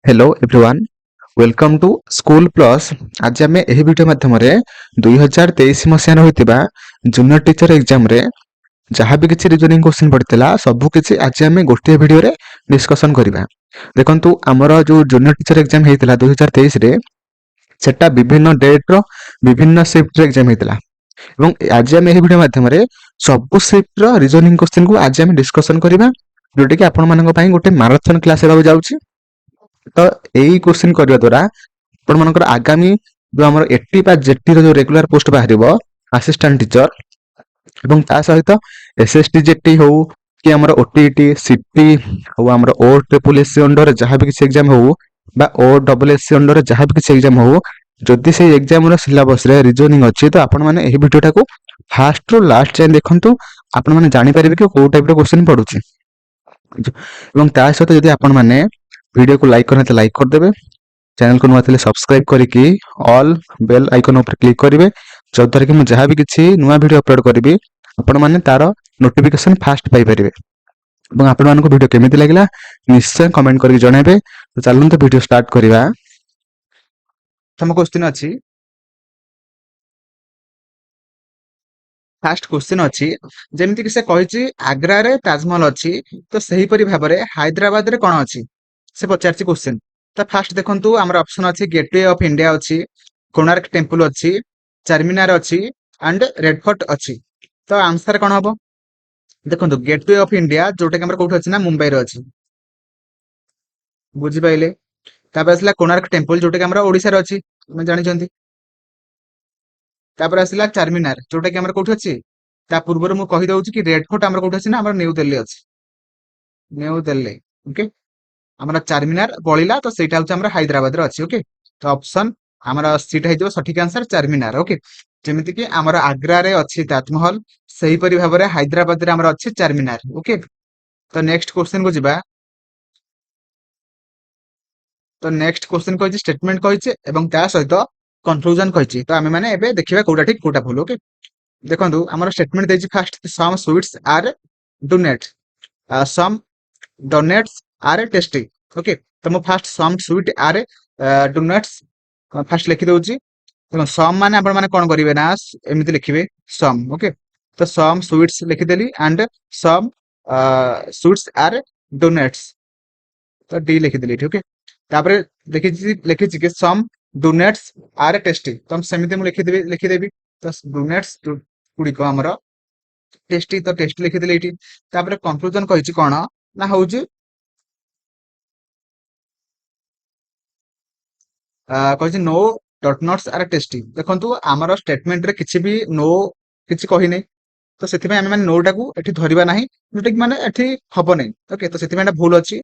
Hello everyone welcome to School Plus. आज आम यह वीडियो माध्यम 2023 मसीह होता जूनियर टीचर एग्जाम रे जहाँ भी किसी रिजनिंग क्वेश्चन पड़ता सबकि आज आम गोटे वीडियो रे डिस्कसन करवा। देखु आमर जो जूनियर टीचर एग्जाम होता 2023 रे सेटा विभिन्न डेट रो विभिन्न शिफ्ट एग्जाम होता। आज आम यह वीडियो माध्यम सब शिफ्ट रिजनिंग क्वेश्चन को आज आम डिस्कसन करवा, जोटा कि आपण मानक गोटे माराथन क्लास होगा जाऊँगी। तो यही क्वेश्चन करने द्वारा आपण मानकर आगामी जो आम एटी बा जेटी जो रेगुलर पोस्ट बाहर असिस्टेंट टीचर एवं ता सहित एसएसटी जेटी हो कि आम ओटीटी सीटी हो आम ओ ट्रिपल एससी अंडर जहाँ भी किसी एग्जाम हो बा ओ डबल एससी अंडर जहाँ भी किसी एग्जाम हो, जदि से एग्जाम सिलेबस रे रिजनिंग अच्छी तो आपण मैंने यही वीडियोटा को फास्ट रू लास्ट जाए देखंतु, आपण मैंने जानि परिबे कि कोन टाइप रो क्वेश्चन पडुची। एवं ता सहित जदि आपण मैंने वीडियो को लाइक करना तो लाइक करदे, चैनल को नुआ थे सब्सक्राइब करके ऑल बेल आइकन ऊपर क्लिक करेंगे, जद्वारा कि मुझे जहाँ भी किसी नुआ वीडियो अपलोड करी आपण मैंने तार नोटिफिकेशन फास्ट पाइपर। आपण मानक वीडियो केमिति लगिला निश्चय कमेंट करके जणाइबे। तो चलूँ तो वीडियो स्टार्ट करवा। प्रथम क्वेश्चन अच्छी, फास्ट क्वेश्चन अच्छी जमीक से कही आग्रा रे ताजमहल अच्छी तो सही परी भाव में हैदराबाद रे कौन अच्छी से पचार क्वेश्चन। तो फास्ट देखंतु आमर ऑप्शन अच्छी गेटवे ऑफ इंडिया अच्छी, कोणार्क टेम्पल अच्छी, चारमीनार अच्छी एंड रेड फोर्ट अच्छी। तो आंसर कौन हम देखो गेटवे ऑफ इंडिया जोटा कि कौट अच्छी ना मुंबई रे अच्छी, बुझिपारे। आसला कोणार्क टेम्पल जोटा कि ओडिशा रे अच्छी जानी। आसला चारमीनार जोटा कि कौट अच्छी ता पूर्व मुझे कहीदे कि रेड फोर्ट आम कौट अच्छी ना न्यू दिल्ली अच्छी, न्यू दिल्ली। ओके आमर चारमीनार बलिला तो सहीटा हूँ हैदराबाद रे अच्छी। ओके तो ऑप्शन आमर सीटा हो सठिक आंसर चारमीनार। ओके जमीती कि आमर आग्रा रे अच्छी ताजमहल सही परी भाव में हैदराबाद रे आमर अच्छी चारमीनार। ओके तो नेक्स्ट क्वेश्चन को जिबा। तो नेक्स्ट क्वेश्चन कही स्टेटमेंट कही एवं ता सहित कंक्लूजन कही। तो आम मैंने एबे देखिबा कोटा ठीक कोटा भूल। ओके देखो आमर स्टेटमेंट देछि first some sweets are donate, some donuts are tasty. Okay तो मु first some sweet are donuts first लिखि दउछि। देखो सम माने आपण माने कोन करिवे ना एमिति लिखिबे सम। ओके तो सम स्वीट्स लिखि देली and some sweets are donuts तो डी लिखि देली। ठीक है तापर लिखि कि सम डोनेट्स आर टेस्टी तो हम सेमिति मु लिखि देबी। तो डोनेट्स गुडी को हमर टेस्टी तो टेस्टी लिखि देली एठी। तापर कंक्लूजन कहिछि कोन ना होउछि कही no doughnuts are tasty. देखो आमर स्टेटमेंट रे किछि भी नो किछि कही नै तो से आम नो टाकू एठी धरिबा नाही जोटा कि माने एठी हबो नै। ओके तो से भूल अछि।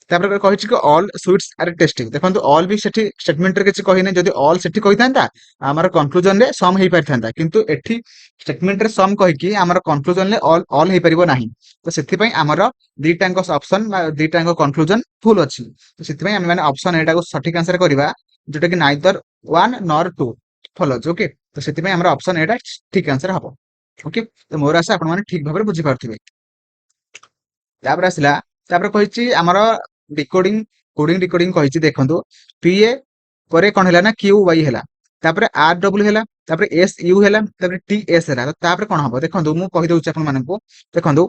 तापर कहिछि कि ऑल स्वीट्स आर टेस्टी। देखो ऑल भी सेठी स्टेटमेंट रे किछि कही नै, जदि ऑल सेठी कहि थांता आमर कंक्लूजन रे सम हेइ पार थांता, किंतु एठी स्टेटमेंट रे सम कहि कि आमर कंक्लूजन रे ऑल हेइ परिबो नाही। तो सेthi आमर दीटांग ऑप्शन दीटांग कंक्लूजन भूल अछि। तो सेthi आम माने ऑप्शन एटा को सठिक आंसर करबा जोटा कि neither one nor two follows. Okay तो सेthi आमर ऑप्शन एटा ठीक आंसर हबो। ओके तो मोर आशा आपण माने ठीक भाबरे बुझि पारथिबे। तापर आसिला तापर कहिछि आमर डिकोडिंग कोडिंग डिकोडिंग कहिछि देखंतु पीए परे कोन हैला ना क्यू वाई हैला, तापर आर डब्ल्यू हैला, तापर एस यू हैला, तापर टी एस हैला। तापर कोन हबो देखंतु मु कहि दउछि आपण मानकु देखंतु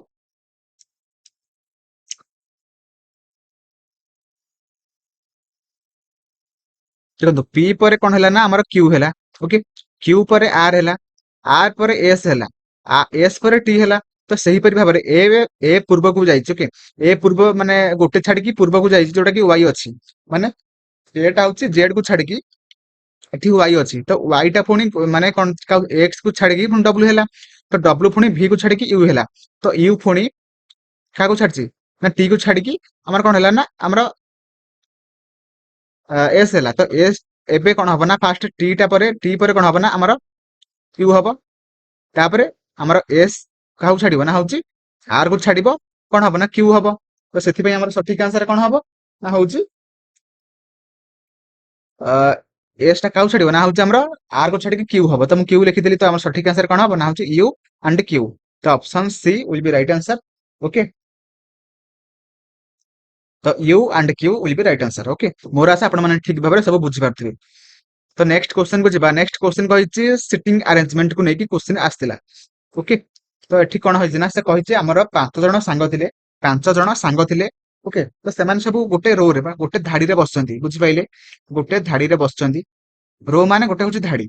देखो पी पर कौन है ना आमर क्यू है। ओके क्यू पर आर है, आर पर एस है, एस पर टी है। तो सही परि भाबरे ए पूर्व को जाइछ। ओके ए पूर्व माने गोटे छाडी की पूर्व को जाइछ जोटा कि वाई अछि, माने एटा होछि जेड को छाडी की एठी वाई अछि। तो वाई टा पुनी माने कोन एक्स को छाडी की पुनी डब्ल्यू हैला, तो डब्ल्यू पुनी वी को छाडी की यू हैला। तो यू पुनी का को छाडछि ना टी को छाडी की हमर कोन हैला ना हमर एस हैला। तो एस एबे कोन हबो ना फास्ट टी परे कोन हबो ना हमर क्यू हबो, तापरे हमर एस काहू छाडिबो ना होउची आर को छाडिबो कोन हबो ना क्यू हबो। तो सेथि पई हमर सठिक आंसर कोन हबो ना होउची एस टा काहू छाडिबो ना होउची हमर आर को छाडी के क्यू हबो। तो हम क्यू लिखि देली तो हमर सठिक आंसर कोन हबो ना होउची यू एंड क्यू। तो option C will be right answer. Okay तो U and Q will be right answer. Okay, मोर आशा आपण माने ठीक भाबरे सब बुझी पारथिबे। तो नेक्स्ट क्वेश्चन को जिबा। नेक्स्ट क्वेश्चन कहिछि सिटिंग अरेंजमेंट को नेकी क्वेश्चन आस्तिला। ओके, तो एठी कोन होइछि ना से कहिछि हमर पांच जण सांग थिले, पांच जण सांग थिले। ओके, तो सेमान सब गोटे रो रे बा गोटे धाडी रे बसचंती, बुझि पाइले? गोटे धाडी रे बसचंती। रो माने गोटे होछि धाडी।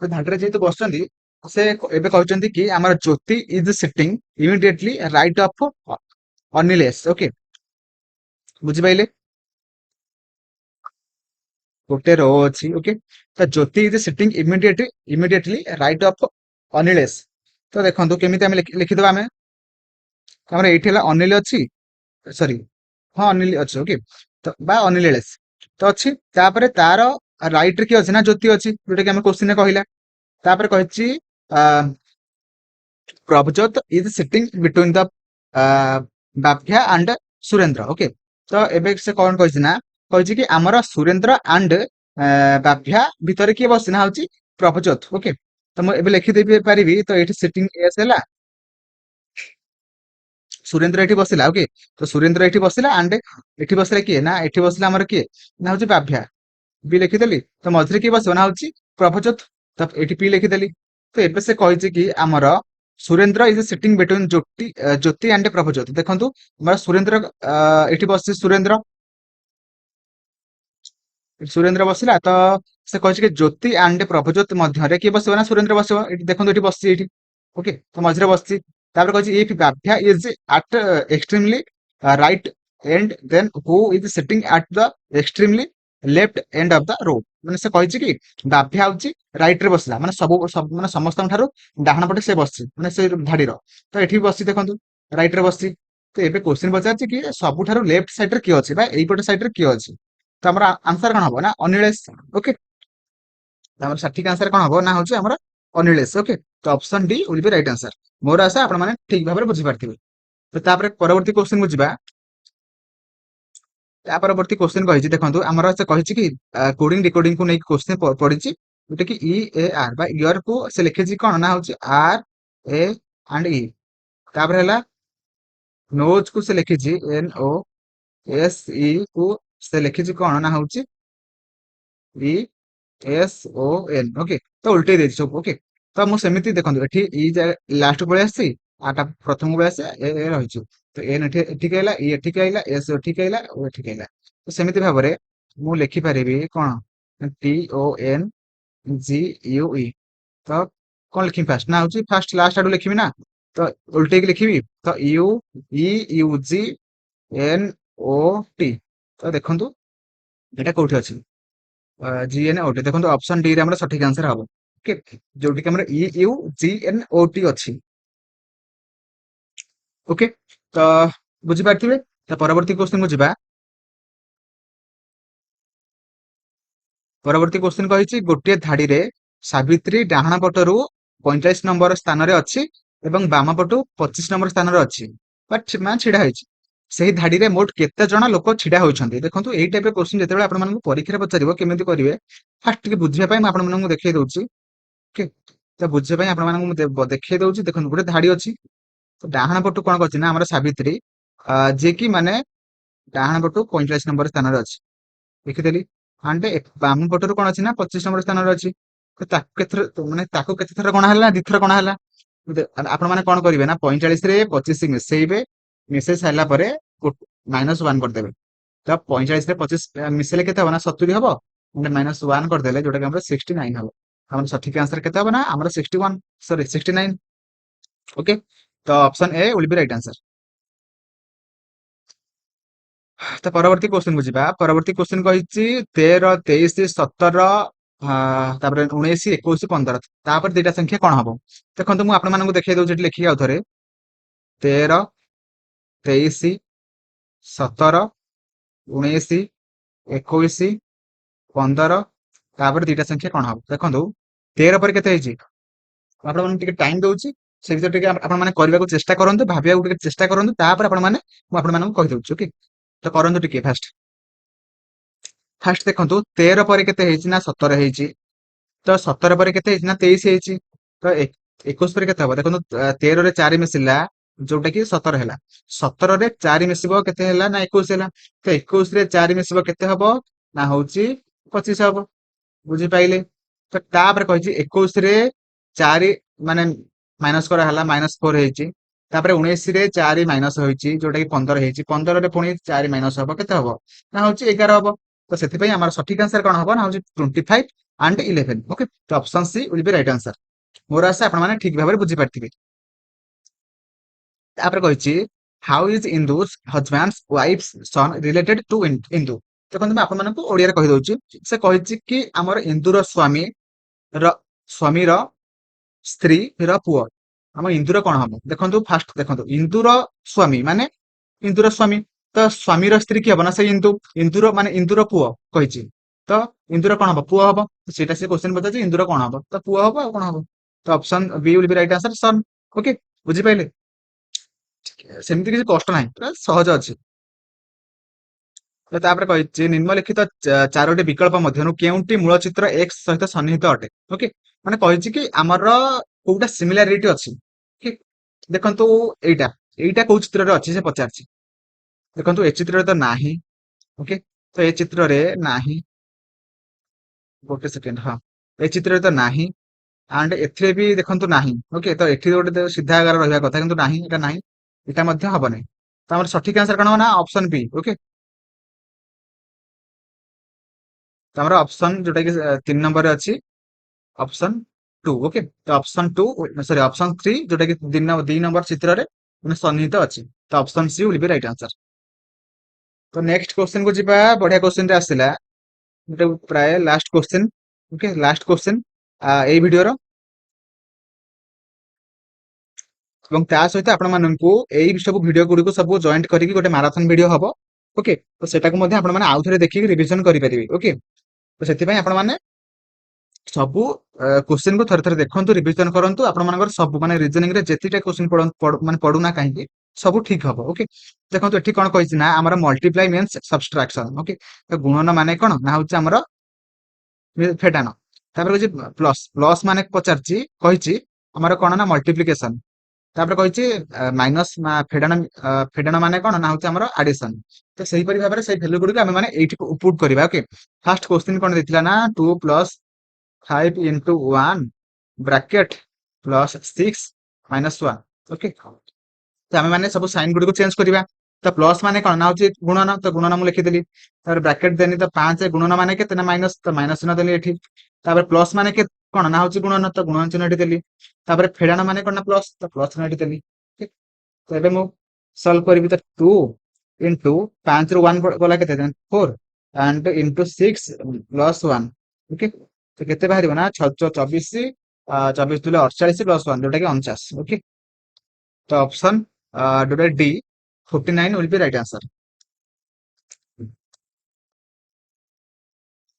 तो धाडी रे जेतु बसचंती से एबे कहउचंती कि हमर Jyoti is sitting immediately right of Anilesh. Okay, बुझि पाइले? गोटे रो अछि। ओके, तो Jyoti is sitting immediately right of Anilesh. तो देखंतु केमिति हम लिखि दबा हमें। हमर एठी हला अनिल अछि, सॉरी, हाँ अनिल अछि। ओके, तो बा अनिलेश तो अछि। तापरे तार राइट रे कि अछि ना ज्योति अछि, जोटा कि हम क्वेश्चन ने कहिला। तापरे कहिछि Prabhjot is sitting between the Bhavya and Surendra. Okay, तो एबे से कोन कहिछि ना, कहिछि कि हमर सुरेंद्र एंड बाभ्या भितरे किए बसिना होछि प्रभजोत। ओके, तो मैं एबे लिखि देबी पारिबी। तो एठी सिटिंग एस हैला, सुरेंद्र एठी बसिला। ओके, तो सुरेंद्र एठी बसिला एंड एठी बसिला किए ना, एठी बसिला हमर किए ना होछि बाभ्या। बी लिखिदेली। तो मझिरे किए बसिବ ना होछि प्रभजोत। तो एठी पी लिखिदेली। तो एबे से कहिछि कि हमर Surendra is sitting between Jyoti and Prabhjot. देखंतु हमर सुरेंद्र एठी बसि सुरेंद्र, सुरेंद्र बसिला। तो से कहिछि कि ज्योति एंड प्रभजोत मध्यरे किए बसिବ ना सुरेंद्र बसिବ। एठी देखंतु एठी बसि एठी। ओके, तो मझिरे बसि। तापर कहिछि if Bhavya is at extremely right end then who is sitting at the extremely left end of the road. माने से कहिछि कि बाभ्या होछि राइट रे बसला, माने सब माने समस्त ठारू डाहाण पटे से बसछि, माने से धाडी रो। तो एठी बसछि देखंतु राइट रे बसछि। तो एबे क्वेश्चन पचारछि कि सब ठारू लेफ्ट साइड रे किए अछि बा एई पटे साइड रे किए अछि। तो हमर आंसर कोन हबो ना अनिलेश। ओके, तो हमर सठिक आंसर कोन हबो ना होछि हमर अनिलेश। ओके, तो option D will be right answer. मोर आशा आपण माने ठीक भाबरे बुझि पारथिबे। तो तापर परवर्ती क्वेश्चन को जिबा। ता परवर्ती क्वेश्चन कहिछि देखंतु हमर से कहिछि कि कोडिंग डिकोडिंग को नै क्वेश्चन पढिछि, जोटा कि ई ए आर बा ईयर को से लिखिछि कोन ना होछि आर ए एंड ई। तापर हला नोज को से लिखिछि एन ओ एस ई को से लिखिछि कोन ना होछि E S O N. Okay, तो उल्टे देछि सब। ओके, तो मु सेमिति देखंतु एठी ई लास्ट को पळे आछि, आटा प्रथम को पळे आछि ए रहिछु। तो एन एठी एठी कहला, ई एठी कहला, एस एठी कहला, ओ एठी कहला। तो सेमिति भाबरे मु लिखि परिबि कोन T O N G U E. तो कोन लिखि फास्ट ना होछि फास्ट लास्ट आडू लिखिबि ना, तो उल्टे के लिखिबि। तो you E U G N O T. तो देखंतु एटा कोठी अछि जी एन ओ टी। देखंतु ऑप्शन डी रे हमर सठिक आंसर हबो। ओके, जोटी कि हमर E U G N O T अछि। ओके, तो बुझि पारथिबे। तो परवर्ती क्वेश्चन को जिबा। परवर्ती क्वेश्चन कहिछि गोटे धाडी रे सावित्री डाहाण पटरु 45 नंबर स्थान रे अछि एवं बाम पटु 25 नंबर स्थान रे अछि, बट मान छिडा हैछि। सेही धाडी रे मोट केते जण लोक छिडा होइछन्ती। देखंतु एई टाइप क्वेश्चन जेतेबेले आपण मानकु परीक्षा रे पचारिबो केमिति करिवे, फास्ट टिके बुझिया पय म आपण मानकु देखै दउछि। ओके, तो बुझिया पय आपण मानकु मु देखै दउछि। देखंतु गोटे धाडी अछि। तो डाहाण पटु कोन करछि ना हमर सावित्री जे कि माने डाहाण पटु 45 नंबर स्थान रे अछि, लिखिदेली। आंटे बाम पटରୁ कोन अछि ना 25 नंबर स्थान रे अछि। तो ताकु केथर माने ताकु केते थर कोन हला, ଦି थर कोन हला। आपण माने कोन करिवे ना 45 रे 25 मिसेइबे, मिसेइ साइला परे -1 कर देबे। तो 45 रे 25 मिसेले केते हबो ना 70 हबो, माने -1 कर देले जोटा कि हमर 69 हबो। हमर सठिक आंसर केते हबो ना हमर 61 सॉरी 69। ओके, तो option A will be right answer. तो परवर्ती क्वेश्चन को जिबा। परवर्ती क्वेश्चन कहिछि 13 23 17 तापर 19 21 15 तापर दुईटा संख्या कोन हबो। देखंतु मु आपण मानकु देखै दउ जेटी लिखि आउ थरे 13 23 17 19 21 15 तापर दुईटा संख्या कोन हबो। देखंतु 13 पर केते हैछि, आपण माने टिके टाइम दउछि, से विषय टिके आपण माने करबा को चेष्टा करंतु, भाबिया को टिके चेष्टा करंतु। तापर आपण माने मु आपण मानकु कहि दउछि। ओके, तो करंतु टिके फास्ट फास्ट देखंतु 13 पर केते ହେଇଛି ନା 17 ହେଇଛି। ତ 17 ପରେ କେତେ ହେଇଛି ନା 23 ହେଇଛି। ତ 21 ପରେ କେତେ ହବ ଦେଖନ୍ତୁ 13 ରେ 4 ମିଶିଲା जोटा कि 17 है 17 रे 4 मिसिबो केते ହେଲା ना 21 ହେଲା तो 21 रे 4 मिसिबो केते हबो ना होची 25 हबो बुझी पाइले तो तापर कहिची 21 रे 4 माने माइनस करा हला -4 ହେଇची तापर 19 रे 4 माइनस होईची जोटा कि 15 ହେଇची 15 रे पुणी 4 माइनस हबो केते हबो ना होची 11 हबो तो सेति पई हमर सठिक आंसर कोन हबो ना होची 25 एंड 11 ओके तो option C will be right answer मोर आशा आपण माने ठीक भाबरे बुझी पारथिबे तापर कहिची how is Indu's husband's wife's son related to Indu देखो मैं आपण मानकु ओडिया रे कहि दउची से कहिची कि हमर इंदुर स्वामी र स्वामी र स्त्री र पुओ हम इंदुर कोन हम देखंतु फास्ट देखंतु इंदुर स्वामी माने इंदुर स्वामी तो स्वामी र स्त्री की हबना से इंदुर माने इंदुर पुओ कहिची तो इंदुर कोन हबो पुओ हबो सेटा से क्वेश्चन बता जे इंदुर कोन हबो तो पुओ हबो आ कोन हबो तो option B will be right answer सन ओके बुझी पाइले सेमती किसी कष्ट नाही पुरा सहज अछि तो तापर कहिछि निम्नलिखित चारोटी विकल्प मध्यनु केउंटी मूल चित्र x सहित सन्निहित अटे ओके माने कहिछि कि हमर कोउटा सिमिलारिटी अछि ओके देखंतु एइटा एइटा को चित्र रे अछि से पचारछि देखंतु ए चित्र रे तो नाही ओके तो ए चित्र रे नाही गोटे सेकंड हां ए चित्र रे तो नाही एंड एथिरे भी देखंतु नाही ओके तो एठी गोटे सीधा आगार रहया କଥା किंतु नाही एटा नाही एटा मध्य हबने तो हमर सठिक आंसर कोन हो ना ऑप्शन बी ओके तो हमरा ऑप्शन जोटा कि 3 नंबर रे अछि ऑप्शन 2 ओके तो ऑप्शन 2 सॉरी ऑप्शन 3 जोटा कि 2 नंबर चित्र रे माने सन्निहित अछि तो option C will be right answer तो नेक्स्ट क्वेश्चन को जिबा बढ़िया क्वेश्चन रे आसिला गोटे प्राय last question okay last question एई वीडियो रो ଏବଂ ତା ସହିତ ଆପଣ ମାନଙ୍କୁ ଏଇ ସବୁ ଭିଡିଓ ଗୁଡିକୁ ସବୁ ଜଏଣ୍ଟ କରିକି ଗୋଟେ ମାରାଥନ ଭିଡିଓ ହବ ଓକେ ତ ସେଟାକୁ ମଧ୍ୟ ଆପଣ ମାନେ ଆଉଥରେ ଦେଖିକି ରିଭିଜନ କରିପାରିବେ ଓକେ ତ ସେଥିପାଇଁ ଆପଣ ମାନେ ସବୁ क्वेश्चन को थरे थरे देखंतु रिवीजन करंतु आपण मानकर सब माने रीजनिंग रे जेतिटा क्वेश्चन माने पढुना काहेकि सब ठीक हबो ओके देखंतु एठी कोन कहिछि ना हमर मल्टीप्लाई मींस सब्सट्रैक्शन ओके तो गुणन माने कोन ना होछि हमर फेडान तापर कहिछि प्लस प्लस माने पचारछि कहिछि हमर कोन ना मल्टीप्लिकेशन तापर कहिछि माइनस फेडान फेडान माने कोन ना होछि हमर एडिशन तो सही परि भाबरे सही वैल्यू गुडी हम माने एठी पुट करबा ओके फर्स्ट क्वेश्चन कोन देथिला ना 2 plus 5 into 1 bracket plus 6 minus 1 okay तो आमे माने सब साइन गुडी को चेंज करबा तो प्लस माने कोन ना होची गुणन तो गुणन मु लिखि देली तापर ब्रैकेट देनी तो 5 गुणन माने केते ना माइनस तो माइनस चिन्ह देली एठी तापर प्लस माने के कोन ना होची गुणन तो गुणन चिन्ह एठी देली तापर फेडान माने कोन ना प्लस तो प्लस चिन्ह एठी देली ठीक तो एबे मु सॉल्व करबी तो 2 into 5 रो 1 गला केते 4 and into 6 plus 1 ओके तो केते बाहरिबो ना 24 24 दुले 48 प्लस 1 जोटा कि 49 ओके तो ऑप्शन जोटा D 49 will be right answer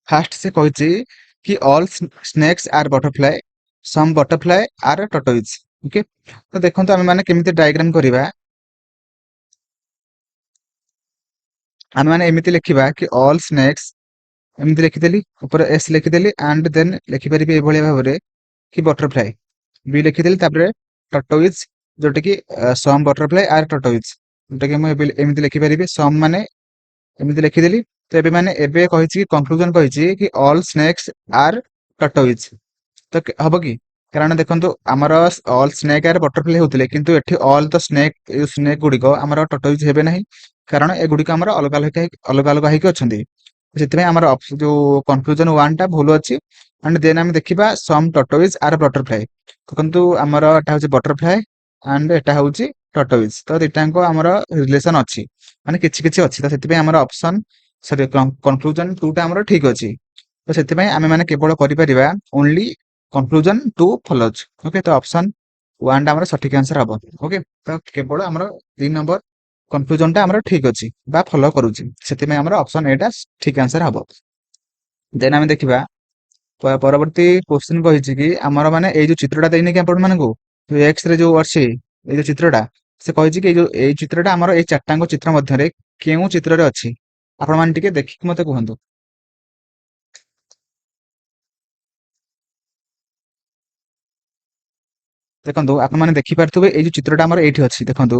first से कहिछि कि all snakes are butterfly some butterfly are turtles okay तो देखंतु हम माने केमिति डायग्राम करिबा हम माने एमिति लिखिबा कि ऑल स्नेक्स एमिति लिखिदेली ऊपर एस लिखिदेली एंड देन लिखि परिबे ए भलिया भाबरे कि बटरफ्लाई बी लिखिदेली तापरे टर्टोइज जोटा कि सम बटरफ्लाई आर टर्टोइज जोटा कि हम एमिति लिखि परिबे सम माने एमिति लिखिदेली तो एबे माने एबे कहिछि कि कंक्लूजन कहिछि कि ऑल स्नेक्स आर टर्टोइज तो हबो कि कारण देखंतु हमर ऑल स्नेक आर बटरफ्लाई होतले किंतु एठी ऑल द स्नेक गुडी को हमर टर्टोइज हेबे नाही कारण ए गुडी को हमर अलग अलग हेकि अछंती ସେଥିପାଇଁ ଆମର ଯୋଉ କନଫ୍ୟୁଜନ 1 ଟା ଭୁଲ ଅଛି and then ଆମେ ଦେଖିବା some tortoise are butterfly କିନ୍ତୁ ଆମର ଏଟା ହଉଛି butterfly and ଏଟା ହଉଛି tortoise ତ ଦିଟାଙ୍କ ଆମର ରିଲେସନ ଅଛି ମାନେ କିଛି କିଛି ଅଛି ତ ସେଥିପାଇଁ ଆମର ଅପସନ ସରି କନକ୍ଲୁଜନ 2 ଟା ଆମର ଠିକ ଅଛି ତ ସେଥିପାଇଁ ଆମେ ମାନେ କେବଳ କରିପାରିବା only conclusion 2 follows ओके तो ऑप्शन 1 ଟା ଆମର ସଠିକ आंसर हबो ओके ତ କେବଳ ଆମର 3 नंबर कन्फ्यूजन टा हमर ठीक अछि बा फॉलो करूछि सेति में हमर ऑप्शन ए टा ठीक आंसर हबो देन हम देखिबा परवर्ती क्वेश्चन कहिछि कि हमर माने ए जो चित्रटा देइने कि आपण मानकू जो एक्स रे जो अछि ए जो चित्रटा से कहिछि कि ए चित्रटा हमर ए चारटांग चित्र मध्य रे केउ चित्र रे अछि आपण मान टिके देखि मते कहंतु ଦେଖନ୍ତୁ ଆପଣ ମାନେ ଦେଖିପାରୁଥିବେ ଏଇ ଯୋଉ ଚିତ୍ରଟା ଆମର ଏଇଠି ଅଛି ଦେଖନ୍ତୁ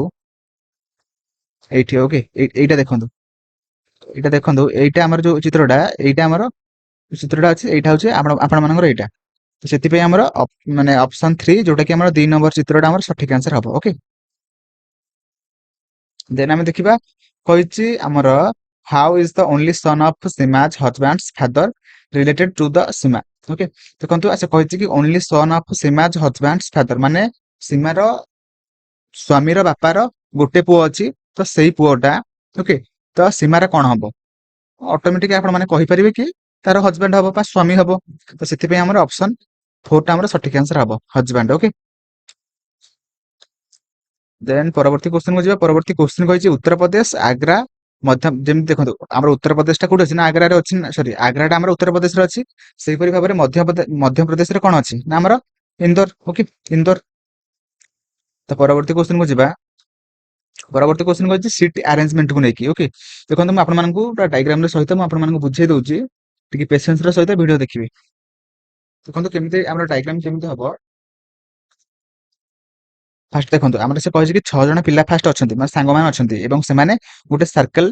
ଏଇଠି ଓକେ ଏଇଟା ଦେଖନ୍ତୁ ଏଇଟା ଆମର ଯୋଉ ଚିତ୍ରଟା ଏଇଟା ଆମର ଚିତ୍ରଟା ଅଛି ଏଇଟା ହଉଛି ଆପଣ ମାନଙ୍କର ଏଇଟା ତ ସେଥିପାଇଁ ଆମର ମାନେ ଅପସନ 3 ଯୋଉଟା କି ଆମର 2 ନମ୍ବର ଚିତ୍ରଟା ଆମର ସଠିକ ଆନ୍ସର ହବ ଓକେ ଦେନ୍ ଆମେ ଦେଖିବା କହିଛି ଆମର how is the only son of Seema's husband's father related to the Seema okay ଦେଖନ୍ତୁ ସେ କହିଛି କି only son of Seema's husband's father ମାନେ ସୀମାର ସ୍ୱାମୀର ବାପାର ଗୋଟେ ପୁଅ ଅଛି ତ ସେଇ ପୁଅଟା ଓକେ ତ ସୀମାର କଣ ହବ ଅଟୋମେଟିକ ଆପଣ ମାନେ କହିପାରିବେ କି ତାର ହଜବାଣ୍ଡ ହବ ବା ସ୍ୱାମୀ ହବ ତ ସେଥିପାଇଁ ଆମର ଅପସନ 4 ଟା ଆମର ସଠିକ ଆନ୍ସର ହବ ହଜବାଣ୍ଡ ଓକେ ଦେନ୍ ପରବର୍ତ୍ତୀ କ୍ୱେଶ୍ଚନ କୁ ଯିବା ପରବର୍ତ୍ତୀ କ୍ୱେଶ୍ଚନ କହିଛି ଉତ୍ତରପ୍ରଦେଶ ଆଗ୍ରା ମଧ୍ୟ ଯେମିତି ଦେଖନ୍ତୁ ଆମର ଉତ୍ତରପ୍ରଦେଶ ଟା କୋଉଠି ଅଛି ନା ଆଗ୍ରାରେ ଅଛି ନା ସରି ଆଗ୍ରାଟା ଆମର ଉତ୍ତରପ୍ରଦେଶରେ ଅଛି ସେହିପରି ଭାବରେ ମଧ୍ୟପ୍ରଦେଶରେ କଣ ଅଛି ନା ଆମର ଇନ୍ଦୋର ଓକେ ଇନ୍ଦୋର ତ ପରବର୍ତ୍ତୀ କ୍ୱେଶ୍ଚନ କୁ ଯିବା ପରବର୍ତ୍ତୀ କ୍ୱେଶ୍ଚନ କହିଛି ସିଟ୍ ଆରେଞ୍ଜମେଣ୍ଟକୁ ନେଇକି ଓକେ ଦେଖନ୍ତୁ ମୁଁ ଆପଣମାନଙ୍କୁ ଡାଇଗ୍ରାମ ସହିତ ମୁଁ ଆପଣମାନଙ୍କୁ ବୁଝେଇ ଦଉଛି ଟିକେ ପେସେନ୍ସ ର ସହିତ ଭିଡିଓ ଦେଖିବେ ଦେଖନ୍ତୁ କେମିତି ଆମର ଡାଇଗ୍ରାମ କେମିତି ହବ ଫାଷ୍ଟ ଦେଖନ୍ତୁ ଆମର ସେ କହିଛି କି 6 ଜଣ ପିଲା ଫାଷ୍ଟ ଅଛନ୍ତି ମାନେ ସାଙ୍ଗମାନେ ଅଛନ୍ତି ଏବଂ ସେମାନେ ଗୋଟେ ସର୍କେଲ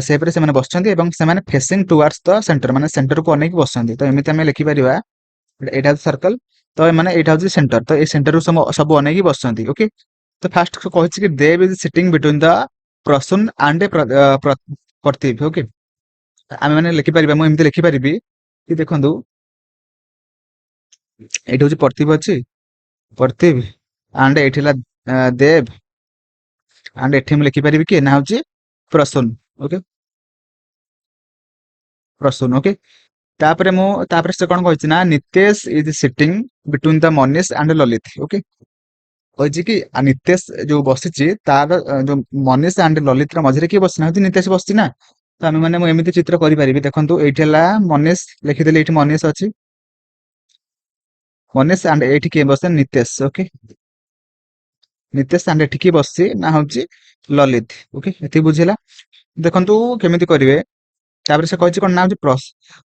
ସେପରେ ସେମାନେ ବସିଛନ୍ତି ଏବଂ ସେମାନେ ଫେସିଂ ଟୁୱାର୍ଡସ ଦ ସେଣ୍ଟର ମାନେ ସେଣ୍ଟରକୁ ଅନେଇକି ବସିଛନ୍ତି ତ ଏମିତି ଆମେ ଲେଖିପାରିବା ଏଇଟା ହଉଛି ସର୍କଲ ତ ଏମାନେ ଏଇଟା ହଉଛି ସେଣ୍ଟର ତ ଏଇ ସେଣ୍ଟରକୁ ସବୁ ଅନେଇକି ବସିଛନ୍ତି ଓକେ ତ ଫାଷ୍ଟ କହିଛି କି Dev is sitting between the Prasun and Pratip okay ଆମେ ମାନେ ଲେଖିପାରିବା ମୁଁ ଏମିତି ଲେଖିପାରିବି କି ଦେଖନ୍ତୁ ଏଇଠି ହଉଛି ପ୍ରତୀପ ଅଛି ପ୍ରତୀପ ଆଣ୍ଡ ଏଇଠି ହେଲା ଦେବ ଆଣ୍ଡ ଏଠି ମୁଁ ଲେଖିପାରିବି କି ନା ହଉଛି ପ୍ରସୁନ ଓକେ ପ୍ରସୁନ ଓକେ ତାପରେ ସେ କଣ କହିଛି ନା Nitesh is sitting between the Manish and Lalit okay କହିଛି କି ନିତେଶ ଯୋଉ ବସିଛି ତାର ଯୋଉ ମନୀଷ ଆଣ୍ଡ ଲଲିତର ମଝିରେ କିଏ ବସିନା ହଉଛି ନିତେଶ ବସିଛି ନା ତ ଆମେ ମାନେ ମୁଁ ଏମିତି ଚିତ୍ର କରିପାରିବି ଦେଖନ୍ତୁ ଏଇଠି ହେଲା ମନୀଷ ଲେଖିଦେଲି ଏଇଠି ମନୀଷ ଅଛି ମନୀଷ ଆଣ୍ଡ ଏଇଠି କିଏ ବସେ ନିତେଶ ଓକେ ନିତେଶ ଆଣ୍ଡ ଏଠି କିଏ ବସିଛି ନା ହଉଛି ଲଲିତ ଓକେ ଏତିକି ବୁଝିଲା ଦେଖନ୍ତୁ କେମିତି କରିବେ ତାପରେ ସେ କହିଛି କଣ ନା ହଉଛି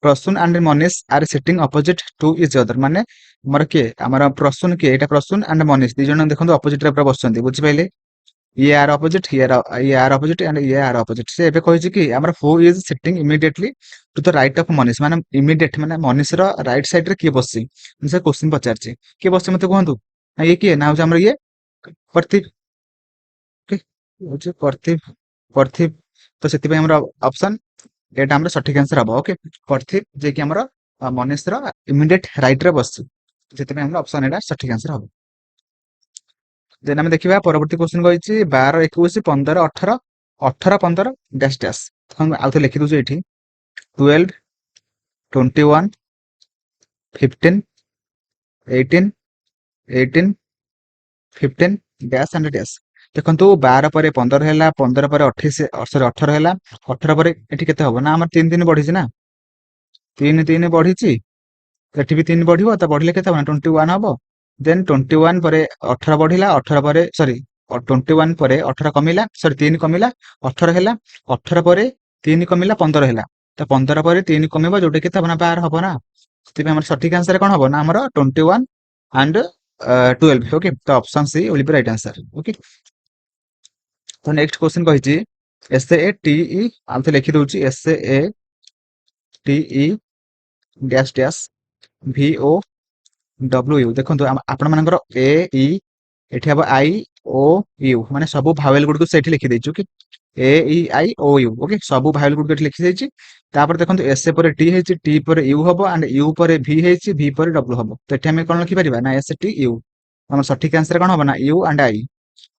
Prasun and Manish are sitting opposite to each other ମାନେ ଆମର କିଏ ଆମର ପ୍ରସୁନ କିଏ ଏଇଟା ପ୍ରସୁନ ଆଣ୍ଡ ମନୀଷ ଦି ଜଣ ଦେଖନ୍ତୁ ଅପୋଜିଟ ରେ ପୁରା ବସିଛନ୍ତି ବୁଝିପାରିଲେ ଇଏ ଆର ଅପୋଜିଟ ଇଏ ଆର ଅପୋଜିଟ ଆଣ୍ଡ ଇଏ ଆର ଅପୋଜିଟ ସେ ଏବେ କହିଛି କି ଆମର ହୁ is sitting immediately to the right of Manish ମାନେ ଇମିଡିଏଟ ମାନେ ମନୀଷର ରାଇଟ ସାଇଡ ରେ କିଏ ବସିଛି ସେ କ୍ୱେଶ୍ଚିନ୍ ପଚାରିଛି କିଏ ବସିଛି ମତେ କୁହନ୍ତୁ ନା ଇଏ କିଏ ନା ହଉଛି ଆମର ଇଏ ପ୍ରତୀପ ଓକେ ହଉଛି ପ୍ରତୀପ ତ ସେଥିପାଇଁ ଆମର ଅପସନ ଏଇଟା ଆମର ସଠିକ ଆନ୍ସର ହବ ଓକେ ପ୍ରତୀପ ଯିଏକି ଆମର ମନୀଷର ଇମିଡିଏଟ ରାଇଟ ରେ ବସିଛି ସେଥିପାଇଁ ଆମର ଅପସନ ଏଇଟା ସଠିକ ଆନ୍ସର ହବ ଦେନ୍ ଆମେ ଦେଖିବା ପରବର୍ତ୍ତୀ କ୍ୱେଶ୍ଚନ କହିଛି 12 21 15 18 18 15 ଡ୍ୟାଶ ଡ୍ୟାଶ ଆଉ ଥରେ ଲେଖିଦଉଛି ଏଇଠି 12 21 15 18 18 15 ଡ୍ୟାଶ ଆଣ୍ଡ ଡ୍ୟାଶ ଦେଖନ୍ତୁ 12 ପରେ 15 ହେଲା 15 ପରେ 28 ସରି 18 ହେଲା 18 ପରେ ଏଠି କେତେ ହବ ନା ଆମର 3 ବଢିଛି ନା 3 ବଢିଛି ଏଠି ବି 3 ବଢିବ ତ ବଢିଲେ କେତେ ହବ ନା 21 ହବ ଦେନ୍ 21 ପରେ 18 ବଢିଲା 18 ପରେ ସରି 21 ପରେ 18 କମିଲା ସରି 3 କମିଲା 18 ହେଲା 18 ପରେ 3 କମିଲା 15 ହେଲା ତ 15 ପରେ 3 କମିବ ଯୋଉଟା କେତେ ହବ ନା 12 ହବ ନା ସେଥିପାଇଁ ଆମର ସଠିକ ଆନ୍ସର କଣ ହବ ନା ଆମର 21 and 12 ଓକେ ତ option C will be right answer okay ତ ନେକ୍ସଟ କ୍ୱେଶ୍ଚନ କହିଛି SATE ଆଉ ଥରେ ଲେଖି ଦଉଛି SATE ଡ୍ୟାଶ ଡ୍ୟାଶ VOWU ଦେଖନ୍ତୁ ଆପଣ ମାନଙ୍କର A E ଏଠି ହବ IOU ମାନେ ସବୁ ଭାୱେଲ ଗୁଡିକୁ ସେଇଠି ଲେଖିଦେଇଛୁ କି AEIOU ଓକେ ସବୁ ଭାୱେଲ ଗୁଡିକୁ ଏଠି ଲେଖିଦେଇଛି ତାପରେ ଦେଖନ୍ତୁ SA ପରେ T ହେଇଛି T ପରେ U ହବ ଆଣ୍ଡ U ପରେ V ହେଇଛି V ପରେ W ହବ ତ ଏଠି ଆମେ କଣ ଲେଖିପାରିବା ନା STU ଆମର ସଠିକ ଆନ୍ସର କଣ ହବ ନା U and I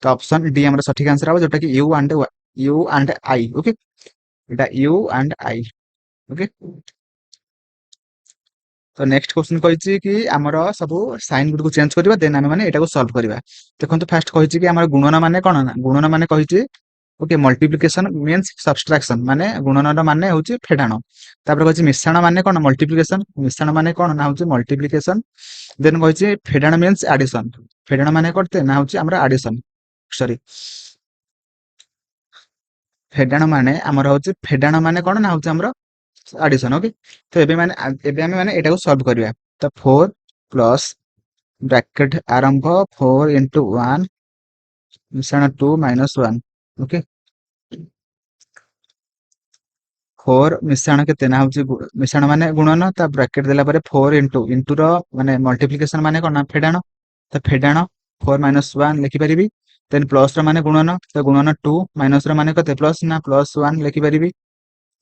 ତ ଅପସନ ଡି ଆମର ସଠିକ ଆନ୍ସର ହବ ଯୋଉଟା କି U and I ଓକେ ଏଟା U and I ଓକେ ତ ନେକ୍ସଟ କ୍ୱେଶ୍ଚନ କହିଛି କି ଆମର ସବୁ ସାଇନ ଗୁଡିକୁ ଚେଞ୍ଜ କରିବା ଦେନ୍ ଆମେ ମାନେ ଏଟାକୁ ସଲ୍ଭ କରିବା ଦେଖନ୍ତୁ ଫାଷ୍ଟ କହିଛି କି ଆମର ଗୁଣନ ମାନେ କଣ ନା ଗୁଣନ ମାନେ କହିଛି ଓକେ ମଲ୍ଟିପ୍ଲିକେସନ ମିନ୍ସ ସବଷ୍ଟ୍ରାକ୍ସନ ମାନେ ଗୁଣନର ମାନେ ହଉଛି ଫେଡାଣ ତାପରେ କହିଛି ମିଶାଣ ମାନେ କଣ ମଲ୍ଟିପ୍ଲିକେସନ ମିଶାଣ ମାନେ କଣ ନା ହଉଛି ମଲ୍ଟିପ୍ଲିକେସନ ଦେନ୍ କହିଛି ଫେଡାଣ ମିନ୍ସ ଆଡିସନ ଫେଡାଣ ମାନେ କରତେ ନା ହଉଛି ଆମର ଆଡିସନ ସରି ଫେଡାଣ ମାନେ କଣ ନା ହଉଛି ଆମର ଆଡିସନ ଓକେ ତ ଏବେ ଆମେ ମାନେ ଏଟାକୁ ସଲ୍ଭ କରିବା ତ 4 ପ୍ଲସ ब्रैकेट आरंभ 4 into 1 मिश्रण 2 minus 1 ओके 4 मिश्रण केते ना होची मिश्रण माने गुणन ता ब्रैकेट देला परे 4 into रो माने मल्टीप्लिकेशन माने कोन फेडाण तो फेडाण 4 minus 1 लिखि परिबी देन प्लस रो माने गुणन तो गुणन 2 माइनस रो माने कते प्लस ना प्लस 1 लिखि परिबी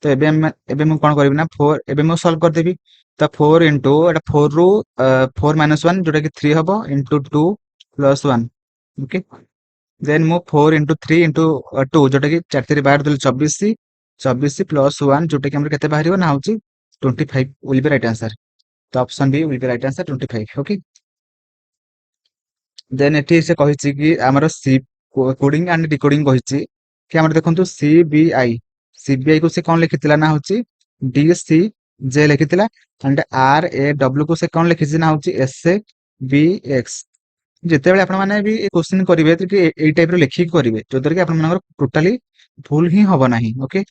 तो एबे मु कोन करबी ना 4 एबे मु सॉल्व कर देबी तो 4 into एटा 4 रु 4 minus 1 जोटा कि 3 हबो into 2 plus 1 ओके देन मु 4 into 3 into 2 जोटा कि 4 3 12 देले 24 24 plus 1 जोटा कि हमर केते बाहरियो ना होची 25 विल बी राइट आंसर तो option B will be right answer 25 okay then एठी से कहिछि कि हमर सी कोडिंग एंड डिकोडिंग कहिछि कि हमर देखंतु सीबीआई को से कोन लिखितिला ना होची डीसी जे लिखितिला एंड आर ए डब्ल्यू को से कोन लिखिछि ना होची एस ए बी एक्स जेतेबेले आपण माने भी क्वेश्चन करिवे कि एई टाइप रो लेखि करिवे जोदर कि आपण मानकर टोटली भूल ही होबो नाही ओके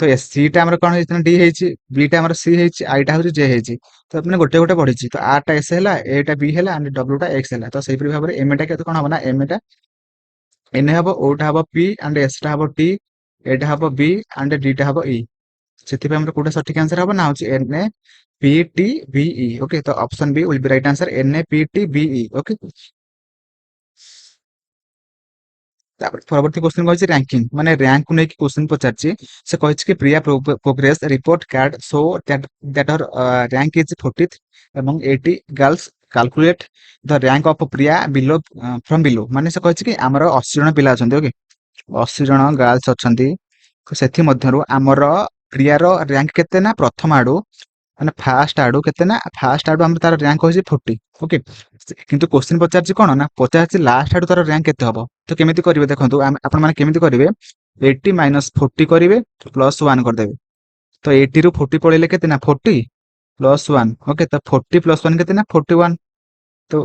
तो एस सी टा हमर कोन हेछि डी हेछि बी टा हमर सी हेछि आई टा होछि जे हेछि तो अपने गोटे गोटे पढिछि तो आर टा एस हैला ए टा बी हैला एंड डब्ल्यू टा एक्स हैला तो सही परि भाबरे एम टा केते कोन हबो ना एम टा एन हबो ओ टा हबो पी एंड एस टा हबो टी ए टा हबो बी एंड डी टा हबो ई सेति पे हमर कोटा सठिक आंसर हबो ना होछि N A P T B E okay तो option B will be right answer N A P T B E okay तापर परवर्ती क्वेश्चन कहछि रैंकिंग माने रैंक को नेकी क्वेश्चन पचारछि से कहछि कि Priya progress report card so that her rank is 40th एवं 80 girls calculate the rank of Priya below from below माने से कहछि कि हमर 80 जन पिला अछन्ती ओके 80 जन गर्ल्स अछन्ती तो सेथि मध्यरु हमर प्रिया रो रैंक केते ना प्रथम आडू माने फास्ट आडू केते ना फास्ट आडू हमर तार रैंक होछि 40 ओके किंतु क्वेश्चन पचारछि कोन ना पचारछि लास्ट आडू तार रैंक केते हबो तो केमिति करिवे देखंतु आपण माने केमिति करिवे 80 minus 40 करिवे प्लस 1 कर देबे तो 80 रु 40 पळेले केते ना 40 प्लस 1 ओके तो 40 प्लस 1 केते ना 41 तो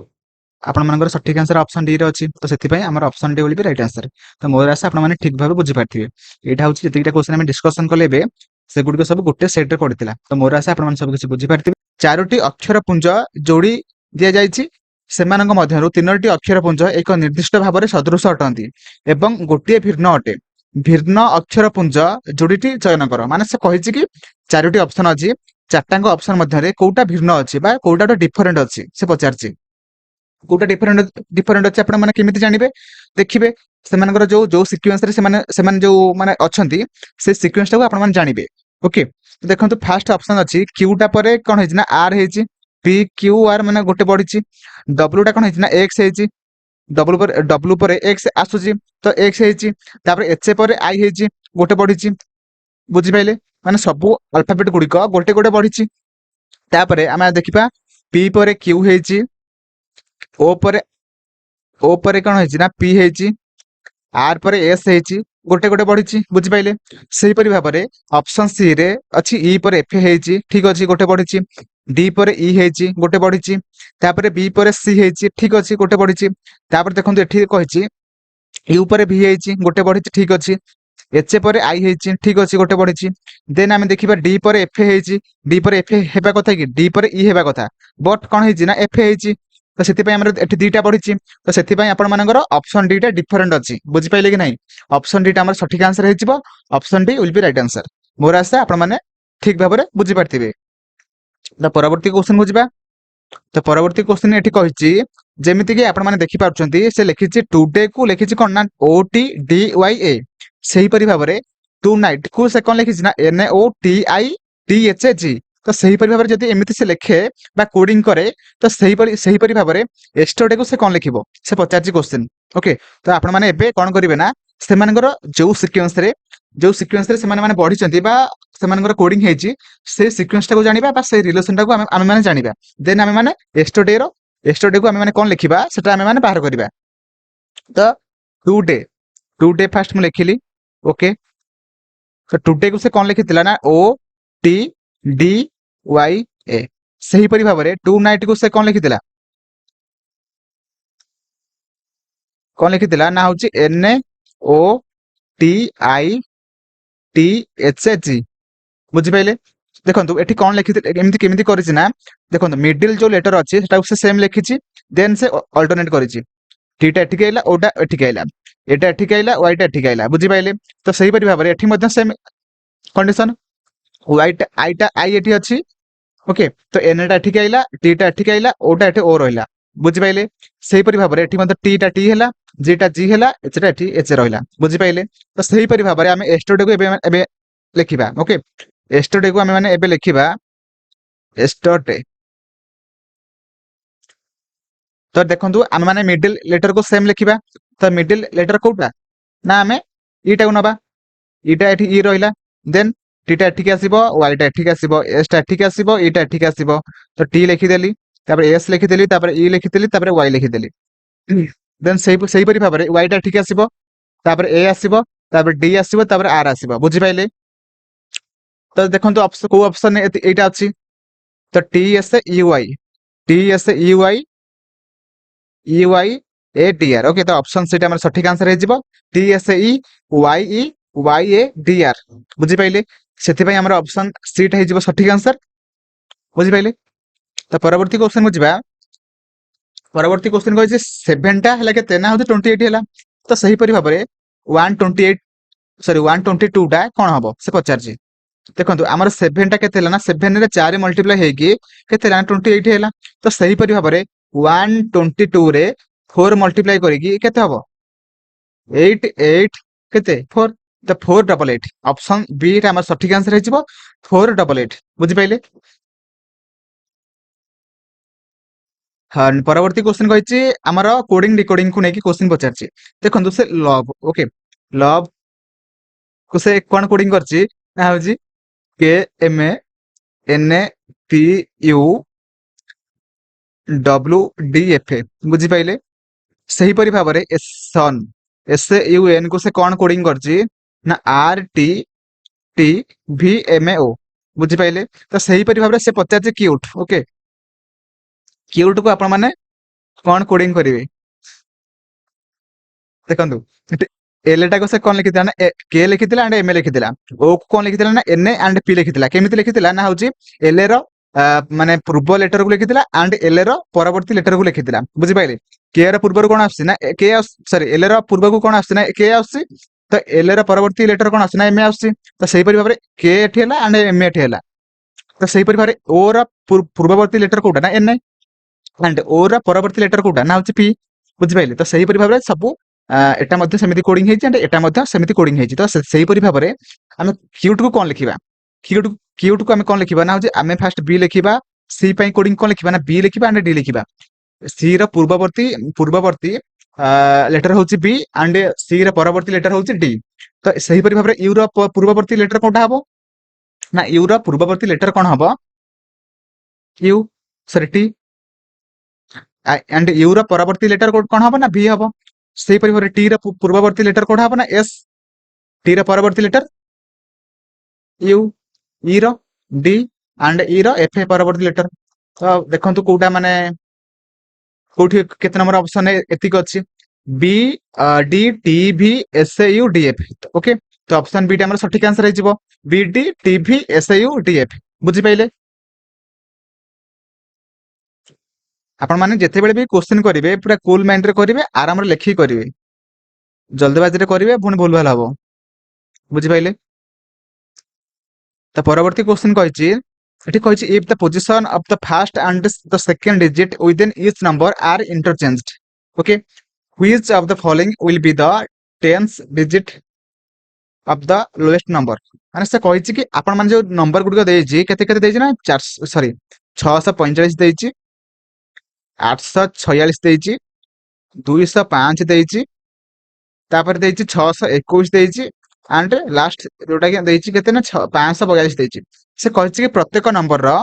आपण मानकर सठिक आंसर ऑप्शन डी रे अछि तो सेति पई हमर option D will be right answer तो मोर आशा आपण माने ठीक भाबे बुझि पारथिबे एटा होछि जतिटा क्वेश्चन हम डिस्कशन करले बे से गुडी को सब गुटे सेट रे पडितला तो मोर आशा आपण माने सब किछि बुझि पारथिबे चारोटी अक्षर पुंज जोडी दिया जायछि सेमानक मध्यरु तीनोटी अक्षर पुंज एक निर्दिष्ट भाबरे सदृश अटंती एवं गोटिए भिन्न अटे भिन्न अक्षर पुंज जोडीटी चयन कर माने से कहिछि कि चारोटी ऑप्शन अछि चारटांग ऑप्शन मध्यरे कोउटा भिन्न अछि बा कोउटा डिफरेंट अछि से पचारछि कोटा डिफरेंट अछि आपण माने केमिति जानिबे देखिबे सेमानकर जो जो सीक्वेंस रे सेमाने जो माने अछंती से सीक्वेंस टाको आपण माने जानिबे ओके तो देखंतु फर्स्ट ऑप्शन अछि क्यू टा परे कोन हेछि ना आर हेछि पी क्यू आर माने गोटे पडिछि डब्ल्यू टा कोन हेछि ना एक्स हेछि डब्ल्यू परे एक्स आसुछि तो एक्स हेछि तापर एच परे आई हेछि गोटे पडिछि बुझि पाइले माने सब अल्फाबेट गुडी को गोटे गोटे पडिछि तापरे आमे देखिबा पी परे क्यू हेछि ओ परे कोन हेछि ना पी हेछि आर परे एस हेछि गोटे गोटे पडिछि बुझि पाइले सेही परि भाबरे ऑप्शन सी रे अछि ई परे एफ हेछि ठीक अछि गोटे पडिछि डी परे ई हेछि गोटे पडिछि तापरे बी परे सी हेछि ठीक अछि गोटे पडिछि तापरे देखंतु एठी कहिछि यू परे भी हेछि गोटे पडिछि ठीक अछि एच परे आई हेछि ठीक अछि गोटे पडिछि देन आमे देखिबा डी परे एफ हेछि डी परे एफ हेबा कथा कि डी परे ई हेबा कथा बट कोन हेछि ना एफ हेछि तो सेति पय हमर एठी दुईटा पडिछि तो सेति पय आपण मानकर ऑप्शन डी टा डिफरेंट अछि बुझि पाइले कि नाही ऑप्शन डी टा हमर सठिक आंसर हेजिबो option D will be right answer मोर आशा आपण माने ठीक भाबरे बुझि पारथिबे तो परवर्ती क्वेश्चन को जिबा तो परवर्ती क्वेश्चन एठी कहिछि जेमिति कि आपण माने देखि पाउछंती से लिखिछि टुडे को लिखिछि कोन ना ओ टी डी वाई ए सेही परि भाबरे टू नाइट को से कोन लिखिछि ना N O T I T H A G तो सेही परि भाबरे जदि एमिति से लिखे बा कोडिंग करे तो सेही परि भाबरे एस्टरडे को से कोन लिखिबो से पचाछि क्वेश्चन ओके तो आपण माने एबे कोन करिवे ना सेमानकर जो सीक्वेंस रे सेमाने माने बढ़िचंती बा सेमानकर कोडिंग हेछि से सीक्वेंस टाको जानिबा बा से रिलेशन टाको आमे माने जानिबा देन आमे माने एस्टरडे को आमे माने कोन लिखिबा सेटा आमे माने बाहर करिबा तो टुडे फर्स्ट मु लिखिली ओके तो टुडे को से कोन लिखितिला ना ओ टी डी वाई ए सही परि भाबरे टू नाइट को से कोन लिखितिला ना होची N O T I T H A G बुझि पाइले ଦେଖନ୍ତୁ ଏଠି କଣ ଲେଖିଥିଲେ ଏମିତି କେମିତି କରିଛି ନା ଦେଖନ୍ତୁ ମିଡିଲ ଯୋଉ ଲେଟର ଅଛି ସେଟାକୁ ସେ ସେମ ଲେଖିଛି ଦେନ୍ ସେ ଅଲ୍ଟରନେଟ କରିଛି ଟିଟା ଏଠିକି ଆଇଲା ଓଟା ଏଠିକି ଆଇଲା ଏଟା ଏଠିକି ଆଇଲା ୱାଇଟା ଏଠିକି ଆଇଲା ବୁଝିପାଇଲେ ତ ସେଇପରି ଭାବରେ ଏଠି ମଧ୍ୟ ସେମ କଣ୍ଡିସନ ୱାଇଟା ଆଇଟା ଆଇ ଏଠି ଅଛି ओके तो एन टा एठिक आइला टी टा एठिक आइला ओ टा एठी ओ रहिला बुझिपाइले सेहीपरि भाबरे एठी मते टी टा टी हैला जी टा जी हैला एच टा एठी एच रहिला बुझिपाइले तो सेहीपरि भाबरे आमे एस्टोडे को एबे लेखिबा ओके एस्टोडे को आमे माने एबे लेखिबा एस्टोटे तो देखंतु आमे माने मिडिल लेटर को सेम लेखिबा तो मिडिल लेटर कोटा ना आमे ई टा को नबा ଇଟା ଏଠି ଇ ରହିଲା ଦେନ୍ ଟି ଟା ଏଠିକି ଆସିବ ୱାଇ ଟା ଏଠିକି ଆସିବ ଏସ୍ ଟା ଏଠିକି ଆସିବ ଇ ଟା ଏଠିକି ଆସିବ ତ ଟି ଲେଖିଦେଲି ତାପରେ ଏସ୍ ଲେଖିଦେଲି ତାପରେ ଇ ଲେଖିଦେଲି ତାପରେ ୱାଇ ଲେଖିଦେଲି ଦେନ୍ ସେଇପରି ଭାବରେ ୱାଇ ଟା ଏଠିକି ଆସିବ ତାପରେ ଏ ଆସିବ ତାପରେ ଡି ଆସିବ ତାପରେ ଆର୍ ଆସିବ ବୁଝିପାଇଲେ ତ ଦେଖନ୍ତୁ କୋଉ ଅପସନ ଏଇଟା ଅଛି ତ T S E Y T S E Y E Y A D R okay तो ऑप्शन सीट हमर सठिक आंसर हे जिवो T S E Y A D R बुझि पाइले सेति पई हमर ऑप्शन सीट हे जिवो सठिक आंसर बुझि पाइले तो परवर्ती क्वेश्चन को जिबा परवर्ती क्वेश्चन कहै छै 7 टा हला केते ना होते 28 हला तो सही परि भाबरे 128 सॉरी 122 टा कोन हबो से पचार छी देखंतु हमर 7 टा केते हला ना 7 रे 4 मल्टीप्लाई हे कि केते ना 28 हला तो सही परि भाबरे 122 रे 4 मल्टीप्लाई करिकी केते हबो 8 8 केते 4 तो 488 ऑप्शन बी रे हमर सठिक आंसर हे जिवो 488 बुझि पाइले हाँ परवर्ती क्वेश्चन कहिछि हमर कोडिंग डिकोडिंग को नेकी क्वेश्चन पचारछि देखंतु से लव ओके लव को से कोन कोडिंग करछि ना होछि के M A N A P U W D F A बुझि पाइले सही परि भाबरे सन एस यू एन को से कोन कोडिंग करछि ना R T T V M A O बुझि पाइले तो सही परि भाबरे से पचारछि क्यूट ओके क्यूट को आपण माने कोन कोडिंग करिवे देखंतु एल टा को से कोन लिखिथिला ना के लिखिथिला एंड एम ए लिखिथिला ओ को कोन लिखिथिला ना एन ए एंड पी लिखिथिला केमिति लिखिथिला ना होछि एल ए रो माने पूर्व लेटर को लिखिथिला एंड एल ए रो परवर्ती लेटर को लिखिथिला बुझि पाइले के रो पूर्व कोन आछि ना के सॉरी एल ए रो पूर्व को कोन आछि ना के आछि तो एल ए रो परवर्ती लेटर कोन आछि ना एम ए आछि तो सही परि भाबरे के एठी हला एंड एम ए एठी हला तो सही परि भाबरे ओ रो पूर्ववर्ती लेटर कोटा ना एन ए एंड ओ रो परवर्ती लेटर कोटा ना होछि पी बुझि पाइले तो सही परि भाबरे सब एटा मध्ये समिति कोडिंग हेछि एंड एटा मध्ये समिति कोडिंग हेछि तो सही परि भाबरे हम क्यूट को कोन लिखिबा क्यूट क्यूट को हम कोन लिखिबा ना होछि हम फर्स्ट बी लिखिबा सी पई कोडिंग कोन लिखिबा ना बी लिखिबा एंड डी लिखिबा सी रो पूर्ववर्ती लेटर होछि बी एंड सी रो परवर्ती लेटर होछि डी तो सही परि भाबरे यू रो पूर्ववर्ती लेटर कोनटा हबो ना यू रो पूर्ववर्ती लेटर कोन हबो U sorry T and U रो परवर्ती लेटर कोन हबो ना बी हबो सही परि भाबरे टी रो पूर्ववर्ती लेटर कोन हबो ना एस टी रो परवर्ती लेटर यू ई रो डी एंड ई रो एफ ए परवर्ती लेटर तो देखंतु कोटा माने कोठी केते नंबर ऑप्शन एतिक अछि बी डी टी भी S U D F okay तो ऑप्शन बी टा हमर सठिक आंसर हे जिवो बी डी टी भी एस यू डी एफ बुझि पाइले आपण माने जेते बेले भी क्वेश्चन करिवे पूरा कूल माइंड रे करिवे आराम रे लेखि करिवे जल्दबाजी रे करिवे पुनी भूल भाल हबो बुझि पाइले तो परवर्ती क्वेश्चन कहिछि एठी कहिछि if the position of the first and the second digit within each number are interchanged okay which of the following will be the tenth digit of the lowest number माने से कहिछि कि आपण मान जो नंबर गुडी देछि केते केते देछि ना 4 सॉरी 645 देछि 846 देछि 205 देछि तापर देछि 621 देछि एंड लास्ट जोटा के देछि केते ना 542 देछि से कहिछि कि प्रत्येक नंबर रो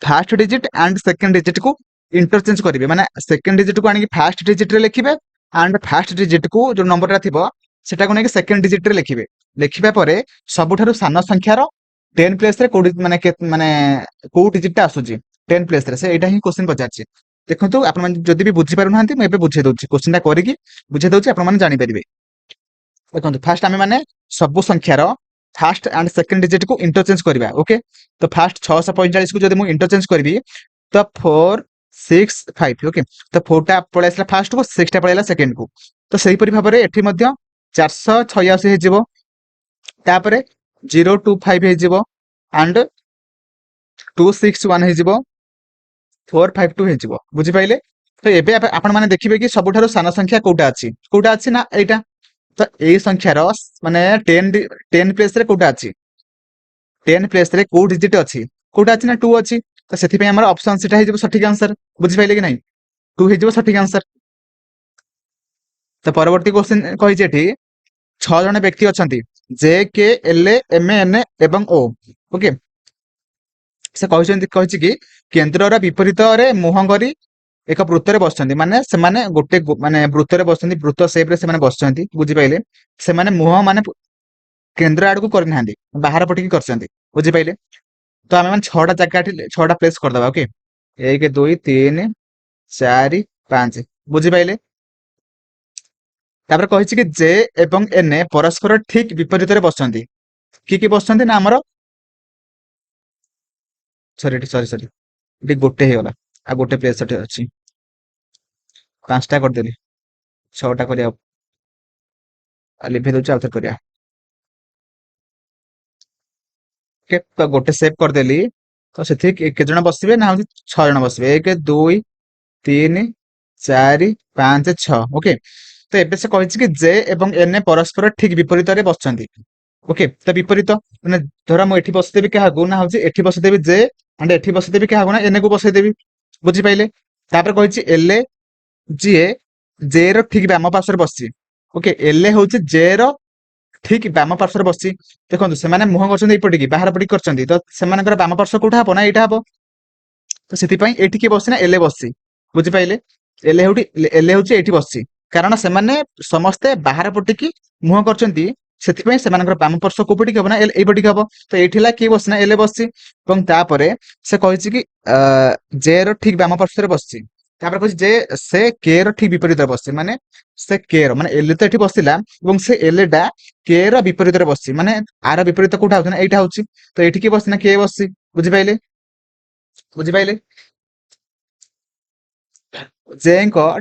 first digit and second digit को इंटरचेंज करिवे माने सेकंड डिजिट को आनी फर्स्ट डिजिट रे लिखिबे एंड फर्स्ट डिजिट को जो नंबर रा थिबो सेटा को नै सेकंड डिजिट रे लिखिबे लिखिबा परे सबठारु सान संख्या रो 10 प्लेस रे माने को डिजिट ता आसुची 10 प्लेस रे से एटा ही क्वेश्चन पचारछि देखंतु आपण माने जदि भी बुझी पारु नांती मैं एबे बुझे दोछि क्वेश्चन ता करिकि बुझे दोछि आपण माने जानि परिबे देखंतु फर्स्ट हमें माने सब संख्या रो फास्ट एंड सेकंड डिजिट को इंटरचेंज करवा ओके तो फास्ट 645 को जब मुझे इंटरचेंज करी तो 465 ओके तो 4टा पलि आसला फास्ट को 6टा पलि सेकंड को तो सहीपरि भाव में एठी मध्य 486 हो तापरे 025 हो एंड 261 हो 452 हो बुझिपाइले तो एबे आपण माने देखिबे कि सबुठारु सान संख्या कोटा अछि ना एटा तो ए संख्यार माने 10 प्लेस रे कोटा अछि 10 प्लेस रे को डिजिट अछि कोटा अछि ना 2 अछि तो सेथि पे हमर ऑप्शन सेटा हे जब सठिक आंसर बुझि पाइले कि नहीं 2 हे जब सठिक आंसर तो परवर्ती क्वेश्चन कहि जेठी 6 जण व्यक्ति अछंती जे के एल एम एन एवं ओ ओके से कहिछि कि केंद्रर विपरीत रे मुह करी एक वृत्त बसुँच माने से माने गोटे माने वृत्त बसुँच वृत्त सेप रे बसुँच बुझिपाइले से माने मुह माने केंद्र आड़ को करना बाहर पटिकी कर बुझिपाइले तो आम मैंने 6टा जगह 6टा प्लेस करदे ओके 1 2 3 4 5 बुझिपाइले तापर कहिछि कि जे एवं एन परस्पर ठीक विपरीत रे बसुँच कि बसुँच ना आमर सॉरी सॉरी सॉरी ये गोटे हे गला आ गोटे प्लेस अच्छी 5टा करदेली 6टा करिया लिभे दउछ आउथर करिया ओके तो गोटे सेव करदेली तो से के जन बसबे ना हूँ 6 जन बसबे 1 2 3 4 5 6 ओके तो एबे से कहिछि कि जे एवं एन परस्पर ठीक विपरीत रे बसचंती ओके तो विपरीत माने धरा मु एठी बसदेबी क्या ना हूँ एठी बसदेबी जे एंड एठी बसदेबी क्या ना एन को बसदेबी बुझि पाइले तापर कहिछि एल जी जे रो ठीक बाम पार्श्व बसछि ओके एल होछि जे रो ठीक बाम पार्श्व बसछि देखो से मुह कर एपटिकी बाहर पटिकी कर तो से बाम पार्श्व कौटा हम ना यहाँ हम तो से किए बसना एल बसछि बुझिपाइले एल एल हूँ ये बसछि कारण से समस्ते बाहर पटिकी मुह कर बाम पार्श्व को पटिक हम ना एल पटिक हम तो ये किए बसना एल बसछि से कही कि जे रो ठीक बाम पार्श्व बसछि कह जे से के रो ठीक विपरीत बसछि माने से के रो माने एल तो ये बसला से एल टा के रो विपरीत बसछि माने आर विपरीत कोठा होछि ना एटा होछि तो एठी के बसना के बसछि बुझिपाइले बुझिपाइले जे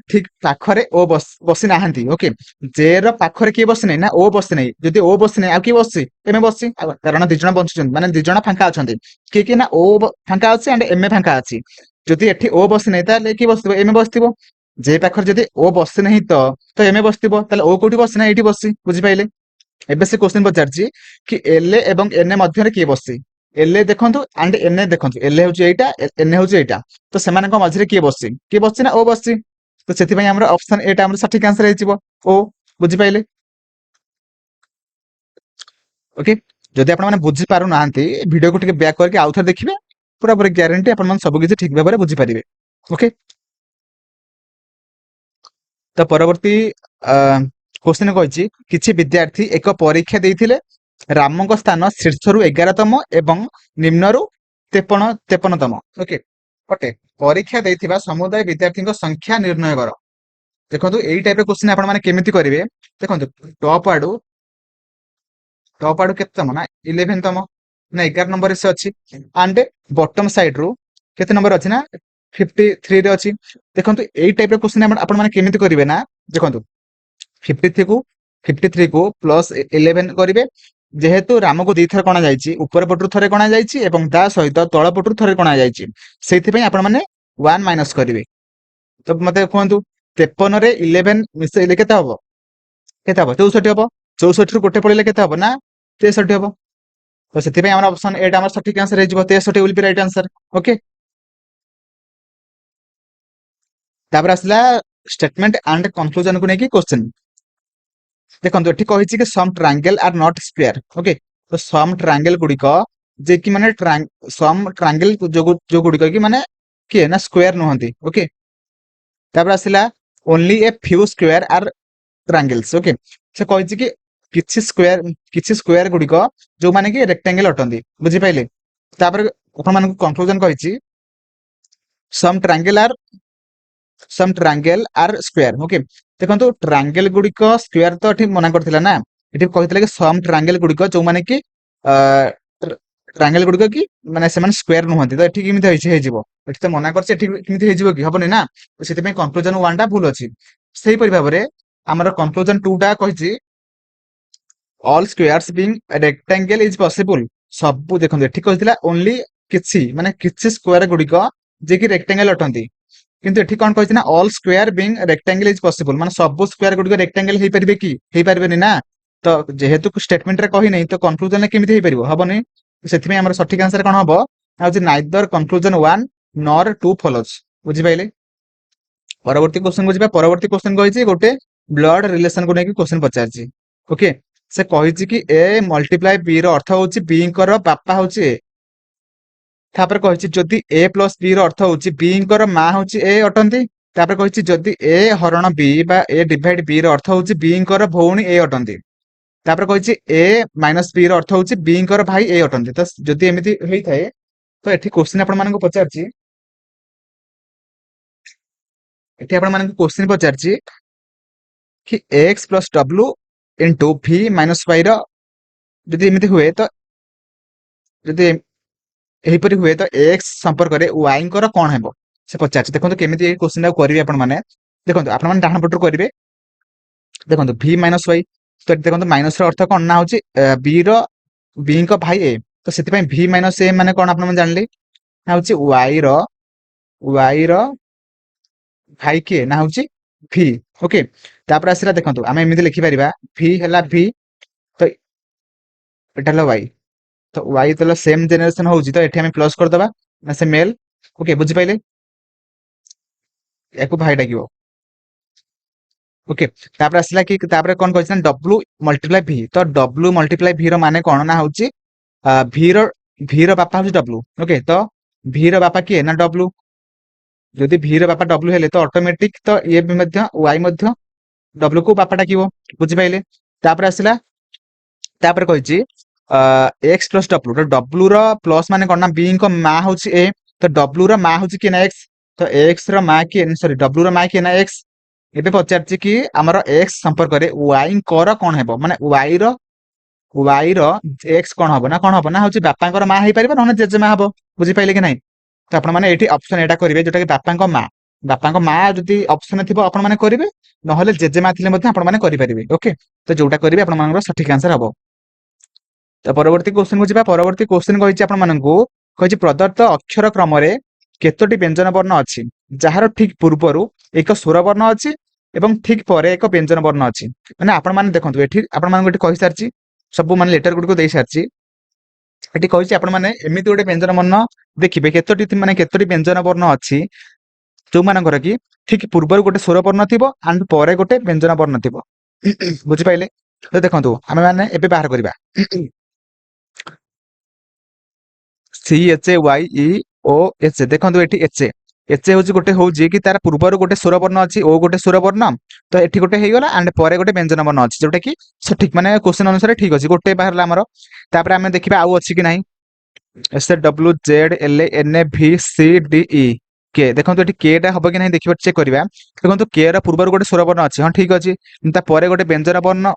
ठीक पाखरे ओ बसी नाहांती ओके जे रो पाखरे किए बसी ना ओ बसी नहीं जदि ओ बसी नहीं आ किए बसछि एमे बसछि कारण दि जण बंचुछन माने दि जण फांका अछंती कि ना ओ फांका अछि एंड एमे फांका अछि जदि एठी ओ बसी नहीं ताले कि बसथिबो एमे बसथिबो जे पाखरे जदि ओ बसी नहीं तो एमे बसथिबो ताले ओ कोठी बसी ना एठी बसछि बुझि पाइले एबे से क्वेश्चन पचारछि कि एल एवं एन मध्य रे किए बसछि एल देखंतु एंड एन देखंतु एल होछि एटा एन होछि एटा तो सेमानक मझिरे किए बसछि ना ओ बसछि तो सेति पई हमर ऑप्शन एटा हमर सठिक आंसर हेजिबो ओ बुझि पाइले ओके जदि आपण माने बुझि पारु नाहंती वीडियो को टिके बैक करके आउथर देखिबे पूरा पूरा ग्यारंटी आपण माने सब किछि ठीक भाबरे बुझि पारिबे ओके तो परवर्ती क्वेश्चन कहिछि किछि विद्यार्थी एक परीक्षा देइथिले रामଙ୍କ ସ୍ଥାନ ଶୀର୍ଷରୁ 11ତମ ଏବଂ ନିମ୍ନରୁ 53ତମ ଓକେ ଅଟେ ପରୀକ୍ଷା ଦେଇଥିବା ସମୁଦାୟ ବିଦ୍ୟାର୍ଥୀଙ୍କ ସଂଖ୍ୟା ନିର୍ଣ୍ଣୟ କର ଦେଖନ୍ତୁ ଏଇ ଟାଇପ ର क्वेश्चन ଆପଣ ମାନେ କେମିତି କରିବେ ଦେଖନ୍ତୁ ଟପ୍ ଆଡୁ କେତେ ତମ ନା 11ତମ ନା 11 नंबर से अछि एंड बॉटम साइड रू केते नंबर अछि ना 53 रे अछि देखନ୍ତୁ एई टाइप रो क्वेश्चन आपण माने केमिति करिवे ना देखନ୍ତୁ 53 को प्लस 11 करिवे जेहेतु राम को दी थर कणा जायछि ऊपर पटरु थरे कणा जायछि एवं ता सहित तळ पटरु थरे कणा जायछि सेति पई आपण माने 1 माइनस करिवे तो मते कहंतु 53 रे 11 मिसेइले केते हबो 64 हबो 64 रु गोटे पळिले केते हबो ना 63 हबो तो सेति पई हमर ऑप्शन एटा हमर सठिक आंसर हेजिबो 63 will be right answer okay तापर आसला स्टेटमेंट एंड कंक्लूजन को नेकी क्वेश्चन देखंतु एठी कहिछि कि some triangle are not square okay तो सम ट्रायंगल गुडी को जे कि माने सम ट्रायंगल जो गुडी को कि माने के ना स्क्वायर नहंती ओके तापर आसला only a few square are triangles okay से कहिछि कि किछि स्क्वायर गुडी को जो माने कि रेक्टेंगल अटंदी बुझि पाइले तापर अपन मानको कंक्लूजन कहिछि some triangle are square okay देखंतु ट्रायंगल गुडी को स्क्वायर तो एठी मना करथिला ना एठी कहितले कि सम ट्रायंगल गुडी को जो माने कि ट्रायंगल गुड़िक कि माने सेमान स्क्वायर नुहंती तो एठी किमिति हेजिबो एठी तो मना करछि एठी किमिति हेजिबो कि हबनी ना तो सेति कंक्लूजन 1 टा भूल अछि सेही परि भाबरे हमर कंक्लूजन 2 टा कहिछि all squares being rectangle is possible सब देखंतु एठी कहितला ओनली किछि माने किछि स्क्वायर गुड़िक जे कि रेक्टेंगल अटंती किंतु एठी कोन कहिछि ना all square being rectangle is possible माने सब स्क्वायर गुड़िक रेक्टेंगल हेइ परिबे कि हेइ परिबेनी ना तो जेहेतु स्टेटमेंट रे कहि नै तो कंक्लूजन केमिति हेइ परिबो हबनी सेति में हमर सठिक आंसर कोन हबो आ जे नाइदर कंक्लूजन 1 नॉर 2 फॉलोज बुझि पाइले परवर्ती क्वेश्चन को जिबा परवर्ती क्वेश्चन कहिछि गोटे ब्लड रिलेशन को नेकी क्वेश्चन पचारछि ओके से कहिछि कि ए मल्टीप्लाई बी रो अर्थ होछि बी कर बापा होछि ए तापर कहिछि जदि ए प्लस बी रो अर्थ होछि बी कर मा होछि ए अटंती तापर कहिछि जदि ए हरण बी बा ए डिवाइड बी रो अर्थ होछि बी कर भौणी ए अटंती तापर कहिछि ए माइनस बी रो अर्थ होछि बी कर भाई ए अटंती तो जदि एमिति हेइ थाए तो एठी क्वेश्चन आपण मानको पचारछि एठी आपण मानको क्वेश्चन पचारछि कि x plus w into v minus y रो जदि एमिति हुए तो जदि एहिपरि हुए तो x संपर्क रे y कर कोन हेबो से पचारछि देखंतु केमिति ए क्वेश्चन करिवे आपण माने देखंतु आपण माने डाहन पटु करिवे देखंतु v माइनस y तो देखंतु माइनस रो अर्थ कोन ना होछि b रो b को भाई a तो सेति पय v माइनस a माने कोन आपण माने जानले ना होछि y रो भाई के ना होछि v ओके तापर आसिरा देखंतु आमे एमिति लिखि परिबा v हला v तो एटा हला y तो y तो सेम जनरेशन होउची तो एठी हम प्लस कर दबा ना से मेल ओके बुझि पाइले याकू भाई डाकिबो ओके तापर आसिला कि तापर कोन कहछ ना w मल्टीप्लाई v तो w मल्टीप्लाई v रो माने कोन ना होउची v रो बापा होउची w ओके तो v रो बापा की ना w जदि v रो बापा w हेले तो ऑटोमेटिक तो ये भी मध्य y मध्य w को बापा डाकिबो बुझि पाइले तापर आसिला तापर कहिछि x प्लस w तो w रो प्लस माने कोन ना b को मा होउची a तो w रो मा होउची कि ना x तो x रो मा कि सॉरी w रो मा कि ना x एबे पचारछि कि हमर x संपर्क रे y कर कोन हेबो माने y रो x कोन हबो ना होउची बापांकर मा हेइ परिबो न जेजे मा हबो बुझि पाइले कि नै तो आपण माने एठी ऑप्शन एटा करिवे जोटा कि बापांको मा जदि ऑप्शन थिबो आपण माने करिवे नहले जेजे मा थिले मध्ये आपण माने करि परिवे ओके तो जोटा करिवे आपण मानकर सठिक आंसर हबो तो परवर्ती क्वेश्चन को जिबा परवर्ती क्वेश्चन कहिछि आपण माननकु कहिछि प्रदत्त अक्षर क्रम रे केतोटी व्यंजन वर्ण अछि जहार ठीक पूर्वरु एक स्वर वर्ण अछि एवं ठीक परे एक व्यंजन वर्ण अछि माने आपण माने देखंतु एठी आपण मानक एठी कहि सारछि सब माने लेटर गुड को देइ सारछि एठी कहिछि आपण माने एमिति गोटे व्यंजन वर्ण देखिबे केतोटी माने केतोटी व्यंजन वर्ण अछि जो मानकर कि ठीक पूर्वरु गोटे स्वर वर्ण थिबो एंड परे गोटे व्यंजन वर्ण थिबो बुझि पाइले तो देखंतु हमें माने एबे बाहर करिबा CHYEOH देखंतु एठी एच होची गोटे होची कि तार पूर्वरु गोटे स्वर वर्ण अछि ओ गोटे स्वर वर्ण तो एठी गोटे हेइ गला एंड परे गोटे व्यंजन वर्ण अछि जोटा कि सठिक माने क्वेश्चन अनुसार ठीक अछि गोटे बाहरला हमरो तापर हमें देखिबा आउ अछि कि नाही SWZLANVCDE के देखंतु एठी के टा हबो कि नाही देखिबा चेक करिबा देखंतु के रा पूर्वरु गोटे स्वर वर्ण अछि हां ठीक अछि ता परे गोटे व्यंजन वर्ण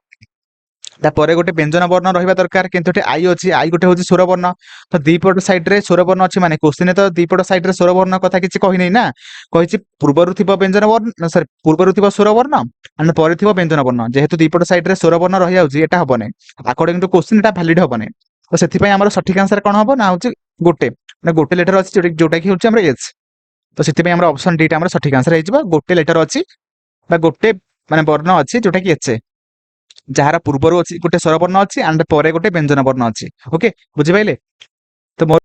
तापर गोटे व्यंजन वर्ण रहिबा दरकार किंतु एठी आई अछि आई गोटे होची स्वर वर्ण तो दीपट साइड रे स्वर वर्ण अछि माने क्वेश्चन तो दीपट साइड रे स्वर वर्ण कथा किछि कहि नै ना कहिछि पूर्वरु थिबो व्यंजन वर्ण सॉरी पूर्वरु थिबो स्वर वर्ण एंड परे थिबो व्यंजन वर्ण जेहेतु दीपट साइड रे स्वर वर्ण रहि जाउछि एटा हबो नै according to question Etah valid हबो नै तो सेथि पय हमर सठिक आंसर कोन हबो ना होछि गोटे ना गोटे लेटर अछि जोटा कि होछि हमर एच तो सेथि पय हमर ऑप्शन डी टा हमर सठिक आंसर हे जिवो गोटे लेटर अछि बा गोटे माने वर्ण अछि जोटा कि एच जहार पूर्वरु अछि गोटे स्वर वर्ण अछि एंड परे गोटे व्यंजन वर्ण अछि ओके बुझि पाइले तो मोर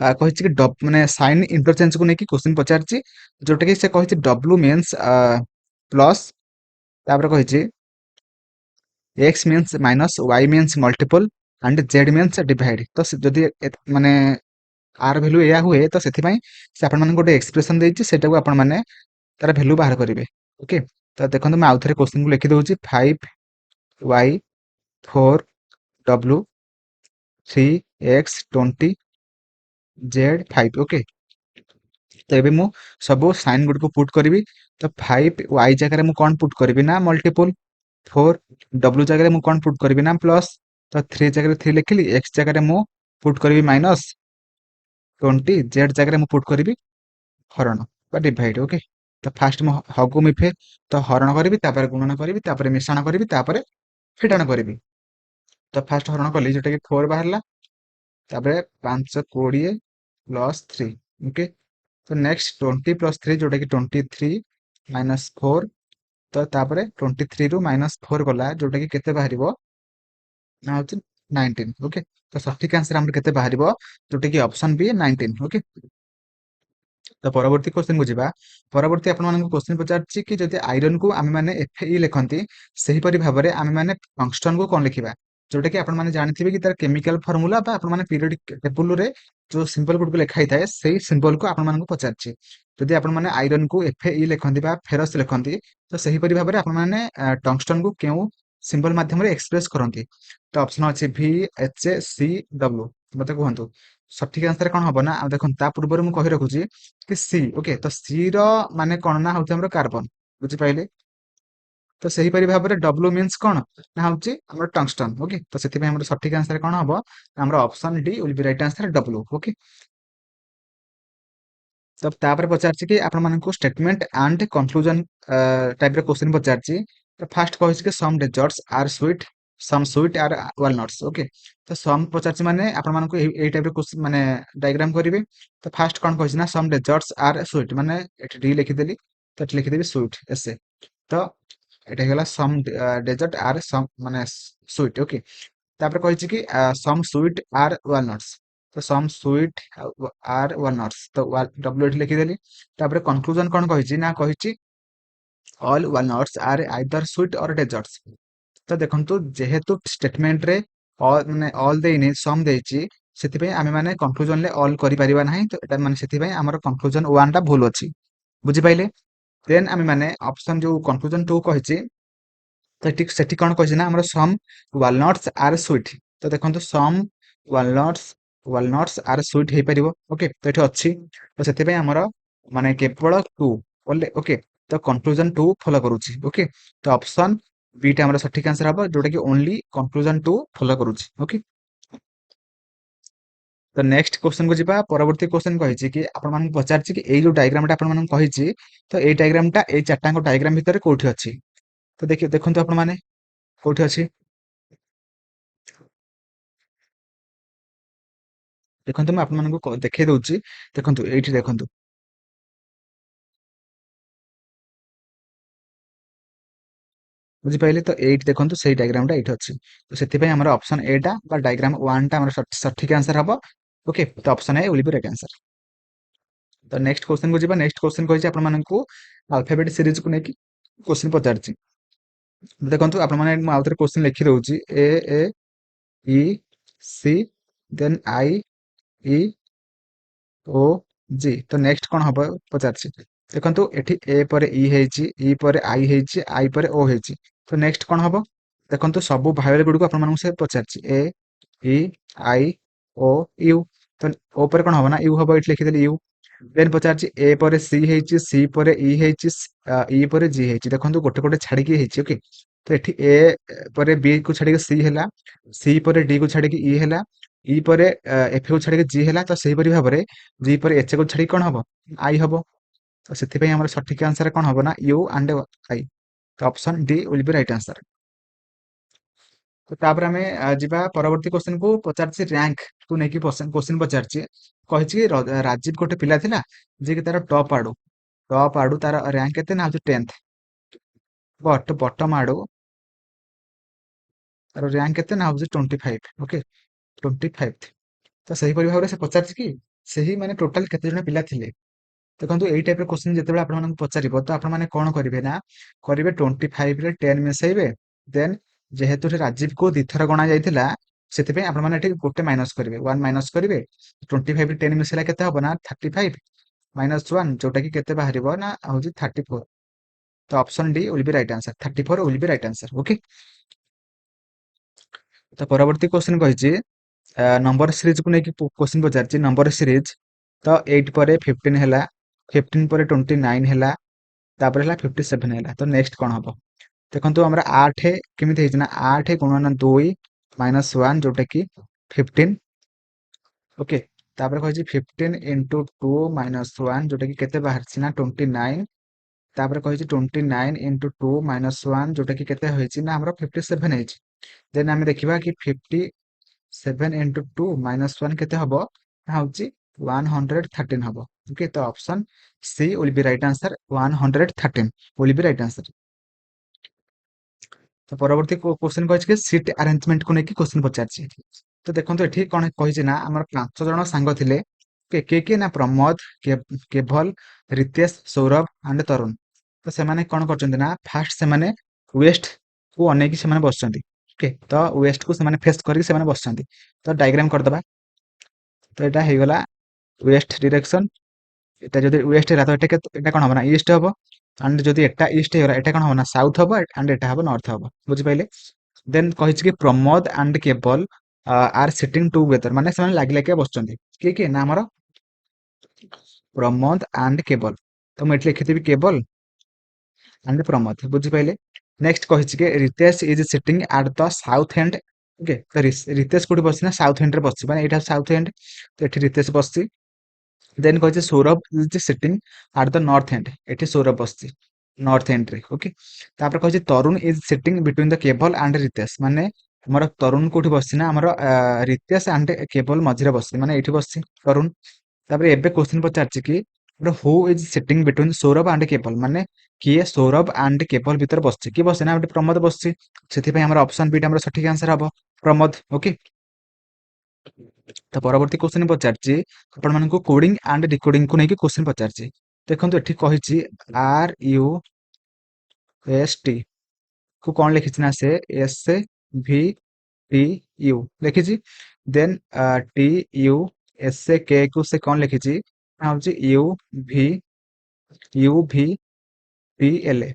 कहिछि कि माने साइन इंटरचेंज को नेकी क्वेश्चन पचारछि जोटा कि से कहिछि w मींस प्लस तापर कहिछि x means minus y means multiple and z means divide तो जदि माने आर वैल्यू या हुए तो सेथि पय से आपण माने गोटे एक्सप्रेशन देछि सेटा को आपण माने तार वैल्यू बाहर करिवे ओके तो देखंतु मैं आउथरे क्वेश्चन को लिखि दउछि 5y4w 3x20 z5 ओके तो एबे मु सब साइन गुड को पुट करबी तो 5y जगह रे मु कोन पुट करबी ना मल्टीपल 4w जगह रे मु कोन पुट करबी ना प्लस तो 3 जगह 3 लिखिली, x जगह मु पुट करी -20, z जगह मु पुट करी हरण बा डिवाइड। ओके, तो फास्ट मु हगु मिफे तो हरण करी, गुणन करी, मिश्रण करी, फेटाण करी। तो फास्ट हरण कली जोटा कि 4 बाहर, 5 20 प्लस 3। ओके, तो नेक्स्ट 20 प्लस 3 जोटा कि 23 माइनस 4। तो 23 रु -4 गला जोटा कि केते बाहर ना होची 19। ओके, तो सठिक आंसर हमर केते बाहर जोटा कि ऑप्शन बी 19। ओके, तो परवर्ती क्वेश्चन को जिबा। परवर्ती आपण मानक क्वेश्चन पचारछि कि जदि आयरन को आमे माने Fe लिखंती सही परि भाबरे आमे माने टंगस्टन को कोन लिखिबा, जोटा कि आपण माने जानिथिबे कि तार केमिकल फार्मूला बा आपण माने पीरियोडिक टेबल रे जो सिंबल गुड को लिखाई थाए सेही सिंबल को आपण मानक पचारछि। जदि आपण माने आयरन को Fe लिखंती बा फेरस लिखंती तो सही परि भाबरे आपण माने टंगस्टन को केउ सिंबल माध्यम रे एक्सप्रेस करंती। तो ऑप्शन अछि V H C W, मते कहंतु सठिक आंसर कोन हबो ना। आ देखन ता पूर्व मु कहि रखुछि कि सी। ओके, तो सी रो माने कोन ना होते हमर कार्बन, बुझि पाइले। तो सही परि भाबरे डब्ल्यू मीन्स कोन ना होछि हमर टंगस्टन। ओके, तो सेति हमर सठिक आंसर कोन हबो, हमर option D will be right answer W. Okay, तो तापर पचारछि कि आपण मानकु स्टेटमेंट एंड कंक्लूजन टाइप रे क्वेश्चन पचारछि। तो फर्स्ट कहिछि कि some desserts are sweet, some sweet are walnuts. Okay, तो सम पचारछि माने आपण मानकु ए टाइप रे क्वेश्चन माने डायग्राम करिवे। तो फर्स्ट कोन कहिछि ना सम डेजर्ट्स आर स्वीट माने एठी डी लिखि देली, तो एठी लिखि देबी स्वीट एसे। तो एटा गेला सम डेजर्ट आर सम माने स्वीट। ओके, तापर कहिछि कि सम स्वीट आर वालनट्स। तो सम स्वीट आर वालनट्स, तो डब्ल्यू एठी लिखि देली। तापर कंक्लूजन कोन कहिछि ना कहिछि ऑल वालनट्स आर आइदर स्वीट और डेजर्ट्स। तो देखंतु जेहेतु स्टेटमेंट रे ऑल माने ऑल देइनी सम देइछि, सेति पय आमे माने कंक्लूजन ले ऑल करि परिबा नाही। तो एटा माने सेति पय हमर कंक्लूजन 1 टा भूल अछि, बुझि पाइले। देन आमे माने ऑप्शन जो कंक्लूजन 2 कहिछि तो ठीक सेठी कोन कहिछि ना हमर सम वालनट्स आर स्वीट। तो देखंतु some walnuts walnuts are sweet हे परिबो। ओके, तो एठी अछि, तो सेति पय हमर माने केवल 2 बोले। ओके, तो कंक्लूजन 2 फॉलो करूछि। ओके, तो ऑप्शन बी टा हमर सठिक आंसर हबो, जोटा कि ओनली कंक्लूजन 2 फॉलो करूछि। ओके, तो नेक्स्ट क्वेश्चन को जिबा। परवर्ती क्वेश्चन कहिछि कि आपण मानन पचारछि कि एई जो डायग्राम टा आपण मानन कहिछि, तो एई डायग्राम टा एई चारटा को डायग्राम भितर कोठी अछि। तो देखिए देखंतु आपण माने कोठी अछि, देखंतु मैं आपण मानन को देखै दउछि। देखंतु एइठी देखंतु, बुझि पाइले। तो एइठी देखंतु सेई डायग्राम टा एइठी अछि। तो सेति पय हमर ऑप्शन ए टा बा डायग्राम 1 टा हमर सठिक आंसर हबो। ओके, तो option A will be right answer. तो नेक्स्ट क्वेश्चन को जिबा। नेक्स्ट क्वेश्चन कहिछि आपण मानन को अल्फाबेट सीरीज को नेकी क्वेश्चन पचारछि। देखंतु आपण माने म आउथरे क्वेश्चन लिखि दउछि ए ई सी देन आई ई ओ जी। तो नेक्स्ट कोन हबो पचारछि। देखंतु एठी ए पर ई हेछि, ई पर आई हेछि, आई पर ओ हेछि। तो नेक्स्ट कोन हबो, देखंतु सब भाइबल गुड को आपण मानन से पचारछि ए ई आई ओ यू। तो ओ पर कोन हबो ना यू हबो, एठी लिखि देली यू। देन पचारछि ए पर सी हेछि, सी पर ई हेछि, ई पर जी हेछि। देखंतु गोटे गोटे छाडी की हेछि। ओके, तो एठी ए पर बी को छाडी के सी हैला, सी पर डी को छाडी के ई हैला, ई पर एफ को छाडी के जी हैला। तो सेही परि भाबरे जी पर एच को छाडी कोन हबो आई हबो। तो सेति पय हमर सठिक आंसर कोन हबो ना यू एंड आई। तो option D will be right answer. तो तापर हमें जिबा परवर्ती क्वेश्चन को पचारछि रैंक को नेकी क्वेश्चन पचारछि। कहिछि राजीव गोटे पिला थिला जे कि तार टॉप आडू तार रैंक केते ना होछि 10th, बट बॉटम आडू तार रैंक केते ना होछि 25। ओके, 25। तो सही परि भाबरे से पचारछि कि सही माने टोटल केते जण पिला थिले। देखंतु एई टाइप रे क्वेश्चन जेतेबेले आपण मानन पचारिबो तो आपण माने कोन करिवे ना करिवे 25 रे 10 मिसाइबे। देन जेहेतु राजीव को दिथर गणा जायतिला सेति पे आपण माने एठी गोटे माइनस करिवे, 1 माइनस करिवे। 25 रे 10 मिसाइला केते हबो ना 35 माइनस 1 जोटा कि केते बाहरिबो ना होजी 34। तो option D will be right answer, 34 will be right answer. Okay, तो परवर्ती क्वेश्चन कहिछि नंबर सीरीज को नेकी क्वेश्चन पचारछि। नंबर सीरीज तो 8 पर 15 हैला, 15 पर 29 हैला, तापर हैला 57 हैला। तो नेक्स्ट कोन हबो, देखंतु हमरा 8 केमिति हेछि ना 8 गुणन 2 -1 जोटा कि 15 ओके तापर कहिछि 15 into 2 - 1 जोटा कि केते बाहरछि ना 29 तापर कहिछि 29 into 2 - 1 जोटा कि केते होइछि ना हमरो 57 हेछि देन हम देखिबा कि 57 into 2 - 1 केते हबो ना होछि 113 हबो ओके तो option C will be right answer 113 will be right answer तो परवर्ती क्वेश्चन कहछि कि सीट अरेंजमेंट को नेकी क्वेश्चन पचारछि तो देखंतु एठी कोन कहिछि ना हमर पांच जण सांग थिले के ना प्रमोद केवल रितेश सौरभ एंड तरुण तो से माने कोन करछन्ते ना फास्ट से माने वेस्ट को अनेकी से माने बसछन्ती ओके तो वेस्ट को से माने फेस करी से माने बसछन्ती तो डायग्राम कर दबा तो एटा हे गला वेस्ट डायरेक्शन এটা যদি ওয়েস্ট এরা তো এটা কোন হবে না ইস্ট হবে এন্ড যদি এটা ইস্ট এরা এটা কোন হবে না সাউথ হবে এন্ড এটা হবে নর্থ হবে বুঝি পাইলে দেন কহিছি কি Pramod and Keval are sitting together মানে ସେମାନେ লাগি লাগি বসଛନ୍ତି କିଏ ନା ଆମର ପ୍ରମୋଦ and କେବଲ ତ ମୁଁ ଏଠି ଲେଖିଥିବି କେବଲ and ପ୍ରମୋଦ ବୁଝିପାଇଲେ ନେକ୍ସଟ କହିଛି କି Ritesh is sitting at the south end okay ତ ରିତେଶ କୋଠି ବସିଛି ନା ସାଉଥ ଏଣ୍ଡ ରେ ବସିଛି ମାନେ ଏଇଟା ସାଉଥ ଏଣ୍ଡ ତ ଏଠି ରିତେଶ ବସିଛି देन कहिছে Saurabh is sitting at the north end एठी सौरभ बसछि नॉर्थ एंड रे ओके तापर कहिছে Tarun is sitting between the Keval and Ritesh माने हमर तरुण कोठी बसछि ना हमर रितेश एंड केबल मझिरे बसछि माने एठी बसछि तरुण तापर एबे क्वेश्चन पचारछि कि who is sitting between Saurabh and Keval माने किए सौरभ एंड केबल भीतर बसछि कि बसछि ना एठी प्रमोद बसछि सेति पय हमर ऑप्शन बी हमर सठिक आंसर हबो प्रमोद ओके तो परवर्ती क्वेश्चन पचारछि आपण मानकु कोडिंग एंड डिकोडिंग को नेकी क्वेश्चन पचारछि देखंतु एठी कहिछि आर यू एस टी को कोन लिखिछि ना से एस भी टी यू लिखिछि then T U S K को से कोन लिखिछि ना होछि यू भी टी एल ए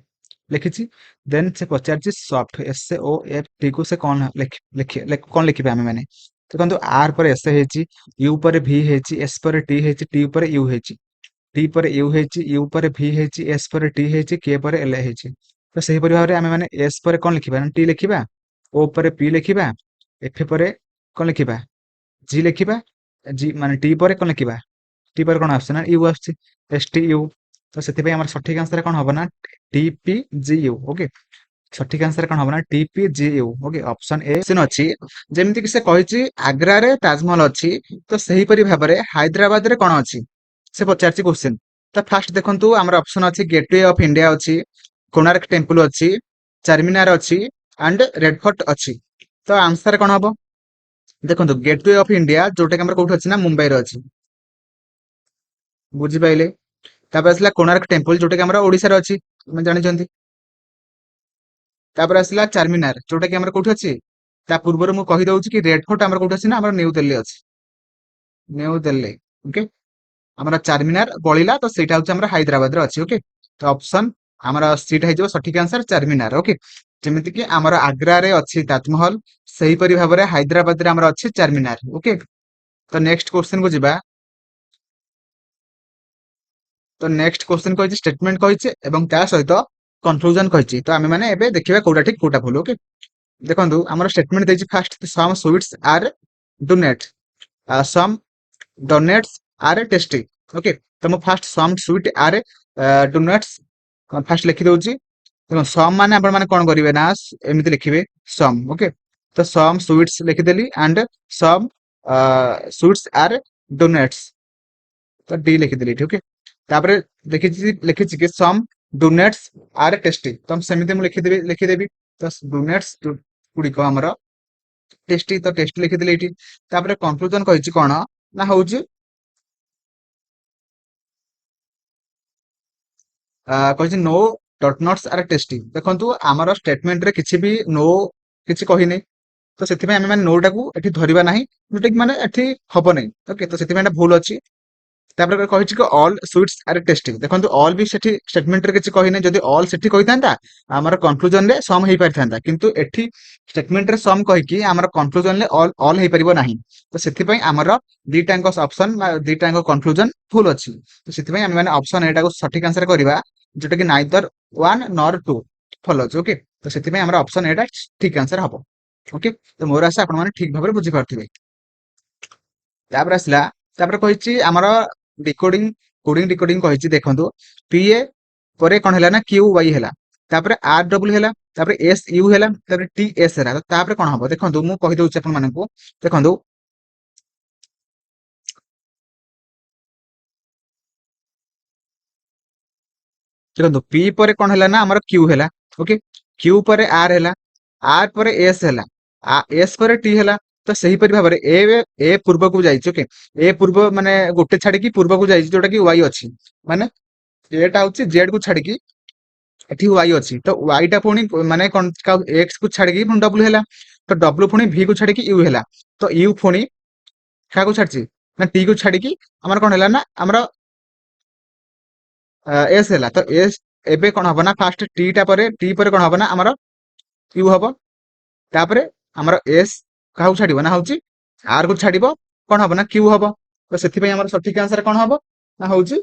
लिखिछि देन से पचारछि soft S O F T को से कोन कोन लिखिबे हम माने देखंतु आर पर एस हेछि यू पर भी हेछि एस पर टी हेछि टी पर यू हेछि टी पर यू हेछि यू पर भी हेछि एस पर टी हेछि के पर एल हेछि तो सही परि भाबरे आमे माने एस पर कोन लिखिबा ना टी लिखिबा ओ पर पी लिखिबा एफ पर कोन लिखिबा जी लिखिबा जी माने टी पर कोन लिखिबा टी पर कोन आछे ना यू आछे एस टी यू तो सेति पय हमर सठिक आंसर कोन होबो ना T P G U okay सठिक आंसर कोन होबो ना T P G U okay option A सिन अछि जेमिति कि से कहिछि आग्रा रे ताजमहल अछि तो सही परि भाबरे हैदराबाद रे कोन अछि से पचारछि क्वेश्चन तो फास्ट देखंतु हमर ऑप्शन अछि गेटवे ऑफ इंडिया अछि कोणार्क टेम्पल अछि चारमीनार अछि एंड रेड फोर्ट अछि तो आंसर कोन हबो देखंतु गेटवे ऑफ इंडिया जोटा कि हमर कोठ अछि ना मुंबई रे अछि बुझि पाइले तापर असला कोणार्क टेम्पल जोटा कि हमर ओडिसा रे अछि हम जानि जंती तापर असला चारमीनार जोटा कि हमर कोठ अछि ता पूर्व मु कहि दउछि कि रेड फोर्ट हमर कोठ अछि ना हमर न्यू दिल्ली अछि न्यू दिल्ली ओके हमरा चारमीनार गळिला तो सेटा होछि हमरा हैदराबाद रे अछि ओके तो ऑप्शन हमरा सीट हे जो सठिक आंसर चारमीनार ओके जेमिति कि हमरा आग्रा रे अछि ताजमहल सही परि भाबरे हैदराबाद रे हमरा अछि चारमीनार ओके तो नेक्स्ट क्वेश्चन को जिबा तो नेक्स्ट क्वेश्चन कहिछि स्टेटमेंट कहिछि एवं ता सहित कंक्लूजन कहिछि तो आमे माने एबे देखिबा कोडा ठीक कोडा भूल ओके देखंतु हमर स्टेटमेंट देछि first some sweets are donate some donuts are tasty okay तो मो first some sweet are donuts first लिखि दउछि देखो सम माने आपण माने कोन करिवे ना एमिति लिखिबे सम ओके तो सम स्वीट्स लिखि देली and some sweets are donuts तो डी लिखि देली ठीक है तापर लिखिछि कि सम डोनेट्स आर टेस्टी तो हम सेमिति मु लिखि देबी तो डोनेट्स गुडी को हमर टेस्टी तो टेस्टी लिखि देली एठी तापर कंक्लूजन कहिछि कोन ना होउछि कहिछि no donuts are tasty देखंतु हमर स्टेटमेंट रे किछि भी नो किछि कहि नै तो सेति में हम नो टाकू एठी धरिबा नाही जोटा कि माने एठी हबो नै ओके तो सेति में भूल अछि तापर कहिछि कि ऑल स्वीट्स आर टेस्टी देखंतु ऑल भी सेठी स्टेटमेंट रे किछि कहि नै जदि ऑल सेठी कहि थांता हमर कंक्लूजन रे सम हेइ पारथांता किंतु एठी स्टेटमेंट रे सम कहि कि हमर कंक्लूजन रे ऑल हेइ परिबो नाही तो सेति पय हमर दीटांग ऑप्शन दीटांग कंक्लूजन फुल अछि तो सेति पय हम माने ऑप्शन एटा को सठिक आंसर करिबा जोटा कि नाइदर 1 नॉर 2 फॉलो ओके तो सेति पय हमर ऑप्शन एटा ठीक आंसर हबो ଓକେ, ତ ମୋର ଆଶା ଆପଣ ମାନେ ଠିକ ଭାବରେ ବୁଝିପାରୁଥିବେ। ତାପରେ ଆସିଲା, ତାପରେ କହିଛି ଆମର ଡିକୋଡିଂ, କୋଡିଂ ଡିକୋଡିଂ କହିଛି ଦେଖନ୍ତୁ, ପିଏ ପରେ କଣ ହେଲା ନା କ୍ୟୁ ୱାଇ ହେଲା, ତାପରେ ଆର ଡବ୍ଲ୍ୟୁ ହେଲା, ତାପରେ ଏସ୍ ୟୁ ହେଲା, ତାପରେ ଟି ଏସ୍ ହେଲା। ତାପରେ କଣ ହବ ଦେଖନ୍ତୁ, ମୁଁ କହିଦଉଛି ଆପଣ ମାନଙ୍କୁ। ଦେଖନ୍ତୁ ଦେଖନ୍ତୁ ପି ପରେ କଣ ହେଲା ନା ଆମର କ୍ୟୁ ହେଲା। ଓକେ, କ୍ୟୁ ପରେ ଆର ହେଲା, ଆର ପରେ ଏସ୍ ହେଲା, ଏସ୍ ପରେ ଟି ହେଲା। ତ ସେହିପରି ଭାବରେ ଏ ପୂର୍ବକୁ ଯାଇଛି। ଓକେ, ଏ ପୂର୍ବ ମାନେ ଗୋଟେ ଛାଡିକି ପୂର୍ବକୁ ଯାଇଛି, ଯୋଉଟା କି ୱାଇ ଅଛି। ମାନେ ଏଟା ହଉଛି ଜେଡ୍ କୁ ଛାଡିକି ଏଠି ୱାଇ ଅଛି, ତ ୱାଇ ଟା ପୁଣି ମାନେ କଣ ଏକ୍ସ କୁ ଛାଡିକି ପୁଣି ଡବ୍ଲୁ ହେଲା, ତ ଡବ୍ଲୁ ପୁଣି ଭି କୁ ଛାଡିକି ୟୁ ହେଲା, ତ ୟୁ ପୁଣି କାହାକୁ ଛାଡିଛି ନା ଟି କୁ ଛାଡିକି ଆମର କଣ ହେଲା ନା ଆମର ଏସ୍ ହେଲା। ତ ଏସ୍ ଏବେ କଣ ହବ ନା ଫାଷ୍ଟ ଟି ପରେ କଣ ହବ ନା ଆମର ୟୁ ହବ, ତାପରେ ଆମର ଏସ୍ କାହାକୁ ଛାଡିବ ନା ହଉଛି ଆର କୁ ଛାଡିବ, କଣ ହବ ନା କ୍ୟୁ ହବ। ତ ସେଥିପାଇଁ ଆମର ସଠିକ ଆନ୍ସର କଣ ହବ ନା ହଉଛି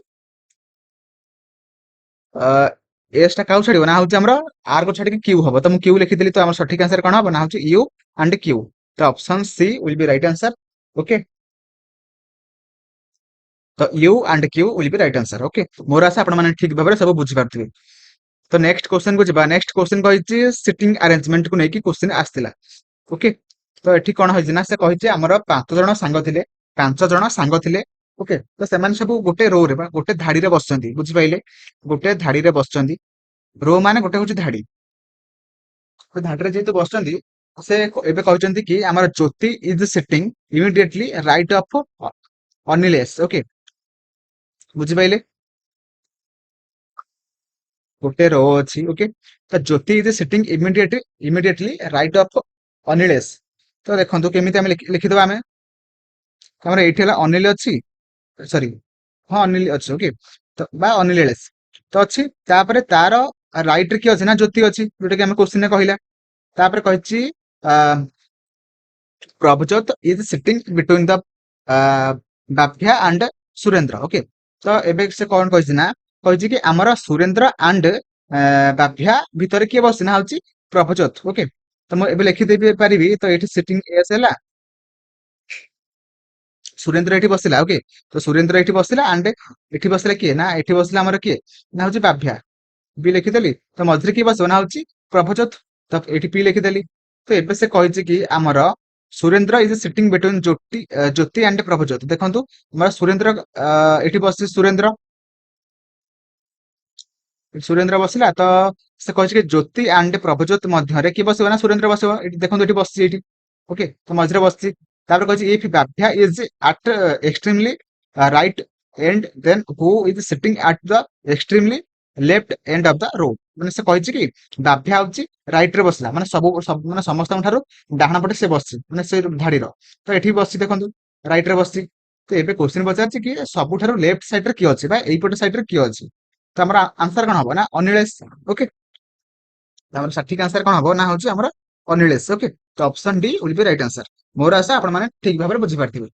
ଏସ୍ ଟା କାହାକୁ ଛାଡିବ ନା ହଉଛି ଆମର ଆର କୁ ଛାଡିକି କ୍ୟୁ ହବ। ତ ମୁଁ କ୍ୟୁ ଲେଖିଦେଲି, ତ ଆମର ସଠିକ ଆନ୍ସର କଣ ହବ ନା ହଉଛି ୟୁ ଆଣ୍ଡ କ୍ୟୁ। ତ option C will be right answer. Okay, ତ U and Q will be right answer. Okay, ମୋର ଆଶା ଆପଣ ମାନେ ଠିକ ଭାବରେ ସବୁ ବୁଝିପାରୁଥିବେ। ତ ନେକ୍ସଟ କ୍ୱେଶ୍ଚନ କୁ ଯିବା। ନେକ୍ସଟ କ୍ୱେଶ୍ଚନ କହିଛି ସିଟିଂ ଆରେଞ୍ଜମେଣ୍ଟ କୁ ନେଇକି କ୍ୱେଶ୍ଚନ ଆସିଥିଲା। ଓକେ, ତ ଏଠି କଣ ହେଇଛି ନା ସେ କହିଛି ଆମର 5 ଜଣ ସାଙ୍ଗ ଥିଲେ, 5 ଜଣ ସାଙ୍ଗ ଥିଲେ। ଓକେ, ତ ସେମାନେ ସବୁ ଗୋଟେ ରୋ ରେ ବା ଗୋଟେ ଧାଡିରେ ବସିଛନ୍ତି, ବୁଝିପାରିଲେ? ଗୋଟେ ଧାଡିରେ ବସିଛନ୍ତି, ରୋ ମାନେ ଗୋଟେ ହଉଛି ଧାଡି। ତ ଧାଡିରେ ଯେହେତୁ ବସିଛନ୍ତି, ସେ ଏବେ କହିଛନ୍ତି କି ଆମର Jyoti is sitting immediately right of Anilesh. Okay, ବୁଝିପାରିଲେ? ଗୋଟେ ରୋ ଅଛି। ଓକେ, ତ Jyoti is sitting immediately right of Anilesh. ତ ଦେଖନ୍ତୁ କେମିତି ଆମେ ଲେଖିଦବା। ଆମର ଏଇଠି ହେଲା ଅନିଲ ଅଛି, ସରି ହଁ ଅନିଲ ଅଛି। ଓକେ, ତ ବା ଅନିଲେଶ ତ ଅଛି, ତାପରେ ତାର ରାଇଟ୍ ରେ କିଏ ଅଛି ନା ଜ୍ୟୋତି ଅଛି, ଯୋଉଟା କି ଆମେ କ୍ୱେଶ୍ଚିନ୍ ରେ କହିଲା। ତାପରେ କହିଛି Prabhjot is sitting between the Bhavya and Surendra. Okay, ତ ଏବେ ସେ କଣ କହିଛି ନା କହିଛି କି ଆମର ସୁରେନ୍ଦ୍ର ଆଣ୍ଡ ବାଭ୍ୟା ଭିତରେ କିଏ ବସିଛି ନା ହଉଛି ପ୍ରଭଜୋତ। ଓକେ, ତ ମୁଁ ଏବେ ଲେଖିଦେଇ ପାରିବି, ତ ଏଠି ସିଟିଂ ଏସ୍ ହେଲା, ସୁରେନ୍ଦ୍ର ଏଠି ବସିଲା। ଓକେ, ତ ସୁରେନ୍ଦ୍ର ଏଠି ବସିଲା ଆଣ୍ଡ ଏଠି ବସିଲା କିଏ ନା ଏଠି ବସିଲା ଆମର କିଏ ନା ହଉଛି ବାଭ୍ୟା, ବି ଲେଖିଦେଲି। ତ ମଝିରେ କିଏ ବସିବ ନା ହଉଛି ପ୍ରଭଜୋତ, ତ ଏଠି ପି ଲେଖିଦେଲି। ତ ଏବେ ସେ କହିଛି କି ଆମର Surendra is sitting between Jyoti and Prabhjot. ଦେଖନ୍ତୁ ଆମର ସୁରେନ୍ଦ୍ର ଏଠି ବସିଛି, ସୁରେନ୍ଦ୍ର ବସିଲା, ତ ସେ କହିଛି କି ଜ୍ୟୋତି ଆଣ୍ଡ ପ୍ରଭଜୋତ ମଧ୍ୟରେ କିଏ ବସିବ ନା ସୁରେନ୍ଦ୍ର ବସିବ। ଏଠି ଦେଖନ୍ତୁ ଏଠି ବସିଛି ଏଇଠି। ଓକେ, ତ ମଝିରେ ବସିଛି। ତାପରେ କହିଛି if Bhavya is at extremely right end then who is sitting at the extremely left end of the row. ମାନେ ସେ କହିଛି କି ବାଭ୍ୟା ହଉଛି ରାଇଟ୍ ରେ ବସିଲା, ମାନେ ମାନେ ସମସ୍ତଙ୍କ ଠାରୁ ଡାହାଣ ପଟେ ସେ ବସିଛି, ମାନେ ସେ ଧାଡିର। ତ ଏଠି ବସିଛି ଦେଖନ୍ତୁ ରାଇଟ୍ ରେ ବସିଛି। ତ ଏବେ କ୍ୱେଶ୍ଚିନ୍ ପଚାରିଛି କି ସବୁଠାରୁ ଲେଫ୍ଟ ସାଇଡ୍ ରେ କିଏ ଅଛି ବା ଏଇପଟେ ସାଇଡ୍ ରେ କିଏ ଅଛି। ତ ଆମର ଆନ୍ସର କଣ ହବ ନା ଅନିଳେଶ। ଓକେ, ଆମର ସଠିକ ଆନ୍ସର କଣ ହବ ନା ହଉଛି ଆମର ଅନିଳେଶ। ଓକେ, ତ option D will be right answer. ମୋର ଆଶା ଆପଣ ମାନେ ଠିକ ଭାବରେ ବୁଝିପାରିଥିବେ।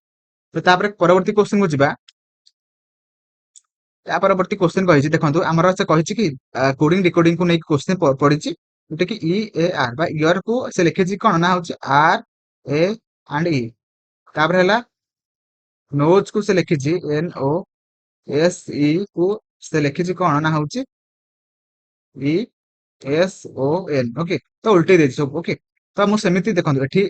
ତ ତାପରେ ପରବର୍ତ୍ତୀ କ୍ୱେଶ୍ଚିନ୍ କୁ ଯିବା। ତା ପରବର୍ତ୍ତୀ କ୍ୱେଶ୍ଚିନ୍ କହିଛି ଦେଖନ୍ତୁ, ଆମର ସେ କହିଛି କି କୋଡିଂ ଡିକୋଡିଂ କୁ ନେଇକି କ୍ୱେଶ୍ଚିନ୍ ପଡିଛି, ଯୋଉଟା କି ଇ ଏ ଆର ବା ଇୟର କୁ ସେ ଲେଖିଛି କଣ ନା ହଉଛି ଆର ଏ ଆଣ୍ଡ ଇ। ତାପରେ ହେଲା ନୋଜ କୁ ସେ ଲେଖିଛି ଏନ ଓ ଏସ୍ ଇ କୁ ସେ ଲେଖିଛି କଣ ନା ହଉଛି ଇ ଏସ୍ ଓ ଏନ୍। ଓକେ, ତ ଉଲ୍ଟେଇ ଦେଇଛି ସବୁ। ଓକେ, ତ ମୁଁ ସେମିତି ଦେଖନ୍ତୁ ଏଠି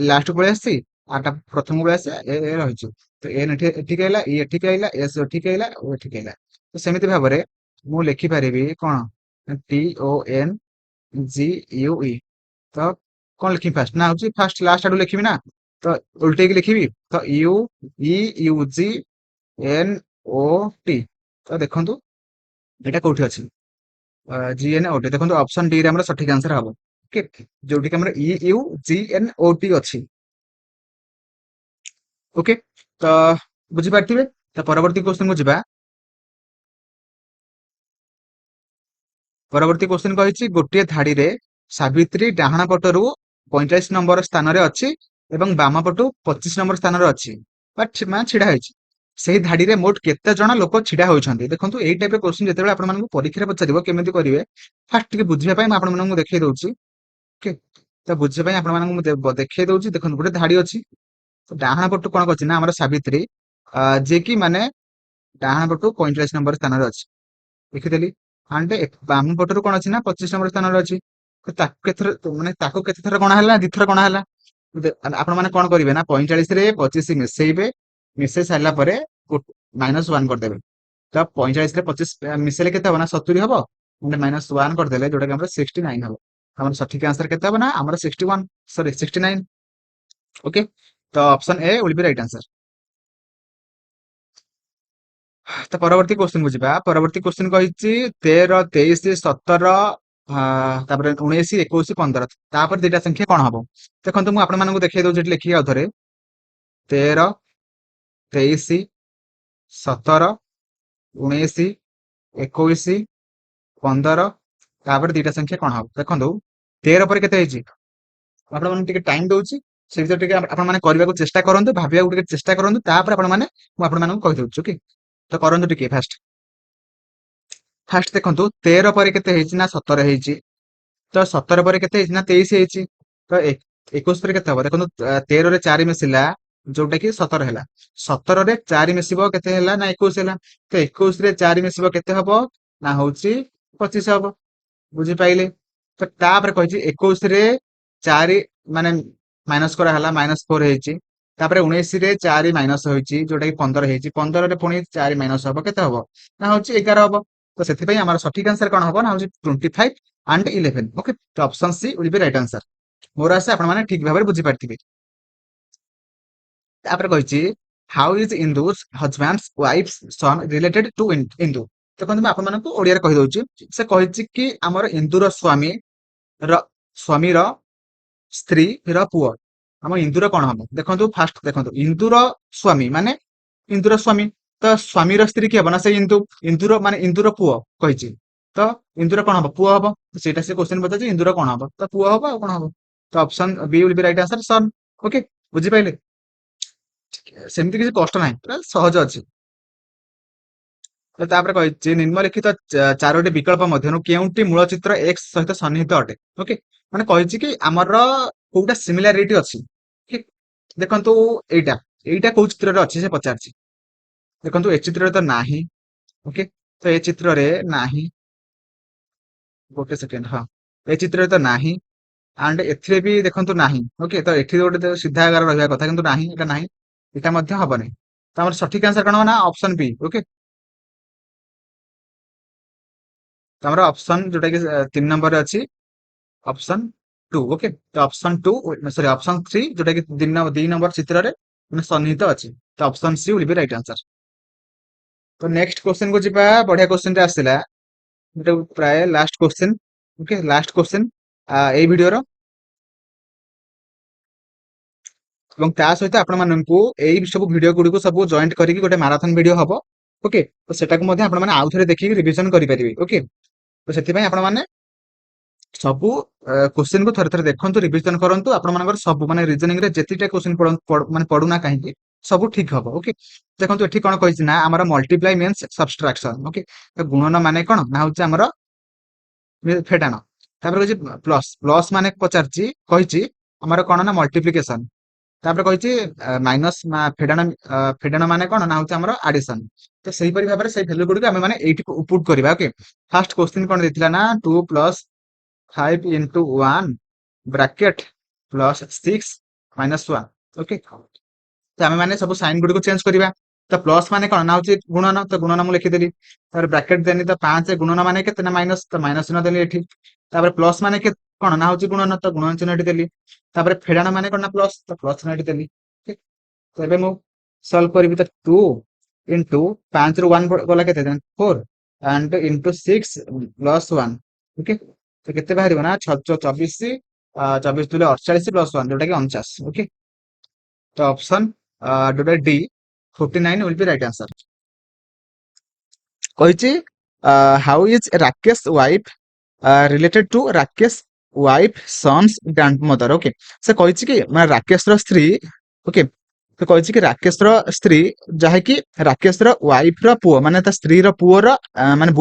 ଲାଷ୍ଟ ପଳେଇ ଆସିଛି, ଆରଟା ପ୍ରଥମ ପଳେଇ ଆସିଛି, ଏ ରହିଛି। ତ ଏନ୍ ଏଠିକି ଆଇଲା, ଇ ଏଠିକି ଆଇଲା, ଏସ୍ ଏଠିକି ଆଇଲା, ଓ ଏଠିକି ଆଇଲା। ତ ସେମିତି ଭାବରେ ମୁଁ ଲେଖିପାରିବି କଣ ଟି ଓ ଏନ୍ ଜି ୟୁ ଇ। ତ କଣ ଲେଖିବି ଫାଷ୍ଟ ନା ହଉଛି ଫାଷ୍ଟ ଲାଷ୍ଟ ଆଡୁ ଲେଖିବି ନା, ତ ଉଲ୍ଟେଇକି ଲେଖିବି। ତ ୟୁ ଜି ଏନ୍ ଓ ଟି। ତ ଦେଖନ୍ତୁ ଏଇଟା କୋଉଠି ଅଛି, ଜି ଏନ୍ ଓ ଟି। ଦେଖନ୍ତୁ ଅପସନ ଡି ରେ ଆମର ସଠିକ ଆନ୍ସର ହବ। ଓକେ, ଯୋଉଠି କି ଆମର E U G N O T ଅଛି। ଓକେ, ତ ବୁଝିପାରିଥିବେ। ତ ପରବର୍ତ୍ତୀ କ୍ୱେଶ୍ଚନ କୁ ଯିବା। ପରବର୍ତ୍ତୀ କ୍ୱେଶ୍ଚନ କହିଛି ଗୋଟିଏ ଧାଡିରେ ସାବିତ୍ରୀ ଡାହାଣ ପଟରୁ 45 ନମ୍ବର ସ୍ଥାନରେ ଅଛି ଏବଂ ବାମ ପଟୁ 25 ନମ୍ବର ସ୍ଥାନରେ ଅଛି ବା ମାନେ ଛିଡା ହେଇଛି। ସେହି ଧାଡିରେ ମୋଟ କେତେ ଜଣ ଲୋକ ଛିଡା ହୋଇଛନ୍ତି। ଦେଖନ୍ତୁ ଏଇ ଟାଇପର କ୍ୱେଶ୍ଚନ ଯେତେବେଳେ ଆପଣମାନଙ୍କୁ ପରୀକ୍ଷାରେ ପଚାରିବ କେମିତି କରିବେ, ଫାଷ୍ଟ ଟିକେ ବୁଝିବା ପାଇଁ ମୁଁ ଆପଣମାନଙ୍କୁ ଦେଖେଇ ଦଉଛି। ଓକେ, ତ ବୁଝିବା ପାଇଁ ଆପଣମାନଙ୍କୁ ମୁଁ ଦେଖେଇ ଦଉଛି। ଦେଖନ୍ତୁ ଗୋଟେ ଧାଡି ଅଛି, ତ ଡାହାଣ ପଟୁ କଣ କରୁଛି ନା ଆମର ସାବିତ୍ରୀ, ଯିଏ କି ମାନେ ଡାହାଣ ପଟୁ 45 ନମ୍ବର ସ୍ଥାନରେ ଅଛି, ଦେଖିଦେଲି। ଆଣ୍ଡ ବାମ ପଟରୁ କଣ ଅଛି ନା 25 ନମ୍ବର ସ୍ଥାନରେ ଅଛି। ତ ତାକୁ କେଥର ମାନେ ତାକୁ କେତେ ଥର ଗଣା ହେଲା? ଦିଥର ଗଣା ହେଲା। ଆପଣ ମାନେ କଣ କରିବେ ନା 45 ରେ 25 ମିଶେଇବେ, ମିଶେଇ ସାରିଲା ପରେ -1 କରିଦେବେ। ତ 45 ରେ 25 ମିଶେଇଲେ କେତେ ହବ ନା 70 ହବ, -1 କରିଦେଲେ ଯୋଉଟା କି ଆମର 69 ହବ। ଆମର ସଠିକ ଆନ୍ସର କେତେ ହବ ନା ଆମର 61, ସରି 69। ଓକେ, ତ option A will be right answer. ତ ପରବର୍ତ୍ତୀ କ୍ୱେଶ୍ଚିନ୍ କୁ ଯିବା। ପରବର୍ତ୍ତୀ କ୍ୱେଶ୍ଚିନ୍ କହିଛି 13, 23, 17, ତାପରେ 19, 21, 15, ତାପରେ ଦିଟା ସଂଖ୍ୟା କଣ ହବ? ଦେଖନ୍ତୁ ମୁଁ ଆପଣମାନଙ୍କୁ ଦେଖେଇ ଦଉଛି ଏଠି ଲେଖିକି ଆଉଥରେ। 13, 23, 17, 19, 21, 15, ତାପରେ ଦିଟା ସଂଖ୍ୟା କଣ ହବ? ଦେଖନ୍ତୁ 13 ପରେ କେତେ ହେଇଛି? ଆପଣମାନଙ୍କୁ ଟିକେ ଟାଇମ ଦଉଛି, ସେ ଭିତରେ ଟିକେ ଆପଣ ମାନେ କରିବାକୁ ଚେଷ୍ଟା କରନ୍ତୁ, ଭାବିବାକୁ ଟିକେ ଚେଷ୍ଟା କରନ୍ତୁ, ତାପରେ ମୁଁ ଆପଣମାନଙ୍କୁ କହିଦଉଛି। ଓକେ, ତ କରନ୍ତୁ ଟିକେ ଫାଷ୍ଟ ଦେଖନ୍ତୁ 13 ପରେ କେତେ ହେଇଛି ନା 17 ହେଇଛି। ତ 17 ପରେ କେତେ ହେଇଛି ନା 23 ହେଇଛି। ତ 21 ପରେ କେତେ ହବ? ଦେଖନ୍ତୁ 13 ରେ 4 ମିଶିଲା, ଯୋଉଟା କି 17 ହେଲା। 17 ରେ 4 ମିଶିବ କେତେ ହେଲା ନା 21 ହେଲା। ତ 21 ରେ 4 ମିଶିବ କେତେ ହବ ନା ହଉଛି 25 ହବ। ବୁଝିପାଇଲେ? ତ ତାପରେ କହିଛି 21 ରେ 4 ମାନେ ମାଇନସ କରାହେଲା, -4 ହେଇଛି। ତାପରେ 19 ରେ 4 ମାଇନସ ହେଇଛି, ଯୋଉଟା କି 15 ହେଇଛି। 15 ରେ ପୁଣି 4 ମାଇନସ ହବ, କେତେ ହବ ନା ହଉଛି 11 ହବ। ତ ସେଥିପାଇଁ ଆମର ସଠିକ ଆନ୍ସର କଣ ହବ ନା ହଉଛି 25 and 11। ଓକେ, ତ option C will be right answer. ମୋର ଆଶା ଆପଣ ମାନେ ଠିକ ଭାବରେ ବୁଝିପାରିଥିବେ। ତାପରେ କହିଛି how is Indu's husband's wife's son related to Indu. ଦେଖନ୍ତୁ ମୁଁ ଆପଣମାନଙ୍କୁ ଓଡିଆରେ କହିଦଉଛି। ସେ କହିଛି କି ଆମର ଇନ୍ଦୁର ସ୍ୱାମୀର ସ୍ତ୍ରୀ ର ପୁଅ ଆମ ଇନ୍ଦୁର କଣ ହବ? ଦେଖନ୍ତୁ ଫାଷ୍ଟ ଦେଖନ୍ତୁ ଇନ୍ଦୁର ସ୍ୱାମୀ ମାନେ ଇନ୍ଦୁର ସ୍ୱାମୀ, ତ ସ୍ୱାମୀର ସ୍ତ୍ରୀ କିଏ ହବ ନା ସେ ଇନ୍ଦୁର ମାନେ ଇନ୍ଦୁର ପୁଅ କହିଛି। ତ ଇନ୍ଦୁର କଣ ହବ? ପୁଅ ହବ। ସେଇଟା ସେ କ୍ୱେଶ୍ଚନ ପଚାରୁଛି, ଇନ୍ଦୁର କଣ ହବ? ତ ପୁଅ ହବ, ଆଉ କଣ ହବ? ତ option B will be right answer, ସନ୍। ଓକେ, ବୁଝିପାଇଲେ? ସେମିତି କିଛି କଷ୍ଟ ନାହିଁ, ପୁରା ସହଜ ଅଛି। ତ ତାପରେ କହିଛି ନିମ୍ନଲିଖିତ ଚାରୋଟି ବିକଳ୍ପ ମଧ୍ୟରୁ କେଉଁଟି ମୂଳ ଚିତ୍ର X ସହିତ ସନ୍ନିହିତ ଅଟେ? ଓକେ, ମାନେ କହିଛି କି ଆମର କୋଉଟା ସିମିଲାରିଟି ଅଛି। ଦେଖନ୍ତୁ ଏଇଟା ଏଇଟା କୋଉ ଚିତ୍ରରେ ଅଛି ସେ ପଚାରିଛି। ଦେଖନ୍ତୁ ଏ ଚିତ୍ରରେ ତ ନାହିଁ। ଓକେ, ତ ଏ ଚିତ୍ରରେ ନାହିଁ। ଗୋଟେ ସେକେଣ୍ଡ, ହଁ ଏ ଚିତ୍ରରେ ତ ନାହିଁ। ଆଣ୍ଡ ଏଥିରେ ବି ଦେଖନ୍ତୁ ନାହିଁ। ଓକେ, ତ ଏଠି ଗୋଟେ ସିଧା ଆଗାର ରହିବା କଥା, କିନ୍ତୁ ନାହିଁ, ଏଟା ନାହିଁ, ଏଟା ମଧ୍ୟ ହବନି। ତ ଆମର ସଠିକ ଆନ୍ସର କଣ ହବ ନା ଅପସନ ବି। ଓକେ, ତ ଆମର ଅପସନ ଯୋଉଟା କି 3 ନମ୍ବରରେ ଅଛି, ଅପସନ 2। ଓକେ, ତ ଅପସନ 2 ସରି ଅପସନ 3 ଯୋଉଟା କି 2 ନମ୍ବର ଚିତ୍ରରେ ମାନେ ସନ୍ନିହିତ ଅଛି। ତ option C will be right answer. ତ ନେକ୍ସଟ କ୍ୱେଶ୍ଚନ କୁ ଯିବା। ବଢିଆ କ୍ୱେଶ୍ଚନ ଟେ ଆସିଲା, ଗୋଟେ ପ୍ରାୟ last question. Okay, last question ଏଇ ଭିଡିଓର, ଏବଂ ତା ସହିତ ଆପଣ ମାନଙ୍କୁ ଏଇ ସବୁ ଭିଡିଓ ଗୁଡିକୁ ସବୁ ଜଏଣ୍ଟ କରିକି ଗୋଟେ ମାରାଥନ ଭିଡିଓ ହବ। ଓକେ, ତ ସେଟାକୁ ମଧ୍ୟ ଆପଣ ମାନେ ଆଉ ଥରେ ଦେଖିକି ରିଭିଜନ କରିପାରିବେ। ଓକେ, ତ ସେଥିପାଇଁ ଆପଣ ମାନେ ସବୁ କ୍ୱେଶ୍ଚନ କୁ ଥରେ ଥରେ ଦେଖନ୍ତୁ, ରିଭିଜନ କରନ୍ତୁ। ଆପଣମାନଙ୍କର ସବୁ ମାନେ ରିଜନିଂ ରେ ଯେତିଟା କ୍ୱେଶ୍ଚନ ମାନେ ପଡୁନା କାହିଁକି ସବୁ ଠିକ ହବ। ଓକେ, ଦେଖନ୍ତୁ ଏଠି କଣ କହିଛି ନା ଆମର ମଲ୍ଟିପ୍ଲାଇ ମିନ୍ସ ସବଷ୍ଟ୍ରାକ୍ସନ। ଓକେ, ତ ଗୁଣନ ମାନେ କଣ ନା ହଉଛି ଆମର ଫେଡାଣ। ତାପରେ କହିଛି ପ୍ଲସ୍, ପ୍ଲସ୍ ମାନେ ପଚାରିଛି କହିଛି ଆମର କଣ ନା ମଲ୍ଟିପ୍ଲିକେସନ। ତାପରେ କହିଛି ମାଇନସ ଫେଡାଣ ମାନେ କଣ ନା ହଉଛି ଆମର ଆଡିସନ। ତ ସେଇପରି ଭାବରେ ସେଇ ଭ୍ୟାଲୁ ଗୁଡିକୁ ଆମେ ମାନେ ଏଇଠି ପୁଟ କରିବା। ଓକେ, ଫାଷ୍ଟ କ୍ୱେଶ୍ଚନ କଣ ଦେଇଥିଲା ନା 2 + 5 × 1 ବ୍ରାକେଟ +6 - 1। ଓକେ, ତ ଆମେ ମାନେ ସବୁ ସାଇନ ଗୁଡିକୁ ଚେଞ୍ଜ କରିବା। ତ ପ୍ଲସ୍ ମାନେ କଣ ନା ହଉଛି ଗୁଣନ, ତ ଗୁଣନ ମୁଁ ଲିଖିଦେଲି। ତାପରେ ବ୍ରାକେଟ ଦେଲି, ତ 5 ଗୁଣନ ମାନେ କେତେ ନା ମାଇନସ, ତ ମାଇନସ ଚିହ୍ନ ଦେଲି ଏଠି। ତାପରେ ପ୍ଲସ୍ ମାନେ କଣ ନା ହଉଛି ଗୁଣନ, ତ ଗୁଣନ ଚିହ୍ନ ଏଠି ଦେଲି। ତାପରେ ଫେଡାଣ ମାନେ କଣ ନା ପ୍ଲସ୍, ତ ପ୍ଲସ୍ ଚିହ୍ନ ଏଠି ଦେଲି। ତ ଏବେ ମୁଁ ସଲ୍ଭ କରିବି। ତ 2 × 5 ରୁ 1 ଗଲା କେତେ 4 and into 6 + 1। ଓକେ, ତ କେତେ ବାହାରିବ ନା 24, 24 2 48 + 1 ଯୋଉଟା କି 49। ଓକେ, ତ ଅପସନ ଯୋଉଟା D 49 will be right answer. କହିଛି how is Rakesh wife related to Rakesh wife sons grandmother. Okay, ସେ କହିଛି କି ମାନେ ରାକେଶର ସ୍ତ୍ରୀ। ଓକେ, ତ କହିଛି କି ରାକେଶର ସ୍ତ୍ରୀ ଯାହାକି ରାକେଶର ୱାଇଫ ର ପୁଅ, ମାନେ ତା ସ୍ତ୍ରୀର ପୁଅର ମାନେ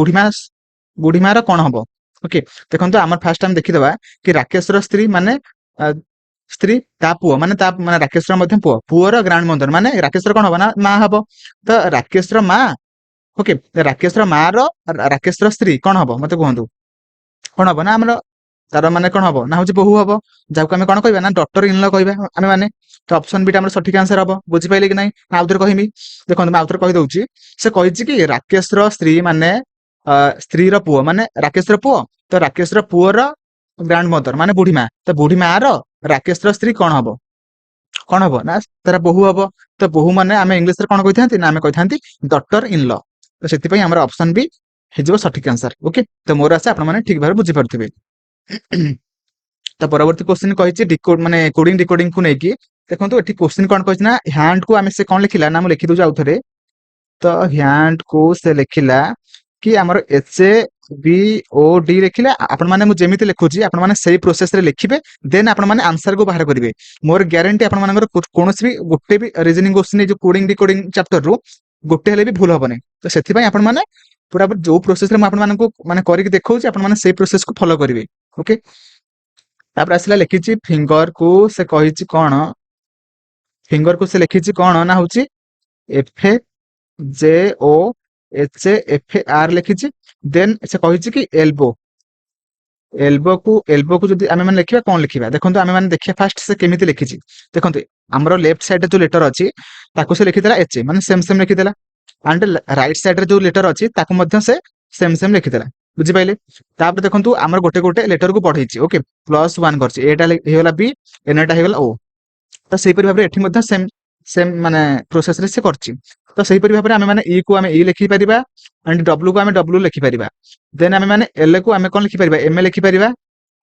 ବୁଢୀମାର କଣ ହବ? ଓକେ, ଦେଖନ୍ତୁ ଆମର ଫାଷ୍ଟ ଆମେ ଦେଖିଦବା କି ରାକେଶର ସ୍ତ୍ରୀ ମାନେ ସ୍ତ୍ରୀ ତା ପୁଅ ମାନେ ରାକେଶର ମଧ୍ୟ ପୁଅର ଗ୍ରାଣ୍ଡ ମଦର ମାନେ ରାକେଶର କଣ ହବ ନା ମା ହବ। ତ ରାକେଶର ମା ଓକେ ରାକେଶର ମା ର ରାକେଶର ସ୍ତ୍ରୀ କଣ ହବ ମତେ କୁହନ୍ତୁ କଣ ହବ ନା ଆମର ତାର ମାନେ କଣ ହବ ନା ହଉଛି ବୋହୂ ହବ ଯାହାକୁ ଆମେ କଣ କହିବା ନା ଡକ୍ଟର ଇନଲ କହିବା ଆମେ ମାନେ। ତ ଅପସନ ବିଟା ଆମର ସଠିକ ଆନ୍ସର ହବ ବୁଝିପାରିଲେ କି ନାଇଁ ନା ଆଉଥରେ କହିବି ଦେଖନ୍ତୁ ମୁଁ ଆଉଥରେ କହିଦଉଛି ସେ କହିଛି କି ରାକେଶର ସ୍ତ୍ରୀ ମାନେ ସ୍ତ୍ରୀର ପୁଅ ମାନେ ରାକେଶର ପୁଅ ତ ରାକେଶର ପୁଅର ଗ୍ରାଣ୍ଡ ମଦର ମାନେ ବୁଢୀ ମା ତ ବୁଢୀ ମା ର ରାକେଶର ସ୍ତ୍ରୀ କଣ ହବ ନା ତାର ବୋହୂ ହବ। ତ ବୋହୂ ମାନେ ଆମେ ଇଂଲିଶରେ କଣ କହିଥାନ୍ତି ନା ଆମେ କହିଥାନ୍ତି ଡକ୍ଟର ଇନଲ। ତ ସେଥିପାଇଁ ଆମର ଅପସନ ବି ହେଇଯିବ ସଠିକ ଆନ୍ସର ଓକେ। ତ ମୋର ଆଶା ଆପଣ ମାନେ ଠିକ ଭାବରେ ବୁଝିପାରୁଥିବେ। ତ ପରବର୍ତ୍ତୀ କ୍ୱେଶ୍ଚିନ କହିଛି ମାନେ କୋଡିଂ ଡିକୋଡିଂ କୁ ନେଇକି ଦେଖନ୍ତୁ ଏଠି କ୍ୱେଶ୍ଚିନ କଣ କହିଛି ନା ହ୍ୟାଣ୍ଡ କୁ ଆମେ ସେ କଣ ଲେଖିଲା ନା ମୁଁ ଲେଖିଦଉଛି ଆଉଥରେ। ତ ହ୍ୟାଣ୍ଡ କୁ ସେ ଲେଖିଲା କି ଆମର HABOD ଲେଖିଲା ଆପଣ ମାନେ ମୁଁ ଯେମିତି ଲେଖୁଛି ଆପଣ ମାନେ ସେଇ ପ୍ରୋସେସ ରେ ଲେଖିବେ ଦେନ୍ ଆପଣ ମାନେ ଆନ୍ସର କୁ ବାହାର କରିବେ। ମୋର ଗ୍ୟାରେଣ୍ଟି ଆପଣ ମାନଙ୍କର କୌଣସି ବି ଗୋଟେ ବି ରିଜନିଂ କ୍ୱେଶ୍ଚିନ ଏଇ ଯୋଉ କୋଡିଂ ଡିକୋଡିଂ ଚାପ୍ଟର ରୁ ଗୋଟେ ହେଲେ ବି ଭୁଲ ହବନି। ତ ସେଥିପାଇଁ ଆପଣ ମାନେ ପୁରା ଯୋଉ ପ୍ରୋସେସ ରେ ମୁଁ ଆପଣମାନଙ୍କୁ ମାନେ କରିକି ଦେଖଉଛି ଆପଣ ମାନେ ସେଇ ପ୍ରୋସେସ କୁ ଫଲୋ କରିବେ ଓକେ। ତାପରେ ଆସିଲା ଲେଖିଛି ଫିଙ୍ଗର କୁ ସେ କହିଛି କଣ ଫିଙ୍ଗର କୁ ସେ ଲେଖିଛି କଣ ନା ହଉଛି FJOHAFR ଲେଖିଛି ଦେନ୍ ସେ କହିଛି କି ଏଲବୋ କୁ ଯଦି ଆମେ ମାନେ ଲେଖିବା କଣ ଲେଖିବା ଦେଖନ୍ତୁ ଆମେ ମାନେ ଦେଖିବା ଫାଷ୍ଟ ସେ କେମିତି ଲେଖିଛି। ଦେଖନ୍ତୁ ଆମର ଲେଫ୍ଟ ସାଇଡରେ ଯୋଉ ଲେଟର ଅଛି ତାକୁ ସେ ଲେଖିଦେଲା HA ମାନେ ସେମ ସେମ ଲେଖିଦେଲା ଆଣ୍ଡ ରାଇଟ ସାଇଡରେ ଯୋଉ ଲେଟର ଅଛି ତାକୁ ମଧ୍ୟ ସେ ସେମ ସେମ ଲେଖିଦେଲା ବୁଝିପାରିଲେ। ତାପରେ ଦେଖନ୍ତୁ ଆମର ଗୋଟେ ଗୋଟେ ଲେଟରକୁ ବଢେଇଛି ଓକେ +1 କରିଛି ଏଟା ହେଇଗଲା B ଏଟା ହେଇଗଲା O। ତ ସେଇପରି ଭାବରେ ଏଠି ମଧ୍ୟ ସେମ ସେମ ମାନେ ପ୍ରୋସେସ ରେ ସେ କରିଛି। ତ ସେଇପରି ଭାବରେ ଆମେ ମାନେ ଇ କୁ ଆମେ ଇ ଲେଖିପାରିବା ଆଣ୍ଡ ଡବ୍ଲୁ କୁ ଆମେ ଡବ୍ଲୁ ଲେଖିପାରିବା ଦେନ୍ ଆମେ ମାନେ ଏଲ କୁ ଆମେ କଣ ଲେଖିପାରିବା ଏମ ଲେଖିପାରିବା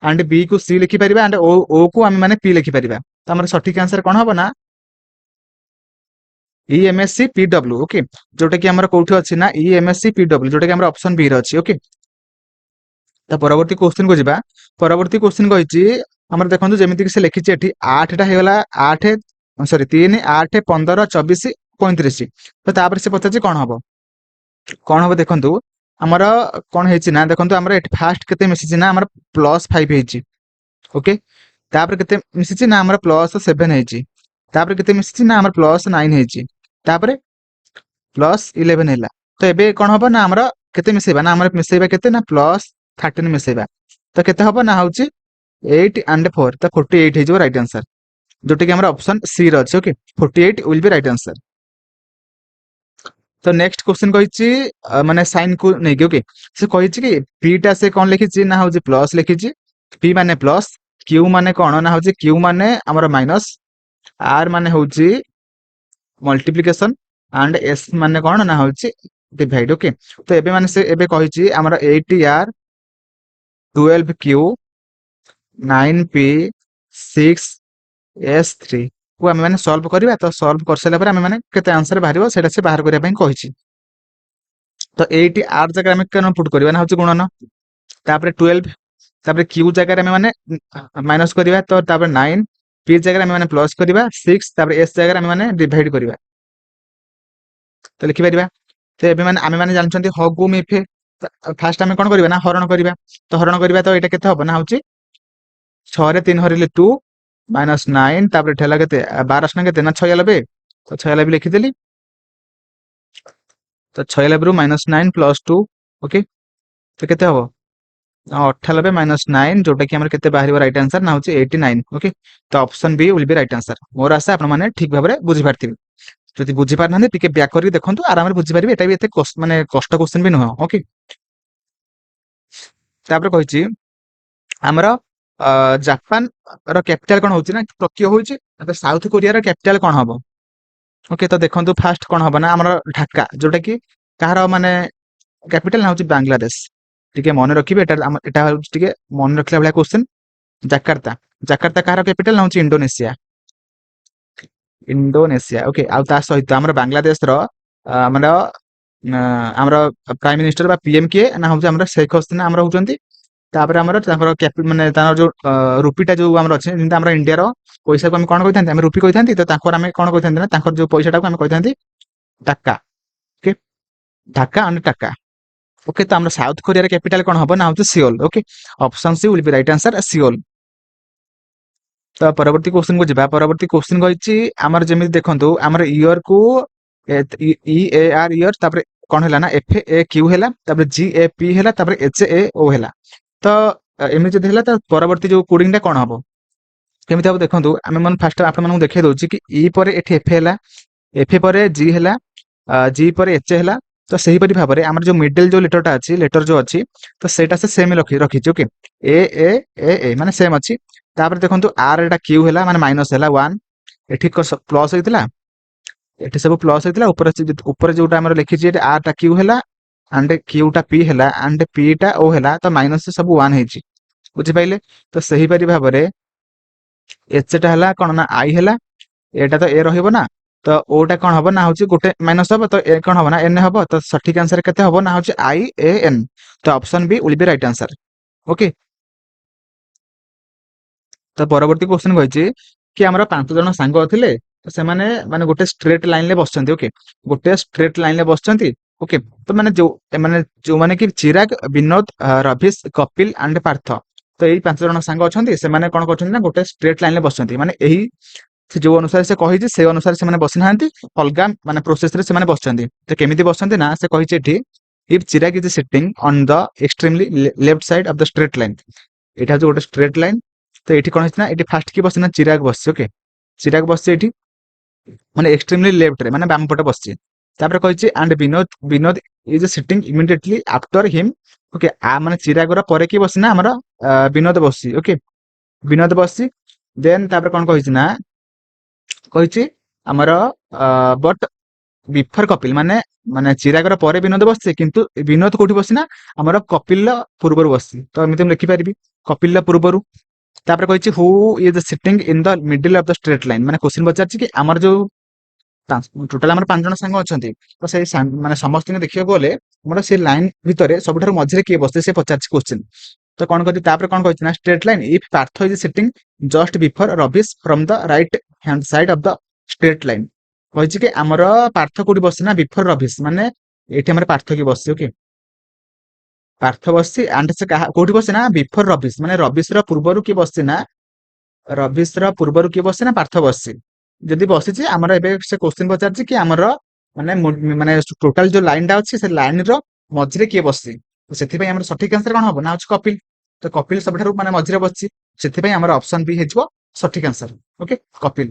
ଆଣ୍ଡ ବି କୁ ସି ଲେଖିପାରିବା ଆଣ୍ଡ ଓ କୁ ଆମେ ମାନେ ପି ଲେଖିପାରିବା। ତ ଆମର ସଠିକ ଆନ୍ସର କଣ ହବ ନା EMSC PW ଓକେ ଯୋଉଟା କି ଆମର କୋଉଠି ଅଛି ନା EMSC PW ଯୋଉଟା କି ଆମର ଅପସନ ବି ରେ ଅଛି ଓକେ। ତ ପରବର୍ତ୍ତୀ କ୍ୱେଶ୍ଚିନ କୁ ଯିବା ପରବର୍ତ୍ତୀ କ୍ୱେଶ୍ଚିନ କହିଛି ଆମର ଦେଖନ୍ତୁ ଯେମିତି କି ସେ ଲେଖିଛି ଏଠି 8 ଟା ହେଇଗଲା 3 8 15 24 35 ତ ତାପରେ ସେ ପଚାରୁଛି କଣ ହବ ଦେଖନ୍ତୁ ଆମର କଣ ହେଇଛି ନା ଦେଖନ୍ତୁ ଆମର ଏଠି ଫାଷ୍ଟ କେତେ ମିଶିଛି ନା ଆମର +5 ହେଇଛି ଓକେ। ତାପରେ କେତେ ମିଶିଛି ନା ଆମର +7 ହେଇଛି ତାପରେ କେତେ ମିଶିଛି ନା ଆମର +9 ହେଇଛି ତାପରେ +11 ହେଲା। ତ ଏବେ କଣ ହବ ନା ଆମର କେତେ ମିଶେଇବା ନା ଆମର ମିଶେଇବା କେତେ ନା +13 ମିଶେଇବା ତ କେତେ ହବ ନା ହଉଛି 8 and 4 ତ 48 ହେଇଯିବ ରାଇଟ ଆନ୍ସର ଯୋଉଟା କି ଆମର ଅପସନ ସି ରେ ଅଛି okay 48 will be right answer. ତ ନେକ୍ସଟ କ୍ୱେଶ୍ଚିନ କହିଛି ମାନେ ସାଇନ କୁ ନେଇକି ଓକେ ସେ କହିଛି କି ପି ଟା ସେ କଣ ଲେଖିଛି ନା ହଉଛି ପ୍ଲସ ଲେଖିଛି ପି ମାନେ ପ୍ଲସ କ୍ୟୁ ମାନେ କଣ ନା ହଉଛି କ୍ୟୁ ମାନେ ଆମର ମାଇନସ ଆର ମାନେ ହଉଛି ମଲ୍ଟିପ୍ଲିକେସନ ଆଣ୍ଡ ଏସ୍ ମାନେ କଣ ନା ହଉଛି ଡିଭାଇଡ ଓକେ। ତ ଏବେ ମାନେ ସେ ଏବେ କହିଛି ଆମର 8R 12Q 9P 6S3 କୁ ଆମେ ମାନେ ସଲ୍ଭ କରିବା। ତ ସଲ୍ଭ କରିସାରିଲା ପରେ ଆମେ ମାନେ କେତେ ଆନ୍ସର ବାହାରିବ ସେଇଟା ସେ ବାହାର କରିବା ପାଇଁ କହିଛି। ତ 8R ଜାଗାରେ ଆମେ କଣ ପୁଟ୍ କରିବା ନା ହଉଛି ଗୁଣନ ତାପରେ 12 ତାପରେ Q ଜାଗାରେ ଆମେ ମାନେ ମାଇନସ କରିବା ତ ତାପରେ 9 P ଜାଗାରେ ଆମେ ମାନେ ପ୍ଲସ କରିବା 6 ତାପରେ S ଜାଗାରେ ଆମେ ମାନେ ଡିଭାଇଡ କରିବା ତ ଲେଖିପାରିବା। ତ ଏବେ ମାନେ ଆମେ ମାନେ ଜାଣିଛନ୍ତି ହଗୁ ମିଫେ ଫାଷ୍ଟ ଆମେ କଣ କରିବା ନା ହରଣ କରିବା ତ ହରଣ କରିବା ତ ଏଇଟା କେତେ ହବ ନା ହଉଛି 6 ରେ 3 ହରିଲେ 2 -9 ତାପରେ ଏଠି ହେଲା କେତେ 12 କେତେ ନା 96 ତ 96 ଲେଖିଦେଲି ତ 96 ରୁ -9 +2 ଓକେ ତ କେତେ ହବ 98 -9 ଯୋଉଟା କି ଆମର କେତେ ବାହାରିବ ରାଇଟ ଆନ୍ସର ନା ହଉଛି 89 ଓକେ। ତ option B will B right answer. ମୋର ଆଶା ଆପଣ ମାନେ ଠିକ ଭାବରେ ବୁଝିପାରିଥିବେ ଯଦି ବୁଝିପାରୁନାହାନ୍ତି ଟିକେ ବ୍ୟାକ୍ କରିକି ଦେଖନ୍ତୁ ଆରାମରେ ବୁଝିପାରିବେ ଏଟା ବି ଏତେ ମାନେ କଷ୍ଟ କ୍ୱେଶ୍ଚିନ ବି ନୁହଁ ଓକେ। ତାପରେ କହିଛି ଆମର ଜାପାନ ର କ୍ୟାପିଟାଲ କଣ ହଉଛି ନା ଟୋକିଓ ହଉଛି ସାଉଥ କୋରିଆର କ୍ୟାପିଟାଲ କଣ ହବ ଓକେ। ତ ଦେଖନ୍ତୁ ଫାଷ୍ଟ କଣ ହବ ନା ଆମର ଢାକା ଯୋଉଟା କି କାହାର ମାନେ କ୍ୟାପିଟାଲ ନା ହଉଛି ବାଂଲାଦେଶ ଟିକେ ମନେ ରଖିବେ ଏଟା ହଉଛି ଟିକେ ମନେ ରଖିଲା ଭଳିଆ କ୍ୱେଶ୍ଚିନ। ଜାକାର୍ତ୍ତା କାହାର କ୍ୟାପିଟାଲ ନା ହଉଛି ଇଣ୍ଡୋନେସିଆ ଓକେ। ଆଉ ତା ସହିତ ଆମର ବାଂଲାଦେଶର ଆମର ପ୍ରାଇମ ମିନିଷ୍ଟର ବା ପିଏମ କିଏ ନା ହଉଛି ଆମର ଶେଖ ହସିନା ଆମର ହଉଛନ୍ତି। ତାପରେ ଆମର ତାଙ୍କର ମାନେ ତାଙ୍କର ଯୋଉ ରୁପିଟା ଯୋଉ ଆମର ଅଛି ଯେମିତି ଆମର ଇଣ୍ଡିଆର ପଇସାକୁ ଆମେ କଣ କହିଥାନ୍ତି ଆମେ ରୁପି କହିଥାନ୍ତି ତ ତାଙ୍କର ଆମେ କଣ କହିଥାନ୍ତି ନା ତାଙ୍କର ଯୋଉ ପଇସାଟାକୁ ଆମେ କହିଥାନ୍ତି ଟାକା ଓକେ ଢାକା ଆଣ୍ଡ ଟାକା ଓକେ। ତ ଆମର ସାଉଥ କୋରିଆର କ୍ୟାପିଟାଲ କଣ ହବ ନା ହଉଛି Seoul okay option C will B right answer Seoul. ତ ପରବର୍ତ୍ତୀ କ୍ୱେଶ୍ଚିନ୍ କୁ ଯିବା। ପରବର୍ତ୍ତୀ କ୍ୱେଶ୍ଚିନ୍ କହିଛି ଆମର ଯେମିତି ଦେଖନ୍ତୁ ଆମର ଇୟର କୁ ଇ ଏ ଆର ଇୟର, ତାପରେ କଣ ହେଲା ନା ଏଫ ଏ କ୍ୟୁ ହେଲା, ତାପରେ ଜି ଏ ପି ହେଲା, ତାପରେ ଏଚ ଏ ଓ ହେଲା। ତ ଏମିତି ଯଦି ହେଲା ତ ପରବର୍ତ୍ତୀ ଯୋଉ କୋଡିଂ ଟା କଣ ହବ, କେମିତି ହବ ଦେଖନ୍ତୁ। ଆମେ ମାନେ ଫାଷ୍ଟ ଆପଣମାନଙ୍କୁ ଦେଖେଇ ଦଉଛି କି ଇ ପରେ ଏଠି ଏଫ ହେଲା, ଏଫ ପରେ ଜି ହେଲା, ଜି ପରେ ଏଚ ହେଲା। ତ ସେହିପରି ଭାବରେ ଆମର ଯୋଉ ମିଡିଲ ଯୋଉ ଲେଟରଟା ଅଛି, ଲେଟର ଯୋଉ ଅଛି, ତ ସେଇଟା ସେ ସେମ ରଖିଛି। ଓକେ, ଏ ଏ ଏ ଏ ମାନେ ସେମ ଅଛି। ତାପରେ ଦେଖନ୍ତୁ ଆର ଏଟା କ୍ୟୁ ହେଲା ମାନେ ମାଇନସ ହେଲା 1, ଏଠି ପ୍ଲସ ହେଇଥିଲା, ଏଠି ସବୁ ପ୍ଲସ ହେଇଥିଲା। ଉପରେ ଯୋଉଟା ଆମର ଲେଖିଛି ଏଠି ଆର ଟା କ୍ୟୁ ହେଲା, ଆଣ୍ଡ କ୍ୟୁ ଟା ପି ହେଲା, ଆଣ୍ଡ ପି ଟା ଓ ହେଲା। ତ ମାଇନସ ସବୁ 1 ହେଇଛି, ବୁଝିପାଇଲେ। ତ ସେହିପରି ଭାବରେ ଏଚ ଟା ହେଲା କଣ ନା ଆଇ ହେଲା, ଏଟା ତ ଏ ରହିବ ନା, ତ ଓ ଟା କଣ ହବ ନା ହଉଛି ଗୋଟେ ମାଇନସ ହବ, ତ ଏ କଣ ହବ ନା ଏନ ହବ। ତ ସଠିକ ଆନ୍ସର କେତେ ହବ ନା ହଉଛି ଆଇ ଏ ଏନ। ତ ଅପସନ ବି ଉଇଲ୍ ବି ରାଇଟ ଆନ୍ସର। ଓକେ, ତ ପରବର୍ତ୍ତୀ କ୍ୱେଶ୍ଚନ କହିଛି କି ଆମର 5 ଜଣ ସାଙ୍ଗ ଥିଲେ, ତ ସେମାନେ ମାନେ ଗୋଟେ ଷ୍ଟ୍ରେଟ ଲାଇନ ରେ ବସିଛନ୍ତି। ଓକେ, ଗୋଟେ ଷ୍ଟ୍ରେଟ ଲାଇନ ରେ ବସିଛନ୍ତି। ଓକେ, ତ ମାନେ ଯୋଉମାନେ କି ଚିରାଗ, ବିନୋଦ, ରଭିଶ, କପିଲ ଆଣ୍ଡ ପାର୍ଥ। ତ ଏଇ 5 ଜଣ ସାଙ୍ଗ ଅଛନ୍ତି, ସେମାନେ କଣ କରୁଛନ୍ତି ନା ଗୋଟେ ଷ୍ଟ୍ରେଟ ଲାଇନ ରେ ବସିଛନ୍ତି। ମାନେ ଏହି ସେ ଯୋଉ ଅନୁସାରେ ସେ କହିଛି ସେଇ ଅନୁସାରେ ସେମାନେ ବସିନାହାନ୍ତି, ଅଲଗା ମାନେ ପ୍ରୋସେସ ରେ ସେମାନେ ବସିଛନ୍ତି। ତ କେମିତି ବସିଛନ୍ତି ନା ସେ କହିଛି ଏଠି if Chirag is sitting on the extremely left side of the straight line. ଏଇଟା ହଉଛି ଗୋଟେ ଷ୍ଟ୍ରେଟ ଲାଇନ। ତ ଏଠି କଣ ହେଇଛି ନା ଏଠି ଫାଷ୍ଟ କି ବସିଛି ନା ଚିରାଗ ବସିଛି। ଓକେ, ଚିରାଗ ବସିଛି ଏଠି ମାନେ ଏକ୍ସଟ୍ରିମଲି ଲେଫ୍ଟ ରେ ମାନେ ବାମ ପଟେ ବସିଛି। ତାପରେ କହିଛି and Vinod is sitting immediately after him. Okay, ମାନେ ଚିରାଗର ପରେ କି ବସିଛି ନା ଆମର ବିନୋଦ ବସିଛି। ଓକେ, ବିନୋଦ ବସିଛି। ଦେନ୍ ତାପରେ କଣ କହିଛି ନା କହିଛି ଆମର ବଟ୍ ବିଫର କପିଲ, ମାନେ ମାନେ ଚିରାଗର ପରେ ବିନୋଦ ବସିଛି, କିନ୍ତୁ ବିନୋଦ କୋଉଠି ବସିଛି ନା ଆମର କପିଲ ପୂର୍ବରୁ ବସିଛି। ତ ଏମିତି ମୁଁ ଲେଖିପାରିବି କପିଲ ପୂର୍ବରୁ। ତାପରେ କହିଛି ହୁ is sitting in the middle of the straight line, ମାନେ କ୍ୱେଶ୍ଚିନ ପଚାରିଛି କି ଆମର ଯୋଉ ଟୋଟାଲ ଆମର 5 ଜଣ ସାଙ୍ଗ ଅଛନ୍ତି, ତ ସେଇ ମାନେ ସମସ୍ତଙ୍କୁ ଦେଖିବାକୁ ଗଲେ ଆମର ସେ ଲାଇନ ଭିତରେ ସବୁଠାରୁ ମଝିରେ କିଏ ବସିছে ସେ ପଚାରିଛି କ୍ୱେଶ୍ଚିନ। ତ କଣ କହିଛି ତାପରେ କଣ କହିଛି ନା straight line if Partha is sitting just before Ravish from the right hand side of the straight line. କହିଛି କି ଆମର ପାର୍ଥ କୋଉଠି ବସିଛି ନା ବିଫୋର ରବିଶ, ମାନେ ଏଇଠି ଆମର ପାର୍ଥ କି ବସିଛି। ଓକେ, ପାର୍ଥ ବସିଛି ଆଣ୍ଡ ସେ କୋଉଠି ବସିଛି ନା ବିଫୋର ରବିଶ, ମାନେ ରବିଶ ର ପୂର୍ବରୁ କିଏ ବସିଛି ନା ରବିଶ ର ପୂର୍ବରୁ କିଏ ବସିଛି ନା ପାର୍ଥ ବସିଛି। ଯଦି ବସିଛି ଆମର ଏବେ ସେ କ୍ୱେଶ୍ଚିନ ପଚାରିଛି କି ଆମର ମାନେ ମାନେ ଟୋଟାଲ ଯୋଉ ଲାଇନ ଟା ଅଛି ସେ ଲାଇନ ର ମଝିରେ କିଏ ବସିଛି। ତ ସେଥିପାଇଁ ଆମର ସଠିକ ଆନ୍ସର କଣ ହବ ନା ହଉଛି କପିଲ। ତ କପିଲ ସବୁଠାରୁ ମାନେ ମଝିରେ ବସିଛି, ସେଥିପାଇଁ ଆମର ଅପସନ ବି ହେଇଯିବ ସଠିକ ଆନ୍ସର। ଓକେ, କପିଲ।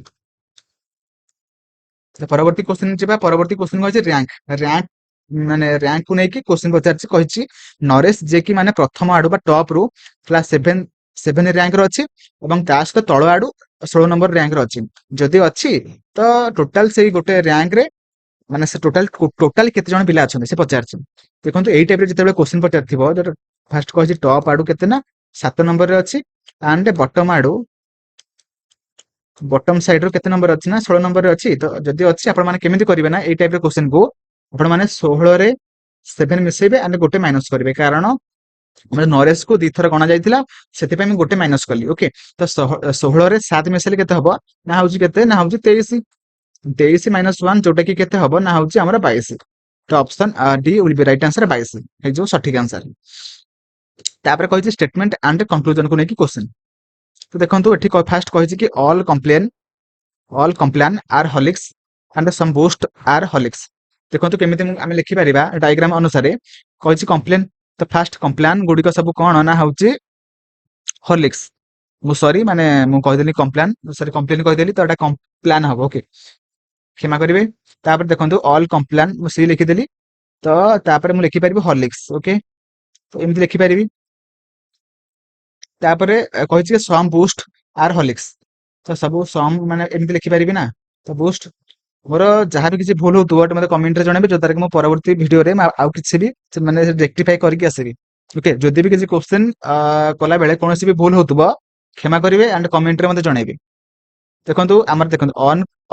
ପରବର୍ତ୍ତୀ କ୍ୱେଶ୍ଚିନ ଯିବା। ପରବର୍ତ୍ତୀ କ୍ୱେଶ୍ଚିନ କହିଛି ରାଙ୍କ ମାନେ ରାଙ୍କ କୁ ନେଇକି କ୍ୱେଶ୍ଚିନ ପଚାରିଛି। କହିଛି ନରେଶ ଯେ କି ମାନେ ପ୍ରଥମ ଆଡୁ ବା ଟପ ରୁ କ୍ଲାସ 7 ରାଙ୍କ ର ଅଛି ଏବଂ ତା ସହିତ ତଳ ଆଡୁ 16 ନମ୍ବର ରାଙ୍କ ର ଅଛି। ଯଦି ଅଛି ତ ଟୋଟାଲ ସେଇ ଗୋଟେ ରାଙ୍କ ରେ ମାନେ ସେ ଟୋଟାଲ କେତେ ଜଣ ପିଲା ଅଛନ୍ତି ସେ ପଚାରିଛି। ଦେଖନ୍ତୁ ଏଇ ଟାଇପରେ ଯେତେବେଳେ କ୍ୱେଶ୍ଚିନ ପଚାରିଥିବ, ଫାଷ୍ଟ କହିଛି ଟପ ଆଡୁ କେତେ ନା 7 ନମ୍ବରରେ ଅଛି, ଆଣ୍ଡ ବଟମ ସାଇଡ ରୁ କେତେ ନମ୍ବର ଅଛି ନା 16 ନମ୍ବରରେ ଅଛି। ତ ଯଦି ଅଛି ଆପଣ ମାନେ କେମିତି କରିବେ ନା ଏଇ ଟାଇପ ର କ୍ୱେଶ୍ଚିନ କୁ ଆପଣ ମାନେ 16 ରେ 7 ମିଶେଇବେ ଆଣ୍ଡ ଗୋଟେ ମାଇନସ କରିବେ, କାରଣ ଆମର ନରେଶ କୁ 2 ଥର ଗଣା ଯାଇଥିଲା, ସେଥିପାଇଁ ମୁଁ ଗୋଟେ ମାଇନସ କଲି। ଓକେ, ତ 16 ରେ 7 ମିଶେଇଲେ କେତେ ହବ ନା ହଉଛି କେତେ ନା ହଉଛି 23। 23 ମାଇନସ 1 ଯୋଉଟା କି କେତେ ହବ ନା ହଉଛି ଆମର 22। ତ option D will be right answer 22 ହେଇଯିବ ସଠିକ ଆନ୍ସର। ତାପରେ କହିଛି ଷ୍ଟେଟମେଣ୍ଟ ଆଣ୍ଡ କନକ୍ଲୁଜନ କୁ ନେଇକି କ୍ୱେଶ୍ଚିନ। ତ ଦେଖନ୍ତୁ ଏଠି ଫାଷ୍ଟ କହିଛି କି all Complan are Horlicks and some Boost are Horlicks. ଦେଖନ୍ତୁ କେମିତି ଆମେ ଲେଖିପାରିବା ଡାଇଗ୍ରାମ ଅନୁସାରେ। କହିଛି କମ୍ପ୍ଲେନ, ତ ଫାଷ୍ଟ କମ୍ପ୍ଲାନ ଗୁଡିକ ସବୁ କଣ ନା ହଉଛି ହଲିକ୍ସ। ମୁଁ କହିଦେଲି କମ୍ପ୍ଲେନ କହିଦେଲି, ତ ଏଟା କମ୍ପ୍ଲାନ ହବ। ଓକେ, କ୍ଷମା କରିବେ। ତାପରେ ଦେଖନ୍ତୁ ଅଲ୍ କମ୍ପ୍ଲାନ ମୁଁ ସି ଲେଖିଦେଲି, ତ ତାପରେ ମୁଁ ଲେଖିପାରିବି ହଲିକ୍ସ। ଓକେ, ତ ଏମିତି ଲେଖିପାରିବି। ତାପରେ କହିଛି ସମ୍ ବୁଷ୍ଟ ଆର୍ ହଲିକ୍ସ, ତ ସବୁ ସମ୍ ମାନେ ଏମିତି ଲେଖିପାରିବି ନା। ତ ବୁଷ୍ଟ ମୋର ଯାହାବି କିଛି ଭୁଲ ହଉଥିବ ମତେ କମେଣ୍ଟରେ ଜଣେଇବେ, ଯୋଉଦ୍ୱାରା କି ମୁଁ ପରବର୍ତ୍ତୀ ଭିଡିଓରେ ଆଉ କିଛି ବି ମାନେ ରେକ୍ଟିଫାଇ କରିକି ଆସିବି। ଓକେ, ଯଦି ବି କିଛି କ୍ୱେଶ୍ଚିନ କଲା ବେଳେ କୌଣସି ବି ଭୁଲ ହଉଥିବ କ୍ଷମା କରିବେ ଆଣ୍ଡ କମେଣ୍ଟରେ ମତେ ଜଣେଇବେ। ଦେଖନ୍ତୁ ଆମର ଦେଖନ୍ତୁ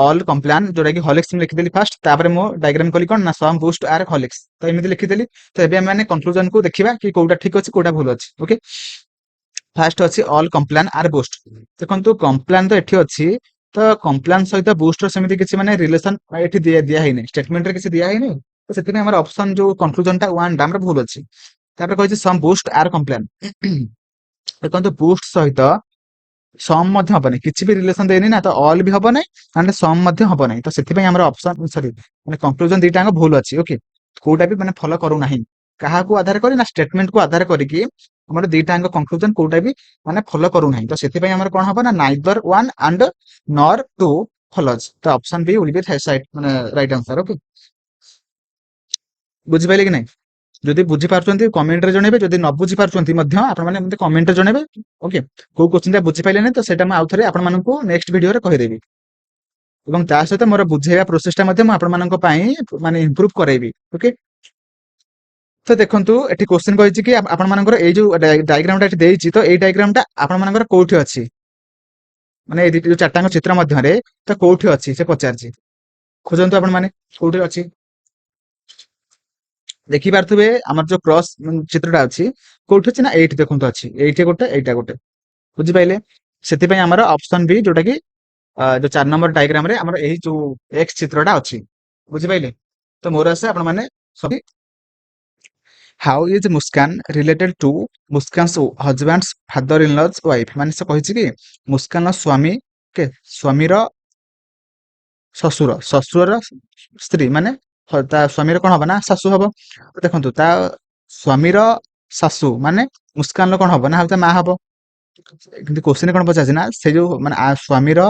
ଅଲ୍ କମ୍ପ୍ଲାନ ଯୋଉଟା କି ହଲିକ୍ସ ମୁଁ ଲେଖିଦେଲି ଫାଷ୍ଟ, ତାପରେ ମୁଁ ଡାଇଗ୍ରାମ କଲି କଣ ନା ସମ୍ ବୁଷ୍ଟ ଆର୍ ହଲିକ୍ସ, ତ ଏମିତି ଲେଖିଦେଲି। ତ ଏବେ ଆମେ କନକ୍ଲୁଜନ କୁ ଦେଖିବା କି କୋଉଟା ଠିକ ଅଛି କୋଉଟା ଭୁଲ ଅଛି। ଓକେ, ଫାଷ୍ଟ ଅଛି ଅଲ୍ କମ୍ପ୍ଲାନ ଆର୍ ବୁଷ୍ଟ। ଦେଖନ୍ତୁ କମ୍ପ୍ଲାନ ତ ଏଠି ଅଛି, ତ କମ୍ପ୍ଲାନ ସହିତ ବୁଷ୍ଟର ସେମିତି କିଛି ମାନେ ରିଲେସନ ଏଠି ଦିଆ ହେଇନି, ଷ୍ଟେଟମେଣ୍ଟରେ କିଛି ଦିଆ ହେଇନି। ତ ସେଥିପାଇଁ ଆମର ଅପସନ ଯୋଉ କନକ୍ଲୁଜନ ଟା 1 ଟା ଆମର ଭୁଲ ଅଛି। ତାପରେ କହିଛି ସମ୍ ବୁଷ୍ଟ ଆର୍ କମ୍ପ୍ଲାନ। ଦେଖନ୍ତୁ ବୁଷ୍ଟ ସହିତ ସମ୍ ମଧ୍ୟ ହବ ନାହିଁ, କିଛି ବି ରିଲେସନ ଦେଇନି ନା, ତ ଅଲ୍ ବି ହବ ନାହିଁ ମାନେ ସମ୍ ମଧ୍ୟ ହବ ନାହିଁ। ତ ସେଥିପାଇଁ ଆମର ଅପସନ ସରି ମାନେ କନକ୍ଲୁଜନ ଦିଟାଙ୍କ ଭୁଲ ଅଛି। ଓକେ, କୋଉଟା ବି ମାନେ ଫଲୋ କରୁନାହିଁ। କାହାକୁ ଆଧାର କରି ନା ଷ୍ଟେଟମେଣ୍ଟ କୁ ଆଧାର କରିକି ଆମର ଦିଟାଙ୍କ କନକ୍ଲୁଜନ କୋଉଟା ବି ମାନେ ଫଲୋ କରୁନାହିଁ। ତ ସେଥିପାଇଁ ଆମର କଣ ହବ ନା ନାଇଦର ୱାନ୍ ଆଣ୍ଡ ନର ଟୁ ଫଲୋଜ। ତ ଅପସନ ବି ୱିଲ୍ ବି ମାନେ ରାଇଟ ଆନ୍ସର। ଓକେ, ବୁଝିପାରିଲେ କି ନାଇଁ? ଯଦି ବୁଝିପାରୁଛନ୍ତି କମେଣ୍ଟରେ ଜଣେଇବେ, ଯଦି ନ ବୁଝିପାରୁଛନ୍ତି ମଧ୍ୟ ଆପଣମାନେ ମତେ କମେଣ୍ଟରେ ଜଣେଇବେ। ଓକେ, କୋଉ କୋଶ୍ଚିନ୍ ଟା ବୁଝିପାରିଲେନି ତ ସେଇଟା ମୁଁ ଆଉଥରେ ଆପଣମାନଙ୍କୁ ନେକ୍ସଟ ଭିଡିଓରେ କହିଦେବି, ଏବଂ ତା ସହିତ ମୋର ବୁଝେଇବା ପ୍ରୋସେସ ଟା ମଧ୍ୟ ମୁଁ ଆପଣମାନଙ୍କ ପାଇଁ ମାନେ ଇମ୍ପ୍ରୁଭ କରାଇବି। ଓକେ, ତ ଦେଖନ୍ତୁ ଏଠି କୋଶ୍ଚିନ୍ କହିଛି କି ଆପଣମାନଙ୍କର ଏଇ ଯୋଉ ଡାଇଗ୍ରାମ ଟା ଏଠି ଦେଇଛି, ତ ଏଇ ଡାଇଗ୍ରାମ ଟା ଆପଣମାନଙ୍କର କୋଉଠି ଅଛି, ମାନେ ଏଇ ଯୋଉ ଚାରିଟାଙ୍କ ଚିତ୍ର ମଧ୍ୟରେ ତ କୋଉଠି ଅଛି ସେ ପଚାରିଛି। ଖୋଜନ୍ତୁ ଆପଣ ମାନେ କୋଉଠି ଅଛି। ଦେଖିପାରୁଥିବେ ଆମର ଯୋଉ କ୍ରସ୍ ଚିତ୍ରଟା ଅଛି କୋଉଠି ଅଛି ନା ଏଇଠି ଦେଖନ୍ତୁ ଅଛି, ଏଇଠି ଗୋଟେ ଏଇଟା ଗୋଟେ, ବୁଝିପାରିଲେ? ସେଥିପାଇଁ ଆମର ଅପସନ ବି ଯୋଉଟା କି ଯୋଉ 4 ନମ୍ବର ଡାଇଗ୍ରାମ ରେ ଆମର ଏଇ ଯୋଉ ଏକ୍ସ ଚିତ୍ରଟା ଅଛି, ବୁଝିପାରିଲେ? ତ ମୋର ଆସେ ଆପଣ ମାନେ ସବୁ how is Muskan related to Muskan's husband's father in law wife, ମାନେ ସେ କହିଛି କି ମୁସ୍କାନର ସ୍ୱାମୀ କେ ସ୍ୱାମୀର ଶ୍ୱଶୁର, ଶ୍ୱଶୁରର ସ୍ତ୍ରୀ ମାନେ ତା ସ୍ୱାମୀର କଣ ହବ ନା ଶାଶୁ ହବ। ତ ଦେଖନ୍ତୁ ତା ସ୍ୱାମୀର ଶାଶୁ ମାନେ ମୁସ୍କାନର କଣ ହବ ନା ତା ମା ହବ। କିନ୍ତୁ କୋଶ୍ଚିନ୍ କଣ ପଚାରିଛି ନା ସେ ଯୋଉ ମାନେ ସ୍ୱାମୀର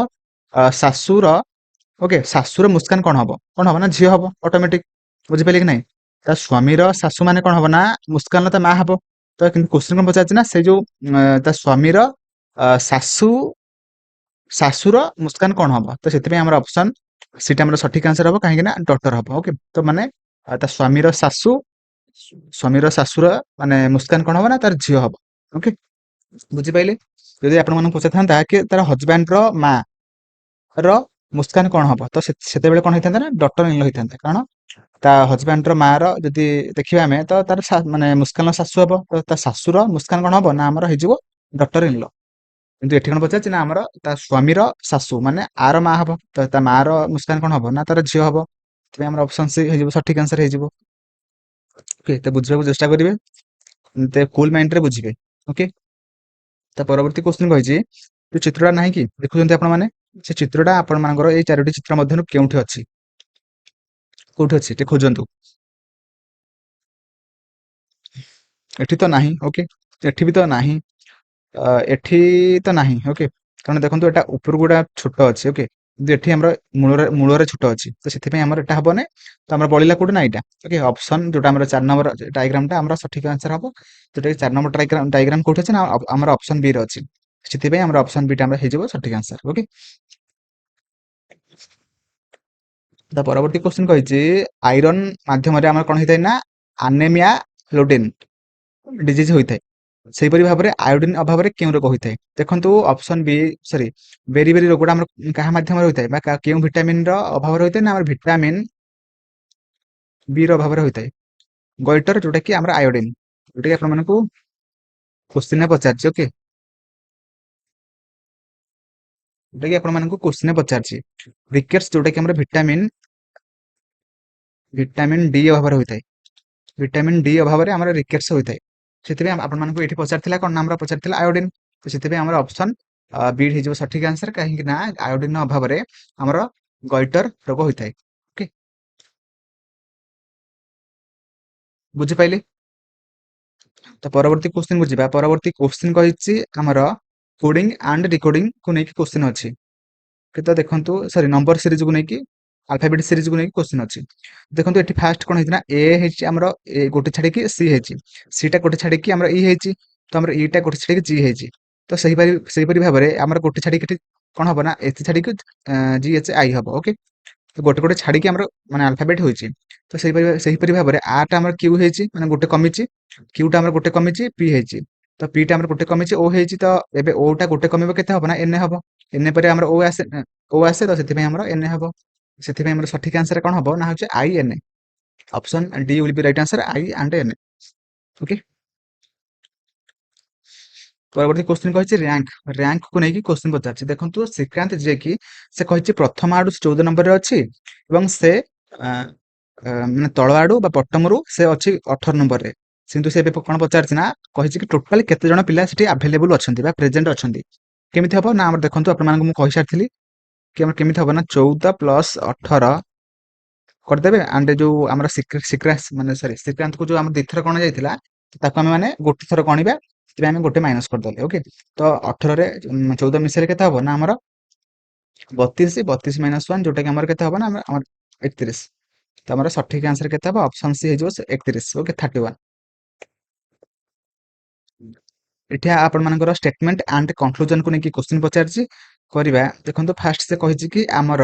ଶାଶୁର, ଓକେ, ଶାଶୁର ମୁସ୍କାନ କଣ ହବ ନା ଝିଅ ହବ ଅଟୋମେଟିକ, ବୁଝିପାରିଲେ କି ନାଇଁ? ତା ସ୍ୱାମୀର ଶାଶୁ ମାନେ କଣ ହବ ନା ମୁସ୍କାନର ତା ମା ହବ। ତ କିନ୍ତୁ କୋଶ୍ଚିନ୍ କଣ ପଚାରିଛି ନା ସେ ଯୋଉ ତା ସ୍ୱାମୀର ଶାଶୁ ଶାଶୁର ମୁସ୍କାନ କଣ ହବ। ତ ସେଥିପାଇଁ ଆମର ଅପସନ ସେଇଟା ଆମର ସଠିକ ଆନ୍ସର ହବ, କାହିଁକି ନା ଡଟର ହବ। ଓକେ, ତ ମାନେ ତା ସ୍ୱାମୀର ଶାଶୁ, ସ୍ୱାମୀର ଶାଶୁର ମାନେ ମୁସ୍କାନ କଣ ହବ ନା ତାର ଝିଅ ହବ। ଓକେ, ବୁଝିପାରିଲେ? ଯଦି ଆପଣମାନଙ୍କୁ ପଚାରିଥାନ୍ତା କି ତାର ହଜବାଣ୍ଡ ର ମା ର ମୁସ୍କାନ କଣ ହବ, ତ ସେତେବେଳେ କଣ ହେଇଥାନ୍ତା ନା ଡକ୍ଟର ଇନ ଲ ହେଇଥାନ୍ତା। କାରଣ ତା ହଜବାଣ୍ଡ ର ମା ର ଯଦି ଦେଖିବା ଆମେ ତ ତାର ମାନେ ମୁସ୍କାନର ଶାଶୁ ହବ, ତ ତା ଶାଶୁର ମୁସ୍କାନ କଣ ହବ ନା ଆମର ହେଇଯିବ ଡକ୍ଟର ଇନ ଲ। କିନ୍ତୁ ଏଠି କଣ ପଚାରିଛି ନା ଆମର ତା ସ୍ୱାମୀର ଶାଶୁ ମାନେ ଆର ମା ହବ, ତ ତା ମା ର ମୁସ୍କାନ କଣ ହବ ନା ତାର ଝିଅ ହବ। ସେଥିପାଇଁ ଆମର ଅପସନ ସି ହେଇଯିବ, ସଠିକ ଆନ୍ସର ହେଇଯିବ। ଓକେ, ତ ବୁଝିବାକୁ ଚେଷ୍ଟା କରିବେ, କୁଲ ମାଇଣ୍ଡରେ ବୁଝିବେ। ଓକେ, ତା ପରବର୍ତ୍ତୀ କୋଶ୍ଚିନ୍ କହିଛି ଯୋଉ ଚିତ୍ରଟା ନାହିଁ କି ଦେଖୁଛନ୍ତି ଆପଣ ମାନେ, ସେ ଚିତ୍ରଟା ଆପଣମାନଙ୍କର ଏଇ 4ଟି ଚିତ୍ର ମଧ୍ୟରୁ କେଉଁଠି ଅଛି, କୋଉଠି ଅଛି ଟିକେ ଖୋଜନ୍ତୁ। ଏଠି ତ ନାହିଁ। ଓକେ, ଏଠି ବି ତ ନାହିଁ, ଏଠି ତ ନାହିଁ। ଓକେ, କାରଣ ଦେଖନ୍ତୁ ଏଟା ଉପରକୁ ଗୋଟା ଛୋଟ ଅଛି। ଓକେ, କିନ୍ତୁ ଏଠି ଆମର ମୂଳରେ ଛୋଟ ଅଛି, ତ ସେଥିପାଇଁ ଆମର ଏଟା ହବନି। ତ ଆମର ବଳିଲା କୋଉଟା ନା ଏଇଟା। ଓକେ, ଅପସନ ଯୋଉଟା ଆମର 4 ନମ୍ବର ଡାଇଗ୍ରାମ ଟା ଆମର ସଠିକ ଆନ୍ସର ହବ। ଯୋଉଟା କି 4 ନମ୍ବର ଡାଇଗ୍ରାମ କୋଉଠି ଅଛି ନା ଆମର ଅପସନ ବି ରେ ଅଛି। ସେଥିପାଇଁ ଆମର ଅପସନ ବି ଟା ଆମର ହେଇଯିବ ସଠିକ ଆନ୍ସର। ଓକେ, ତା ପରବର୍ତ୍ତୀ କ୍ୱେଶ୍ଚନ କହିଛି ଆଇରନ୍ ମାଧ୍ୟମରେ ଆମର କଣ ହେଇଥାଏ ନା ଆନେମିଆ ଲୋଡିନ୍ ଡିଜିଜ ହୋଇଥାଏ। ସେଇପରି ଭାବରେ ଆୟୋଡିନ ଅଭାବରେ କେଉଁ ରୋଗ ହୋଇଥାଏ? ଦେଖନ୍ତୁ ଅପସନ ବି ସରି ବେରି ବେରି ରୋଗଟା ଆମର କାହା ମାଧ୍ୟମରେ ହୋଇଥାଏ ବା କେଉଁ ଭିଟାମିନ ର ଅଭାବରେ ହୋଇଥାଏ ନା ଆମର ଭିଟାମିନ ବି ର ଅଭାବରେ ହୋଇଥାଏ। ଗଇଟର ଯୋଉଟା କି ଆମର ଆୟୋଡିନ, ଯୋଉଟା କି ଆପଣମାନଙ୍କୁ କ୍ୱେଶ୍ଚିନରେ ପଚାରିଛି। ଓକେ, ଯୋଉଟା କି ଆପଣମାନଙ୍କୁ କ୍ୱେଶ୍ଚିନରେ ପଚାରିଛି। ରିକେଟ୍ସ ଯୋଉଟା କି ଆମର ଭିଟାମିନ ଡି ଅଭାବରେ ହୋଇଥାଏ। ଭିଟାମିନ ଡି ଅଭାବରେ ଆମର ରିକେଟ୍ସ ହୋଇଥାଏ। ସେଥିପାଇଁ ଆପଣମାନଙ୍କୁ ଏଠି ପଚାରିଥିଲା କଣ ନା ଆମର ପଚାରିଥିଲା ଆୟୋଡିନ। ତ ସେଥିପାଇଁ ଆମର ଅପସନ ବି ହେଇଯିବ ସଠିକ ଆନ୍ସର, କାହିଁକି ନା ଆୟୋଡିନ ଅଭାବରେ ଆମର ଗଇଟର ରୋଗ ହୋଇଥାଏ। ଓକେ, ବୁଝିପାରିଲେ? ତ ପରବର୍ତ୍ତୀ କ୍ୱେଶ୍ଚିନ କୁ ଯିବା। ପରବର୍ତ୍ତୀ କ୍ୱେଶ୍ଚିନ କହିଛି ଆମର କୋଡିଂ ଆଣ୍ଡ ଡିକୋଡିଂ କୁ ନେଇକି କ୍ୱେଶ୍ଚିନ ଅଛି। ତ ଦେଖନ୍ତୁ ସରି ନମ୍ବର ସିରିଜକୁ ନେଇକି ଆଲଫାବେଟ ସିରିଜକୁ ନେଇକି କ୍ୱେଶ୍ଚିନ ଅଛି। ଦେଖନ୍ତୁ ଏଠି ଫାଷ୍ଟ କଣ ହେଇଛି ନା ଏ ହେଇଛି ଆମର ଏ ଗୋଟେ ଛାଡିକି ସି ହେଇଛି, ସି ଟା ଗୋଟେ ଛାଡିକି ଆମର ଇ ହେଇଛି, ତ ଆମର ଇ ଟା ଗୋଟେ ଛାଡିକି ଜି ହେଇଛି। ତ ସେହିପରି ଭାବରେ ଆମର ଗୋଟେ ଛାଡିକି ଏଠି କଣ ହବ ନା ଏଥି ଛାଡିକି ଜି ଏଚ ଆଇ ହବ। ଓକେ, ତ ଗୋଟେ ଗୋଟେ ଛାଡିକି ଆମର ମାନେ ଆଲଫାବେଟ ହୋଇଛି। ତ ସେହିପରି ଭାବରେ ଆର ଟା ଆମର କ୍ୟୁ ହେଇଛି, ମାନେ ଗୋଟେ କମିଛି, କ୍ୟୁ ଟା ଆମର ଗୋଟେ କମିଛି, ପି ହେଇଛି, ତ ପି ଟା ଆମର ଗୋଟେ କମିଛି, ଓ ହେଇଛି। ତ ଏବେ ଓ ଟା ଗୋଟେ କମିବ କେତେ ହବ ନା ଏନ ହବ, ଏନ ପରେ ଆମର ଓ ଆସେ, ତ ସେଥିପାଇଁ ଆମର ଏନ ହବ। ସେଥିପାଇଁ ଆମର ସଠିକ ଆନ୍ସର କଣ ହବ ନା ହଉଛି I N A. Option D will be right answer, I and N. Okay, ପରବର୍ତ୍ତୀ କ୍ୱେଶ୍ଚିନ କହିଛି ର୍ୟାଙ୍କକୁ ନେଇକି କ୍ୱେଶ୍ଚିନ ପଚାରିଛି। ଦେଖନ୍ତୁ ଶ୍ରୀକାନ୍ତ ଯିଏକି ସେ କହିଛି ପ୍ରଥମ ଆଡୁ 14 ନମ୍ବରରେ ଅଛି, ଏବଂ ସେ ମାନେ ତଳ ଆଡୁ ବା ବଟମରୁ ସେ ଅଛି 18 ନମ୍ବରରେ। କିନ୍ତୁ ସେ ଏବେ କଣ ପଚାରିଛି ନା କହିଛି କି ଟୋଟାଲି କେତେ ଜଣ ପିଲା ସେଠି ଆଭେଲେବୁଲ ଅଛନ୍ତି ବା ପ୍ରେଜେଣ୍ଟ ଅଛନ୍ତି। କେମିତି ହବ ନା ଆମର ଦେଖନ୍ତୁ ଆପଣମାନଙ୍କୁ ମୁଁ କହିସାରିଥିଲି କି ଆମର କେମିତି ହବ ନା 14 ପ୍ଲସ୍ 18 କରିଦେବେ ଆଣ୍ଡ ଯୋଉ ଆମର ମାନେ ସରି ଶ୍ରୀକ୍ରାନ୍ତକୁ ଯୋଉ ଆମର ଦିଥର ଗଣା ଯାଇଥିଲା ତାକୁ ଆମେ ମାନେ ଗୋଟେ ଥର ଗଣିବା, ସେଥିପାଇଁ ଆମେ ଗୋଟେ ମାଇନସ୍ କରିଦେଲେ। ଓକେ, ତ 18ରେ 14 ମିଶେଇଲେ କେତେ ହବ ନା ଆମର 32, 32 ମାଇନସ୍ 1 ଯୋଉଟା କି ଆମର କେତେ ହବ ନା ଆମର 31। ତ ଆମର ସଠିକ ଆନ୍ସର କେତେ ହବ? ଅପସନ ସି ହେଇଯିବ 31। ଓକେ, 31। ଏଠି ଆପଣମାନଙ୍କର ଷ୍ଟେଟମେଣ୍ଟ ଆଣ୍ଡ କନକ୍ଲୁଜନକୁ ନେଇକି କ୍ୱେଶ୍ଚିନ୍ ପଚାରିଛି। କରିବା ଦେଖନ୍ତୁ ଫାଷ୍ଟ ସେ କହିଛି କି ଆମର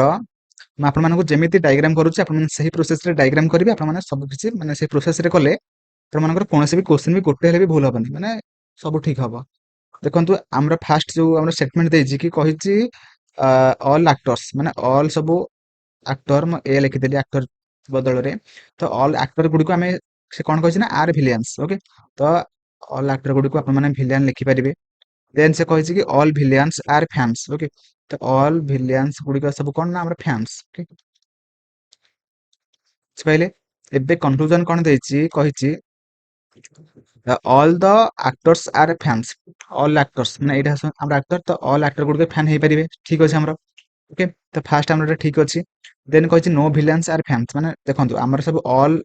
ମୁଁ ଆପଣମାନଙ୍କୁ ଯେମିତି ଡାଇଗ୍ରାମ କରୁଛି ଆପଣମାନେ ସେହି ପ୍ରୋସେସରେ ଡାଇଗ୍ରାମ କରିବେ। ଆପଣମାନେ ସବୁ କିଛି ମାନେ ସେଇ ପ୍ରୋସେସରେ କଲେ ଆପଣମାନଙ୍କର କୌଣସି ବି କ୍ୱେଶ୍ଚିନ୍ ବି ଗୋଟେ ହେଲେ ବି ଭୁଲ ହବନି, ମାନେ ସବୁ ଠିକ ହବ। ଦେଖନ୍ତୁ ଆମର ଫାଷ୍ଟ ଯୋଉ ଆମର ଷ୍ଟେଟମେଣ୍ଟ ଦେଇଛି କି କହିଛି ଅଲ୍ ଆକ୍ଟର୍ସ ମାନେ ଅଲ୍ ସବୁ ଆକ୍ଟର, ମୁଁ ଏ ଲେଖିଦେଲି ଆକ୍ଟର ବଦଳରେ। ତ ଅଲ୍ ଆକ୍ଟର ଗୁଡ଼ିକୁ ଆମେ ସେ କଣ କହିଛି ନା ଆର୍ ଭିଲିଆନ୍ସ। ଓକେ, ତ ଅଲ୍ ଆକ୍ଟର ଗୁଡ଼ିକୁ ଆପଣମାନେ ଭିଲିଆନ୍ ଲେଖିପାରିବେ। ଦେନ୍ ସେ କହିଛି କି ଅଲ୍ ଭିଲିଆନ୍ସ ଆର୍ ଫ୍ୟାନ୍ସ। ଓକେ, ତ ଅଲ୍ ଭିଲିଆନ୍ସ ଗୁଡ଼ିକ ସବୁ କଣ ନା ଆମର ଫ୍ୟାନ୍ସ। ଓକେ, ବୁଝିପାରିଲେ? ଏବେ କନକ୍ଲୁଜନ କଣ ଦେଇଛି କହିଛି all the actors are fans. All actors ମାନେ ଏଇଟା ଆମର ଆକ୍ଟର, ତ ଅଲ୍ ଆକ୍ଟର ଗୁଡ଼ିକ ଫ୍ୟାନ୍ ହେଇପାରିବେ। ଠିକ ଅଛି ଆମର। ଓକେ, ତ ଫାଷ୍ଟ ଆମର ଏଟା ଠିକ ଅଛି। ଦେନ୍ କହିଛି ନୋ ଭିଲିଆନ୍ସ ଆର୍ ଫ୍ୟାନ୍ସ, ମାନେ ଦେଖନ୍ତୁ ଆମର ସବୁ ଅଲ୍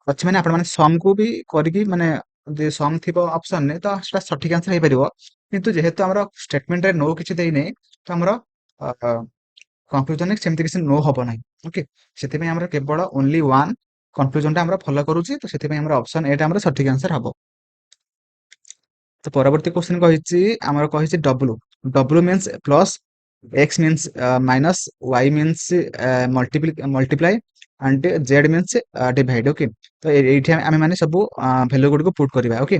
ଅଛି ମାନେ ଆପଣମାନେ ସମ୍ କୁ ବି କରିକି ମାନେ ଯଦି ସମ୍ ଥିବ ଅପସନରେ ତ ସେଟା ସଠିକ ଆନ୍ସର ହେଇପାରିବ। କିନ୍ତୁ ଯେହେତୁ ଆମର ଷ୍ଟେଟମେଣ୍ଟରେ ନୋ କିଛି ଦେଇନେ ତ ଆମର କନକ୍ଲୁଜନରେ ସେମିତି କିଛି ନୋ ହବ ନାହିଁ। ଓକେ, ସେଥିପାଇଁ ଆମର କେବଳ ଓନ୍ଲି ୱାନ୍ କନକ୍ଲୁଜନଟା ଆମର ଫଲୋ କରୁଛି, ତ ସେଥିପାଇଁ ଆମର ଅପସନ ଏଟା ଆମର ସଠିକ ଆନ୍ସର ହବ। ତ ପରବର୍ତ୍ତୀ କ୍ୱେଶ୍ଚିନ୍ କହିଛି ଆମର କହିଛି W. W means plus, x means minus, y means multiply and z means divide। Okay, तो एठी ଆମେ ମାନେ ସବୁ ଭ୍ୟାଲୁ ଗୁଡ଼ିକୁ ପୁଟ୍ କରିବା। ଓକେ,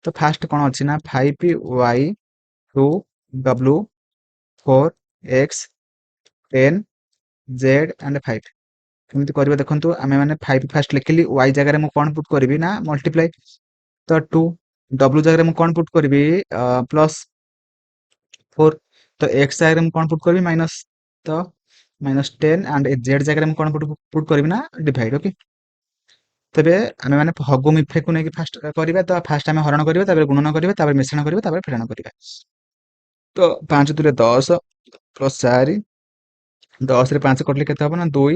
ତ ଫାଷ୍ଟ କଣ ଅଛି ନା 5y 2w 4x 10 z and 5 କେମିତି କରିବା ଦେଖନ୍ତୁ। ଆମେ ମାନେ 5 ଫାଷ୍ଟ ଲେଖିଲି, y ଜାଗାରେ ମୁଁ କଣ ପୁଟ୍ କରିବି ନା ମଲ୍ଟିପ୍ଲାଇ, ତ 2 w ଜାଗାରେ ମୁଁ କଣ ପୁଟ୍ କରିବି ପ୍ଲସ୍ 4, ତ x ଜାଗାରେ ମୁଁ କଣ ପୁଟ୍ କରିବି ମାଇନସ୍, ତ ମାଇନସ୍ 10 ଆଣ୍ଡ z ଜାଗାରେ ମୁଁ କଣ ପୁଟ୍ କରିବି ନା ଡିଭାଇଡ। ଓକେ, ତେବେ ଆମେ ମାନେ ହଗୁ ମିଫେକୁ ନେଇକି ଫାଷ୍ଟ କରିବା, ତ ଫାଷ୍ଟ ଆମେ ହରଣ କରିବା, ତାପରେ ଗୁଣନ କରିବା, ତାପରେ ମିଶ୍ରଣ କରିବା, ତାପରେ ଫେଡାଣ କରିବା। ତ 5 ଦୁରେ 10 ପ୍ଲସ୍ 4, 10ରେ 5 କଟିଲେ କେତେ ହବ ନା 2,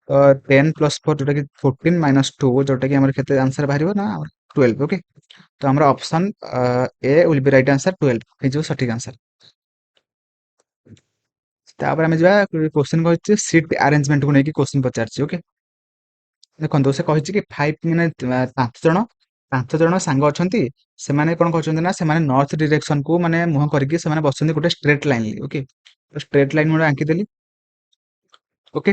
ତ 10 ପ୍ଲସ୍ 4 ଯୋଉଟା କି 14 ମାଇନସ୍ 2 ଯୋଉଟା କି ଆମର କେତେ ଆନ୍ସର ବାହାରିବ ନା 12। ଓକେ, ତ ଆମର option A will be right answer 12 ହେଇଯିବ ସଠିକ ଆନ୍ସର। ତାପରେ ଆମେ ଯିବା क्वेश्चन କହିଛି ସିଟ୍ ଆରେଞ୍ଜମେଣ୍ଟକୁ ନେଇକି क्वेश्चन ପଚାରିଛି। ଓକେ, ଦେଖନ୍ତୁ ସେ କହିଛି କି 5 ମାନେ 5 ଜଣ ସାଙ୍ଗ ଅଛନ୍ତି। ସେମାନେ କଣ କରୁଛନ୍ତି ନା ସେମାନେ ନର୍ଥ ଡିରେକ୍ସନକୁ ମାନେ ମୁହଁ କରିକି ସେମାନେ ବସୁଛନ୍ତି ଗୋଟେ ଷ୍ଟ୍ରେଟ୍ ଲାଇନ। ଓକେ, ତ ଷ୍ଟ୍ରେଟ୍ ଲାଇନ ମୁଁ ଆଙ୍କିଦେଲି। ଓକେ,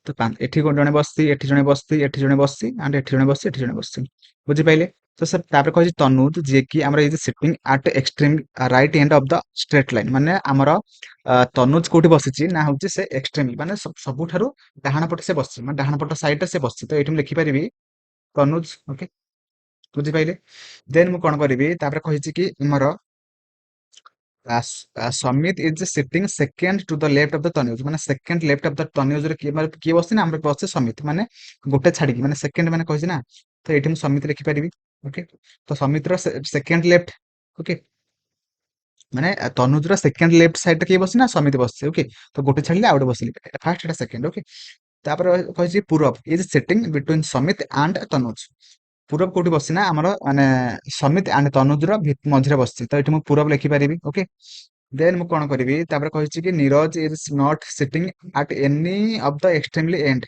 ତ ଏଠି ଜଣେ ବସିଛି, ଏଠି ଜଣେ ବସିଛି, ଏଠି ଜଣେ ବସିଛି ଆଣ୍ଡ ଏଠି ଜଣେ ବସିଛି, ଏଠି ଜଣେ ବସିଛି। ବୁଝିପାରିଲେ? ତ ସେ ତାପରେ କହିଛି ତନୁଜ, ଯିଏକି ଆମର ଏଇ sitting at extreme right end of the straight line, ମାନେ ଆମର ତନୁଜ କୋଉଠି ବସିଛି ନା ହଉଛି ସେ ଏକ୍ସଟ୍ରିମ ମାନେ ସବୁଠାରୁ ଡାହାଣ ପଟେ ସେ ବସିଛି, ମାନେ ଡାହାଣ ପଟ ସାଇଡରେ ସେ ବସିଛି। ତ ଏଇଠି ମୁଁ ଲେଖିପାରିବି ତନୁଜ। ଓକେ, ବୁଝିପାରିଲେ? ଦେନ୍ ମୁଁ କଣ କରିବି, ତାପରେ କହିଛି କି ଆମର Samit is sitting second to the left of the Tanuj, ମାନେ ସେକେଣ୍ଡ ଲେଫ୍ଟ ଅଫ ଦ ତନୁଜରେ କିଏ ବସିଛି ନା ଆମର ବସିଛି ସମିତ, ମାନେ ଗୋଟେ ଛାଡିକି ମାନେ ସେକେଣ୍ଡ ମାନେ କହିଛି ନା, ତ ଏଇଠି ମୁଁ ସମିତ ଲେଖିପାରିବି। ଓକେ, ତ ସମିତର ସେକେଣ୍ଡ ଲେଫ୍ଟ। ଓକେ, ମାନେ ତନୁଜର ସେକେଣ୍ଡ ଲେଫ୍ଟ ସାଇଡରେ କିଏ ବସିଛି ନା ସମିତ ବସିଛି। ଓକେ, ତ ଗୋଟେ ଛାଡିଲେ ଆଉ ଗୋଟେ ବସିଲି, ଫାର୍ଷ୍ଟ ଏଟା ସେକେଣ୍ଡ। ଓକେ, ତାପରେ କହିଛି Purab is sitting between Samit and Tanuj. Purab କୋଉଠି ବସିଛି ନା ଆମର ମାନେ ସମିତ ଆଣ୍ଡ ତନୁଜର ମଝିରେ ବସିଛି, ତ ଏଠି ମୁଁ ପୂରବ ଲେଖିପାରିବି। ଓକେ, ଦେନ୍ ମୁଁ କଣ କରିବି, ତାପରେ କହିଛି କି Niraj is not sitting at any of the extremely end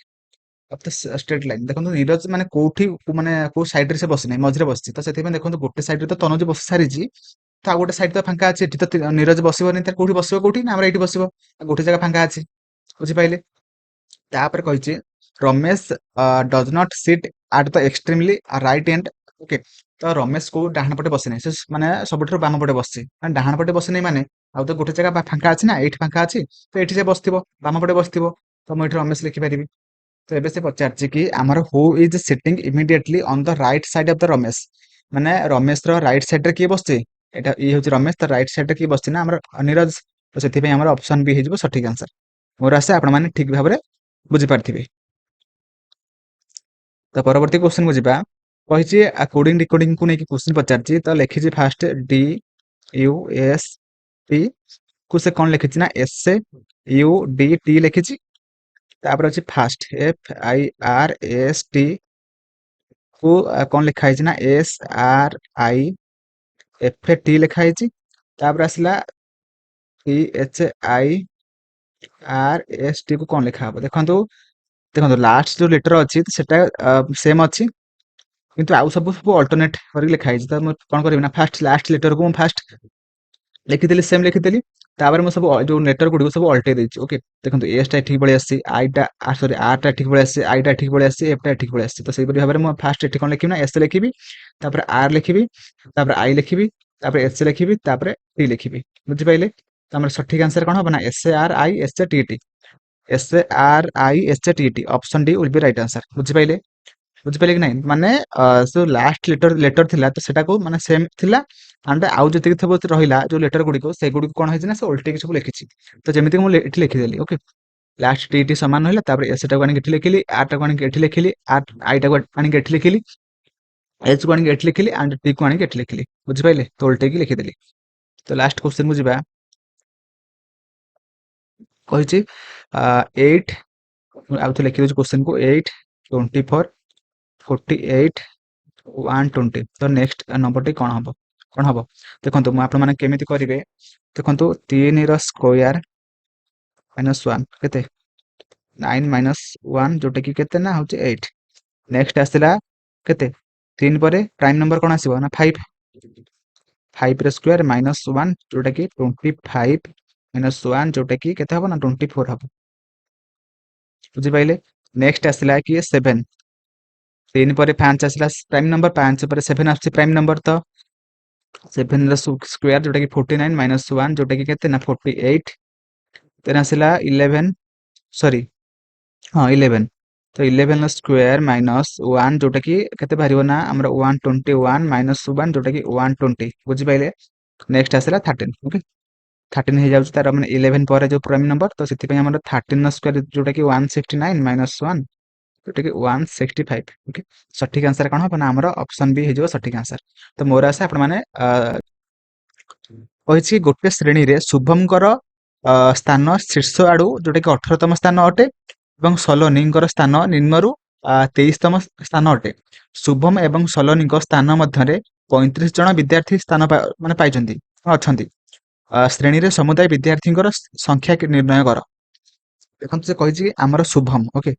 of the straight line. ଦେଖନ୍ତୁ ନିରଜ ମାନେ କୋଉଠି ମାନେ କୋଉ ସାଇଡରେ ସେ ବସିନାହିଁ, ମଝିରେ ବସିଛି। ତ ସେଥିପାଇଁ ଦେଖନ୍ତୁ ଗୋଟେ ସାଇଡରେ ତ ତନୁଜ ବସି ସାରିଛି, ତ ଆଉ ଗୋଟେ ସାଇଡ ତ ଫାଙ୍କା ଅଛି। ଏଠି ତ ନିରଜ ବସିବନି, ତାର କୋଉଠି ବସିବ, କୋଉଠି ନା ଆମର ଏଇଠି ବସିବ, ଗୋଟେ ଜାଗା ଫାଙ୍କା ଅଛି। ବୁଝିପାରିଲେ? ତାପରେ କହିଛି Ramesh does not sit at the extremely right end. Okay, ତ ରମେଶ କୋଉ ଡାହାଣ ପଟେ ବସିନାହିଁ, ସେ ମାନେ ସବୁଠାରୁ ବାମ ପଟେ ବସିଛି। ମାନେ ଡାହାଣ ପଟେ ବସିନାହିଁ ମାନେ ଆଉ ତ ଗୋଟେ ଜାଗା ଫାଙ୍କା ଅଛି ନା, ଏଇଠି ଫାଙ୍କା ଅଛି, ତ ଏଇଠି ସେ ବସିଥିବ, ବାମ ପଟେ ବସିଥିବ। ତ ମୁଁ ଏଠି ରମେଶ ଲେଖିପାରିବି। ତ ଏବେ ସେ ପଚାରିଛି କି ଆମର ହୁ is sitting immediately on the right side of the Ramesh, ମାନେ ରମେଶର ରାଇଟ୍ ସାଇଡରେ କିଏ ବସିଛି, ଏଟା ଇଏ ହଉଛି ରମେଶ, ତ ରାଇଟ୍ ସାଇଡରେ କିଏ ବସିଛି ନା ଆମର ନିରଜ। ତ ସେଥିପାଇଁ ଆମର ଅପସନ ବି ହେଇଯିବ ସଠିକ ଆନ୍ସର। ମୋର ଆଶା ଆପଣମାନେ ଠିକ ଭାବରେ ବୁଝିପାରିଥିବେ। ତ ପରବର୍ତ୍ତୀ କ୍ୱେଶ୍ଚନକୁ ଯିବା। କହିଛି କୋଡିଂ ଡିକୋଡିଂକୁ ନେଇକି କ୍ୱେଶ୍ଚନ ପଚାରିଛି, ତ ଲେଖିଛି first D U S T को से कौन लिखी ना एस यू डी टी लिखी तापर अच्छी fast F I R S T को कौन लिखाई ना S R I F T लिखाई तापर आसला T H I R S T को कौन लिखा हम देखो देखो लास्ट जो लेटर अच्छी सेटा सेम अच्छी किंतु आउ सब सब अल्टरनेट करके लिखाई तो मैं कौन करी ना फास्ट लास्ट लेटर को फास्ट लिखिदेली सेम लिखिदेली तापर मैं सब जो लेटर गुडी सब अल्टे देछि ओके देखो एस टा ठीक पळै आसी आई टा सॉरी आर टा ठीक पळै आसी आई टा ठीक पळै आसी एफ टा ठीक पळै आसी तो सेहि परि भाबरे मैं फास्ट एठी कोन लिखिबि ना एस लिखिबि तापर आर लिखिबि तापर आई लिखिबि तापर एस लिखिबि तापर टी लिखिबि बुझि पाइले तो हमर सठिक आंसर कोन हो ना S R I S T T S R I S T T option D will be right answer बुझि पाइले बुझिपारे कि नहीं माने जो लास्ट लेटर लेटर थिला तो सेटा को माने सेम थिला एंड आउ जति थबो रहिला जो लेटर गुडी को से गुडी को कोन होइछ ना से उल्टे के सब लिखिछि तो जेमिति मु एठी लिखि देली ओके लास्ट टी टी समान होइला तापर एस टा को आनि एठी लिखिली आर टा को आनि एठी लिखिली आर आई टा को आनि एठी लिखिली एच को आनि एठी लिखिली एंड टी को आनि एठी लिखिली बुझि पाइले तो उल्टे की लिखि देली तो लास्ट क्वेश्चन मु जिबा कहिछि 8 आउ तो लिखि दउ क्वेश्चन को 8 24 48 120 तो नेक्स्ट नंबर टी कौन हम देखो मुझे आपण मैंने केमी करेंगे देखो 3 रो स्क्वायर -1 केते 9 -1 जोटा कि केते ना होचे 8 नेक्स्ट आसला केते 3 परे प्राइम नंबर कौन आसीबो ना 5 5 रो स्क्वायर -1 जोटा कि 25 -1 जोटा कि केते हबो ना 24 हबो बुझि पाइले नेक्स्ट आसला कि 7 3 पर 5 आसला प्राइम नंबर 5 पर 7 आसी प्राइम नंबर तो 7 स्क्वायर जोटा कि 49 -1 जोटा कि केते ना 48 देन आसला 11 सॉरी हाँ 11 तो 11 स्क्वायर -1 जोटा कि केते बाहरिबो ना हमरा 121 -1 जोटा कि 120 बुझि पाइले नेक्स्ट आसला 13 ओके 13 हे जाउछ तार माने 11 पर जो प्राइम नंबर तो सेति पय हमरा 13 स्क्वायर जोटा कि 169 -1 जोटा कि 165 ओके सठिक आंसर कौन हम ना आमर ऑप्शन बी हो सठिक आंसर तो मोर आशा आपण माने कहिछि गोटे श्रेणी रे शुभमकर स्थान शीर्ष आडू जोटा कि 18तम स्थान अटे एवं सलोनींकर स्थान निम्नरु 23तम स्थान अटे शुभम एवं सलोनी स्थान मध्य 35 जन विद्यार्थी स्थान माने पाइछन्ति अछन्ति श्रेणी रे समुदाय विद्यार्थी संख्या निर्णय कर देखो से कहिछि आमर शुभम ओके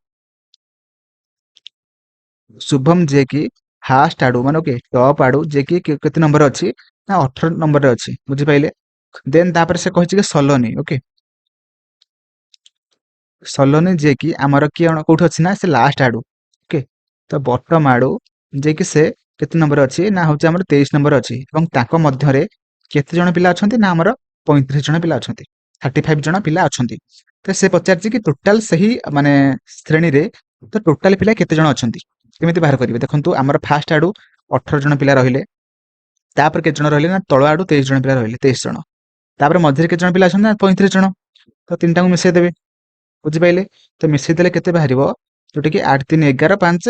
शुभम जे कि फास्ट आडू माने ओके टॉप आडू जे कि केते नंबर अछि ना 18 नंबर रे अछि बुझि पाइले देन तापर से कहिछि कि सलोनी ओके सलोनी जे कि हमर कि कोठ अछि ना से लास्ट आडू ओके तो बॉटम आडू जे कि से केते नंबर अछि ना होछि हमर 23 नंबर अछि एवं ताको मध्य रे केते जण पिला अछन्ति ना हमर 35 जण पिला अछन्ति 35 जण पिला अछन्ति तो से पचारछि कि टोटल सही माने श्रेणी रे तो टोटल पिला केते जण अछन्ति केमिति बाहर करिवे देखंतु हमर फास्ट आडू 18 जण पिला रहिले तापर केते जण रहिले ना तळ आडू 23 जण पिला रहिले 23 जण तापर मध्य रे केते जण पिला अछन्ति ना 35 जण तो तीनटा को मिसै देबे बुझि पाइले तो मिसै देले केते बाहरिबो जोटा कि 8 3 11 5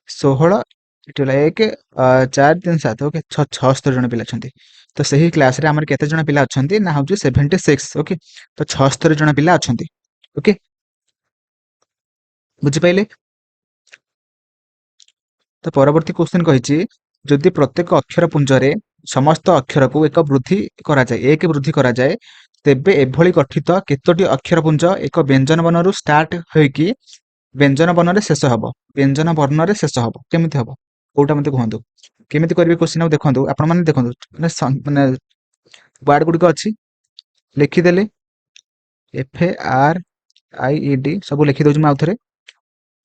16 एटी होला 1 4 3 7 ओके 76 जण पिला अछन्ति तो सही क्लास रे हमर केते जण पिला अछन्ति ना होछि 76 ओके तो 76 जण पिला अछन्ति ओके बुझि पाइले तो परवर्ती क्वेश्चन कहिछि जदि प्रत्येक अक्षर पुंजरे समस्त अक्षर को एक वृद्धि करा जाय एक वृद्धि करा जाय तेबे एभली गठित केतोटी अक्षर पुंज एक व्यंजन वर्णरु स्टार्ट होई कि व्यंजन वर्ण रे शेष हबो व्यंजन वर्ण रे शेष हबो केमिति हबो कोटा मते कहंतु केमिति करबे क्वेश्चन देखंतु आपण माने देखंतु माने वर्ड गुडी को अछि लिखि देले F A R I E D सब लिखि दउछु माउ थरे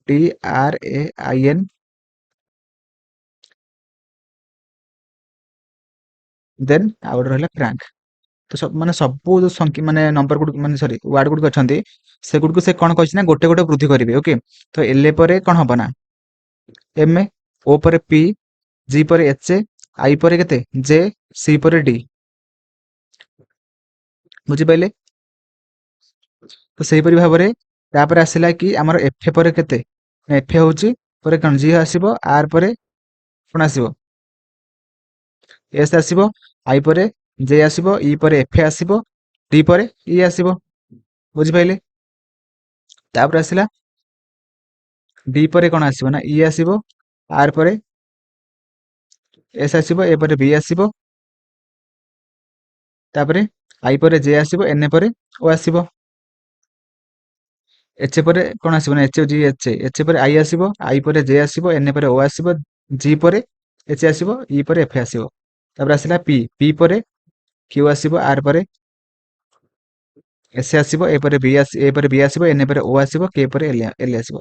T R A I N then out रहला फ्रैंक तो सब माने सब जो संख्या माने नंबर गुड माने सॉरी वर्ड गुड अछंती से गुड को से कोन कहछि ना गोटे गोटे वृद्धि करिवे ओके तो एल ए परे कोन हबो ना एम ए ओ परे पी जी परे एच ए आई परे केते जे सी परे डी बुझि पाइले तो सेही परि भाबरे तापर आसिला कि हमर एफ ए परे केते एफ ए होछि परे कोन जी आसीबो आर परे कोन आसीबो एस आसीबो आई परे J ଆସିବ, E ପରେ F ଆସିବ, T ପରେ E ଆସିବ, ବୁଝିପାରିଲେ? ତାପରେ ଆସିଲା D ପରେ କଣ ଆସିବ ନା E ଆସିବ, R ପରେ S ଆସିବ, A ପରେ B ଆସିବ, ତାପରେ I ପରେ J ଆସିବ, N ପରେ O ଆସିବ। H ପରେ କଣ ଆସିବ ନା H G H, H ପରେ I ଆସିବ, I ପରେ J ଆସିବ, N ପରେ O ଆସିବ, G ପରେ H ଆସିବ, E ପରେ F ଆସିବ। ତାପରେ ଆସିଲା P, P ପରେ Q ଆସିବ, R ପରେ S ଆସିବ, A ପରେ B ଆସିବ, N ପରେ O ଆସିବ, K ପରେ L ଆସିବ।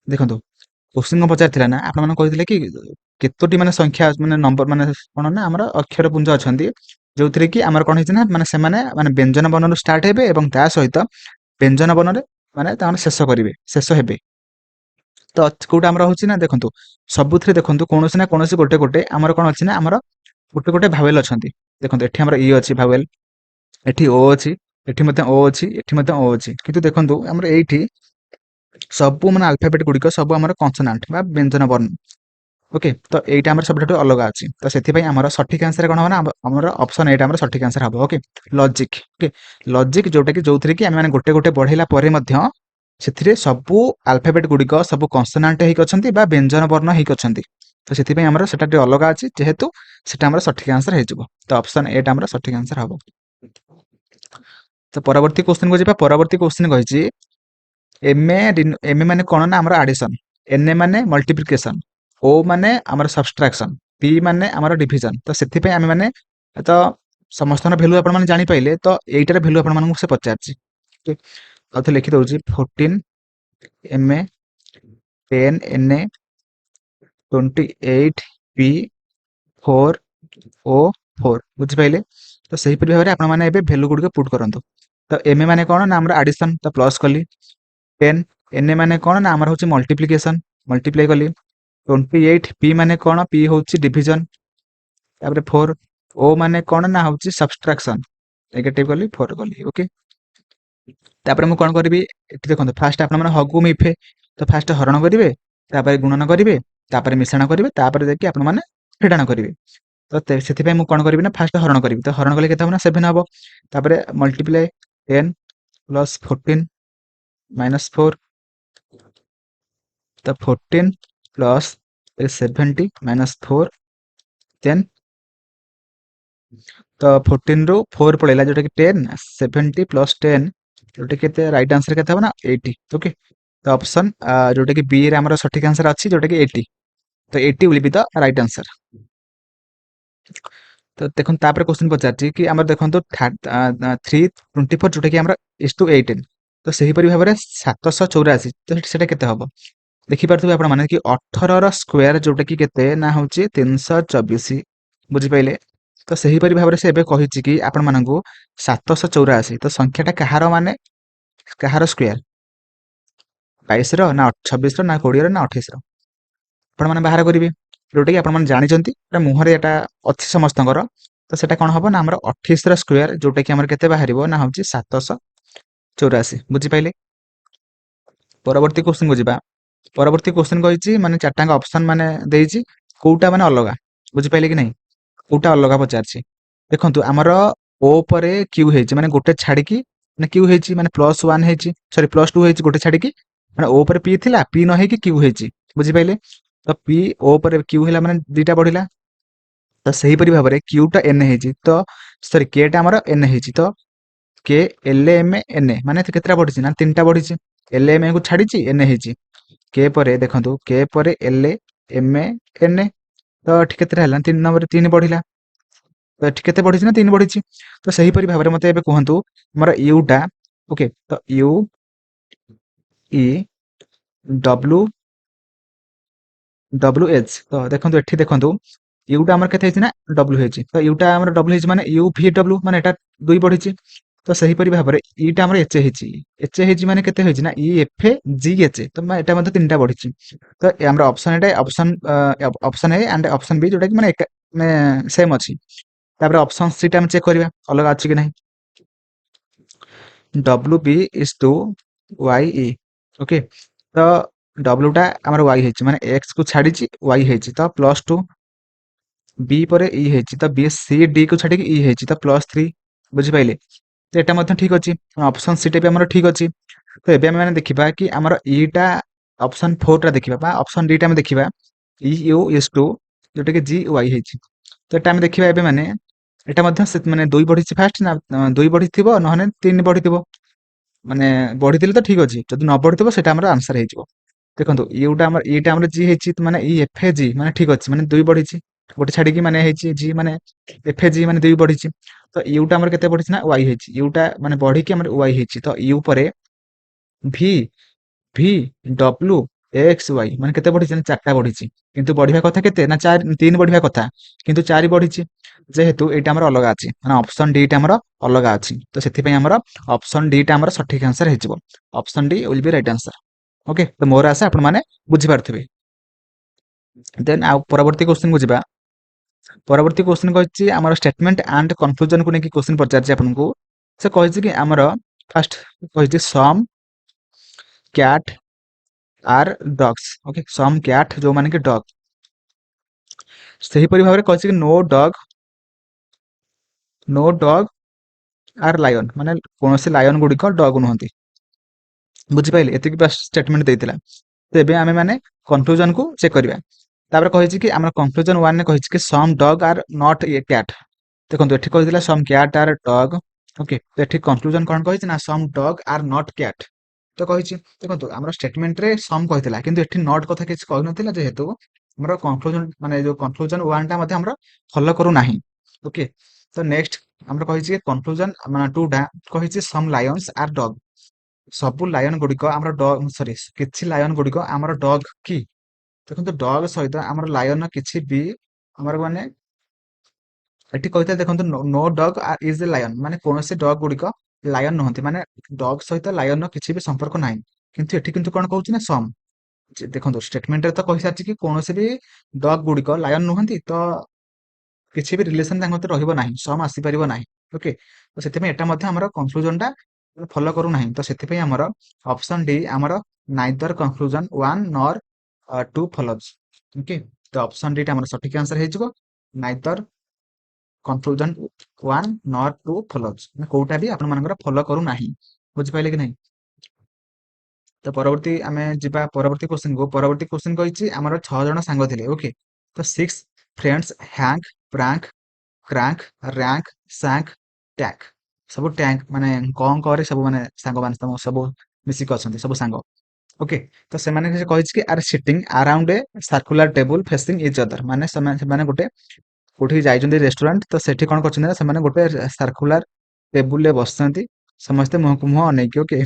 ଦେଖନ୍ତୁ କୋଶ୍ଚିନ୍ କଣ ପଚାରିଥିଲା ନା ଆପଣମାନେ କହିଥିଲେ କି କେତୋଟି ମାନେ ସଂଖ୍ୟା ମାନେ ନମ୍ବର ମାନେ କଣ ନା ଆମର ଅକ୍ଷର ପୁଞ୍ଜ ଅଛନ୍ତି ଯୋଉଥିରେ କି ଆମର କଣ ହେଇଛି ନା ମାନେ ସେମାନେ ମାନେ ବ୍ୟଞ୍ଜନ ବର୍ଣ୍ଣରୁ ଷ୍ଟାର୍ଟ ହେବେ ଏବଂ ତା ସହିତ ବ୍ୟଞ୍ଜନ ବର୍ଣ୍ଣରେ ମାନେ ତାମାନେ ଶେଷ ହେବେ। ତ କୋଉଟା ଆମର ହଉଛି ନା ଦେଖନ୍ତୁ ସବୁଥିରେ ଦେଖନ୍ତୁ କୌଣସି ନା କୌଣସି ଗୋଟେ ଆମର କଣ ଅଛି ନା ଆମର ଗୋଟେ ଭାୱେଲ ଅଛନ୍ତି। ଦେଖନ୍ତୁ ଏଠି ଆମର ଇ ଅଛି ଭାୱେଲ, ଏଠି ଓ ଅଛି, ଏଠି ମଧ୍ୟ ଓ ଅଛି, ଏଠି ମଧ୍ୟ ଓ ଅଛି। କିନ୍ତୁ ଦେଖନ୍ତୁ ଆମର ଏଇଠି ସବୁ ମାନେ ଆଲଫାବେଟ ଗୁଡ଼ିକ ସବୁ ଆମର କନସୋନାଣ୍ଟ ବା ବ୍ୟଞ୍ଜନ ବର୍ଣ୍ଣ। ଓକେ, ତ ଏଇଟା ଆମର ସବୁଠାରୁ ଅଲଗା ଅଛି। ତ ସେଥିପାଇଁ ଆମର ସଠିକ ଆନ୍ସର କଣ ହବ ନା ଆମର ଅପସନ ଏଇଟା ଆମର ସଠିକ ଆନ୍ସର ହବ। Okay, logic. ଓକେ, ଲଜିକ ଯୋଉଥିରେ କି ଆମେ ମାନେ ଗୋଟେ ବଢେଇଲା ପରେ ମଧ୍ୟ ସେଥିରେ ସବୁ ଆଲଫାବେଟ ଗୁଡ଼ିକ ସବୁ କନସୋନାଣ୍ଟ ହେଇକି ଅଛନ୍ତି ବା ବ୍ୟଞ୍ଜନ ବର୍ଣ୍ଣ ହେଇକି ଅଛନ୍ତି। ତ ସେଥିପାଇଁ ଆମର ସେଟା ଟିକେ ଅଲଗା ଅଛି, ଯେହେତୁ ସେଟା ଆମର ସଠିକ ଆନ୍ସର ହେଇଯିବ। ତ ଅପସନ ଏଟା ଆମର ସଠିକ ଆନ୍ସର ହବ। ତ ପରବର୍ତ୍ତୀ କ୍ୱେଶ୍ଚିନ୍ କୁ ଯିବା। ପରବର୍ତ୍ତୀ କ୍ୱେଶ୍ଚିନ୍ କହିଛି ଏମଏ ମାନେ କଣ ନା ଆମର ଆଡିସନ, ଏନଏ ମାନେ ମଲ୍ଟିପ୍ଲିକେସନ, ଓ ମାନେ ଆମର ସବଷ୍ଟ୍ରାକ୍ସନ, ପି ମାନେ ଆମର ଡିଭିଜନ। ତ ସେଥିପାଇଁ ଆମେ ମାନେ ତ ସମସ୍ତଙ୍କର ଭ୍ୟାଲୁ ଆପଣ ମାନେ ଜାଣିପାଇଲେ, ତ ଏଇଟାର ଭ୍ୟାଲୁ ଆପଣ ମାନଙ୍କୁ ସେ ପଚାରିଛି। ଆଉ ଥରେ ଲେଖି ଦଉଛି 14 MA 10 NA 28 P 4 O 4, ବୁଝିପାରିଲେ? ତ ସେହିପରି ଭାବରେ ଆପଣ ମାନେ ଏବେ ଭ୍ୟାଲୁ ଗୁଡ଼ିକ ପୁଟ୍ କରନ୍ତୁ। ତ MA ମାନେ କଣ ନା ଆମର ଆଡିସନ, ତ ପ୍ଲସ୍ କଲି। 10 NA ମାନେ କଣ ନା ଆମର ହଉଛି ମଲ୍ଟିପ୍ଲିକେସନ, ମଲ୍ଟିପ୍ଲାଇ କଲି। 28 P ମାନେ କଣ, P ହଉଛି ଡିଭିଜନ। ତାପରେ 4 O ମାନେ କଣ ନା ହଉଛି ସବଷ୍ଟ୍ରାକ୍ସନ, ନେଗେଟିଭ କଲି 4 କଲି। ଓକେ, ତାପରେ ମୁଁ କଣ କରିବି ଏଠି ଦେଖନ୍ତୁ ଫାଷ୍ଟ ଆପଣ ମାନେ ହଗୁ ମିଫେ, ତ ଫାଷ୍ଟ ହରଣ କରିବେ, ତାପରେ ଗୁଣନ କରିବେ, ତାପରେ ମିଶ୍ରଣ କରିବେ, ତାପରେ ଯାଇକି ଆପଣ ମାନେ ଫେଡାଣ କରିବେ। ତ ସେଥିପାଇଁ ମୁଁ କଣ କରିବି ନା ଫାଷ୍ଟ ହରଣ କରିବି। ତ ହରଣ କଲେ କେତେ ହବ ନା 7 ହବ। ତାପରେ ମଲ୍ଟିପ୍ଲାଏ 10 ପ୍ଲସ୍ 14 ମାଇନସ୍ 4, ତ 14 ପ୍ଲସ୍ 70 ମାଇନସ୍ 4, ଦେନ୍ ତ 14 ରୁ 4 ପଳେଇଲା ଯୋଉଟା କି 10, 70 ପ୍ଲସ୍ 10 ଯୋଉଟା କେତେ ରାଇଟ୍ ଆନ୍ସର କେତେ ହବ ନା 80। ଓକେ, ତ ଅପସନ ଯୋଉଟା କି ବି ରେ ଆମର ସଠିକ ଆନ୍ସର ଅଛି ଯୋଉଟା କି 80। ତ 80 will be the right answer। ତ ଦେଖନ୍ତୁ ତାପରେ କ୍ୱେଶ୍ଚିନ୍ ପଚାରିଛି କି ଆମର ଦେଖନ୍ତୁ 324 ଯୋଉଟା କି ଆମର is to 18। ତ ସେହିପରି ଭାବରେ 784, ତ ସେଟା କେତେ ହବ ଦେଖିପାରୁଥିବେ ଆପଣ ମାନେ କି 18 ର ସ୍କୋୟାର ଯୋଉଟା କି କେତେ ନା ହଉଛି 324, ବୁଝିପାରିଲେ? ତ ସେହିପରି ଭାବରେ ସେ ଏବେ କହିଛି କି ଆପଣ ମାନଙ୍କୁ 784, ତ ସଂଖ୍ୟାଟା କାହାର ମାନେ କାହାର ସ୍କୋୟାର, 22 ର ନା 26 ର ନା 20 ର ନା 28 ର ଆପଣ ମାନେ ବାହାର କରିବେ। ଯୋଉଟା କି ଆପଣ ମାନେ ଜାଣିଛନ୍ତି ମୁହଁରେ ଏଟା ଅଛି ସମସ୍ତଙ୍କର। ତ ସେଟା କଣ ହବ ନା ଆମର 28 ର ସ୍କୋୟାର ଯୋଉଟା କି ଆମର କେତେ ବାହାରିବ ନା ହଉଛି 784, ବୁଝିପାରିଲେ? ପରବର୍ତ୍ତୀ କ୍ୱେଶ୍ଚିନ୍ କୁ ଯିବା। ପରବର୍ତ୍ତୀ କ୍ୱେଶ୍ଚିନ୍ କହିଛି ମାନେ ଚାରିଟାଙ୍କ ଅପସନ ମାନେ ଦେଇଛି, କୋଉଟା ମାନେ ଅଲଗା, ବୁଝିପାରିଲେ କି ନାହିଁ? କୋଉଟା ଅଲଗା ପଚାରିଛି। ଦେଖନ୍ତୁ ଆମର ଓ ପରେ କ୍ୟୁ ହେଇଛି ମାନେ ଗୋଟେ ଛାଡିକି ମାନେ କ୍ୟୁ ହେଇଛି ମାନେ +1 ହେଇଛି, ସରି +2 ହେଇଛି ଗୋଟେ ଛାଡିକି, ମାନେ ଓ ପରେ ପି ଥିଲା, ପି ନ ହେଇକି କ୍ୟୁ ହେଇଛି, ବୁଝିପାରିଲେ? ତ ପି ଓ ପରେ କ୍ୟୁ ହେଲା ମାନେ ଦିଟା ବଢିଲା। ତ ସେହିପରି ଭାବରେ କ୍ୟୁ ଟା ଏନ୍ ହେଇଛି, ତ ସରି କେ ଟା ଆମର ଏନ୍ ହେଇଛି, ତ କେ ଏଲ ଏମ ଏନ୍ ମାନେ କେତେଟା ବଢିଛି ନା 3ଟା ବଢିଛି। ଏଲ ଏମ କୁ ଛାଡିଛି ଏନ୍ ହେଇଛି। କେ ପରେ ଦେଖନ୍ତୁ କେ ପରେ ଏଲ ଏମ ଏନ୍, ତ ଏଠି କେତେଟା ହେଲା 3 ନମ୍ବରରେ 3 ବଢିଲା। ତ ଏଠି କେତେ ବଢିଛି ନା 3 ବଢିଛି। ତ ସେହିପରି ଭାବରେ ମତେ ଏବେ କୁହନ୍ତୁ ଆମର ୟୁ ଟା, ଓକେ, ତ ୟୁ ଇ ଡବ୍ଲୁ ଏଚ୍, ତ ଦେଖନ୍ତୁ ଏଠି ଦେଖନ୍ତୁ ୟୁଟା ଆମର କେତେ ହେଇଛି ନା ଡବ୍ଲୁ ହେଇଛି। ତ ୟୁଟା ଆମର ଡବ୍ଲୁ ହେଇଛି ମାନେ ୟୁ ଭି ଡବ୍ଲୁ ମାନେ ଏଟା 2 ବଢିଛି। ତ ସେହିପରି ଭାବରେ ଇଟା ଆମର ଏଚ୍ ହେଇଛି, ଏଚ୍ ହେଇଛି ମାନେ କେତେ ହେଇଛି ନା ଇ ଏଫ୍ ଏ ଜି ଏଚ୍, ତ ଏଟା ମଧ୍ୟ 3ଟା ବଢିଛି। ତ ଆମର ଅପସନ ଏଟା ଅପସନ ଏ ଆଣ୍ଡ ଅପସନ ବି ଯୋଉଟା କି ମାନେ ସେମ୍ ଅଛି। ତାପରେ ଅପସନ ସି ଟା ଆମେ ଚେକ୍ କରିବା ଅଲଗା ଅଛି କି ନାହିଁ। W B is to Y E, okay, ତ ଡବ୍ଲୁ ଟା ଆମର ୱାଇ ହେଇଛି ମାନେ ଏକ୍ସ କୁ ଛାଡିଛି ୱାଇ ହେଇଛି, ତ +2 বি পরে ই ହେଇଛି ତ ବି ସି ଡି କୁ ଛାଡ଼ିକି ଇ ହେଇଛି ତ +3 ବୁଝିପାରିଲେ। ତ ଏଟା ମଧ୍ୟ ଠିକ ଅଛି, ଅପସନ୍ ସି ଟା ବି ଆମର ଠିକ ଅଛି। ତ ଏବେ ଆମେ ମାନେ ଦେଖିବା କି ଆମର ଇଟା ଅପସନ୍ 4 ଟା ଦେଖିବା ବା ଅପସନ୍ ଡି ଟା ଆମେ ଦେଖିବା ଇ ୟୁ ଇଜ ଟୁ ଯୋଉଟା କି ଜି ୱାଇ ହେଇଛି। ତ ଏଟା ଆମେ ଦେଖିବା ଏବେ ମାନେ ଏଟା ମଧ୍ୟ ମାନେ 2 ବଢିଛି ଫାଷ୍ଟ ନା 2 ବଢିଥିବ ନହେଲେ 3 ବଢିଥିବ, ମାନେ ବଢିଥିଲେ ତ ଠିକ ଅଛି, ଯଦି ନ ବଢିଥିବ ସେଟା ଆମର ଆନ୍ସର ହେଇଯିବ। ଦେଖନ୍ତୁ ଇଟା ଆମର ଇଟା ଆମର ଜି ହେଇଛି ମାନେ ଇ ଏଫ ଏ ଜି ମାନେ ଠିକ ଅଛି, ମାନେ 2 ବଢିଛି, ଗୋଟେ ଛାଡିକି ମାନେ ହେଇଛି ଜି ମାନେ ଏଫ ଏ ଜି ମାନେ 2 ବଢିଛି। ତ ୟୁଟା ଆମର କେତେ ବଢିଛି ନା ୱାଇ ହେଇଛି, ୟୁଟା ମାନେ ବଢିକି ଆମର ୱାଇ ହେଇଛି। ତ ୟୁ ପରେ ଭି ভি ডব্লু এক্স ওয়াই মানে কেতে বଢିଛି ନା 4ଟା ବଢିଛି, କିନ୍ତୁ ବଢିବା କଥା କେତେ ନା 3 ବଢିବା କଥା, କିନ୍ତୁ 4 ବଢିଛି। ଯେହେତୁ ଏଇଟା ଆମର ଅଲଗା ଅଛି, ମାନେ ଅପସନ୍ ଡି ଟା ଆମର ଅଲଗା ଅଛି, ତ ସେଥିପାଇଁ ଆମର ଅପସନ୍ ଡି ଟା ଆମର ସଠିକ ଆନ୍ସର ହେଇଯିବ। Option D will be right answer. Okay, ତ ମୋର ଆଶା ଆପଣ ମାନେ ବୁଝିପାରୁଥିବେ। ଦେନ୍ ଆଉ ପରବର୍ତ୍ତୀ କ୍ୱେଶ୍ଚିନ୍ କୁ ଯିବା। ପରବର୍ତ୍ତୀ କ୍ୱେଶ୍ଚିନ୍ କହିଛି ଆମର ଷ୍ଟେଟମେଣ୍ଟ ଆଣ୍ଡ କନକ୍ଲୁଜନ କୁ ନେଇକି କ୍ୱେଶ୍ଚିନ୍ ପଚାରିଛି ଆପଣଙ୍କୁ। ସେ କହିଛି କି ଆମର ଫାଷ୍ଟ କହିଛି some cat are dogs. Okay, some cat जो माने कि डॉग, सही परि भाबरे कहछि कि नो डॉग आर लायन माने कोनोसी लायन गुडी को डॉग नहंती। बुझिपाइले, एतिकी बस स्टेटमेंट देइतिला। तो एबे आमे माने कंक्लूजन को चेक करिवा। तापर कहिछि कि हमर कंक्लूजन 1 ने कहिछि कि some dog are not a cat. देखंतु एठी कहिदिला some cat are dog. Okay, तो एठी कंक्लूजन कोन कहिछि ना some dog are not cat. तो कहिछि देखंतु हमर स्टेटमेंट रे सम कहितिला, किंतु एठी नॉट कथा किछ कहि नथिला, जेहेतु हमर कंक्लूजन माने जो कंक्लूजन 1 टा मध्ये हमर फॉलो करू नाही। ओके, तो नेक्स्ट हमर कहिछि कंक्लूजन माने 2 टा कहिछि सम लायंस आर डॉग। ସବୁ ଲାୟନ ଗୁଡିକ ଆମର ଡଗ ସରି କିଛି ଲାୟନ ଗୁଡିକ ଆମର ଡଗ କି। ଦେଖନ୍ତୁ ଡଗ ସହିତ ଆମର ଲାୟନ କିଛି ବି ଆମର ମାନେ ଏଠି କହିଥାଏ, ଦେଖନ୍ତୁ no dog is a lion ମାନେ କୌଣସି ଡଗ ଗୁଡିକ ଲାୟନ ନୁହନ୍ତି, ମାନେ ଡଗ ସହିତ ଲାୟନର କିଛି ବି ସମ୍ପର୍କ ନାହିଁ। କିନ୍ତୁ ଏଠି କିନ୍ତୁ କଣ କହୁଛି ନା ସମ୍। ଦେଖନ୍ତୁ ଷ୍ଟେଟମେଣ୍ଟରେ ତ କହିସାରିଛି କି କୌଣସି ବି ଡଗ ଗୁଡିକ ଲାୟନ ନୁହନ୍ତି, ତ କିଛି ବି ରିଲେସନ ତାଙ୍କ ଭିତରେ ରହିବ ନାହିଁ, ସମ୍ ଆସିପାରିବ ନାହିଁ। ଓକେ, ତ ସେଥିପାଇଁ ଏଟା ମଧ୍ୟ ଆମର କନକ୍ଲୁଜନ ଟା ଫଲୋ କରୁ ନାହିଁ, ତ ସେଥିପାଇଁ ଆମର ଅପସନ ଡି ଆମର ନାଇଦର କନକ୍ଲୁଜନ 1 ନର 2 ଫଲୋଜ। ଓକେ, ତ ଅପସନ ଡି ଟା ଆମର ସଠିକ आंसर ହେଇଯିବ, ନାଇଦର କନକ୍ଲୁଜନ 1 ନର 2 ଫଲୋଜ, ମାନେ କୋଉଟା ବି ଆପଣ ମାନଙ୍କର ଫଲୋ କରୁ ନାହିଁ। ବୁଝିପାଇଲେ କି ନାହିଁ। ତ ପରବର୍ତ୍ତୀ ଆମେ ଯିବା ପରବର୍ତ୍ତୀ क्वेश्चन को। ପରବର୍ତ୍ତୀ क्वेश्चन କହିଛି ଆମର 6 ଜଣ ସାଙ୍ଗ ଥିଲେ। ଓକେ, ତ 6 friends Hank Prank Crank Rank Sank Tank, ସବୁ ଟ୍ୟାଙ୍କ ମାନେ କଣ କରେ ସବୁ ମାନେ ସାଙ୍ଗମାନେ ତମ ସବୁ ମିଶିକି ଅଛନ୍ତି ସବୁ ସାଙ୍ଗ। ଓକେ, ତ ସେମାନେ କିଛି କହିଛି କି are sitting around a circular table facing each other, ମାନେ ସେମାନେ ଗୋଟେ କୋଉଠି ଯାଇଛନ୍ତି ରେଷ୍ଟୁରାଣ୍ଟ, ତ ସେଠି କଣ କରୁଛନ୍ତି ନା ସେମାନେ ଗୋଟେ ସାର୍କୁଲାର ଟେବୁଲରେ ବସିଛନ୍ତି, ସମସ୍ତେ ମୁହଁକୁ ମୁହଁ ଅନେଇକି। ଓକେ,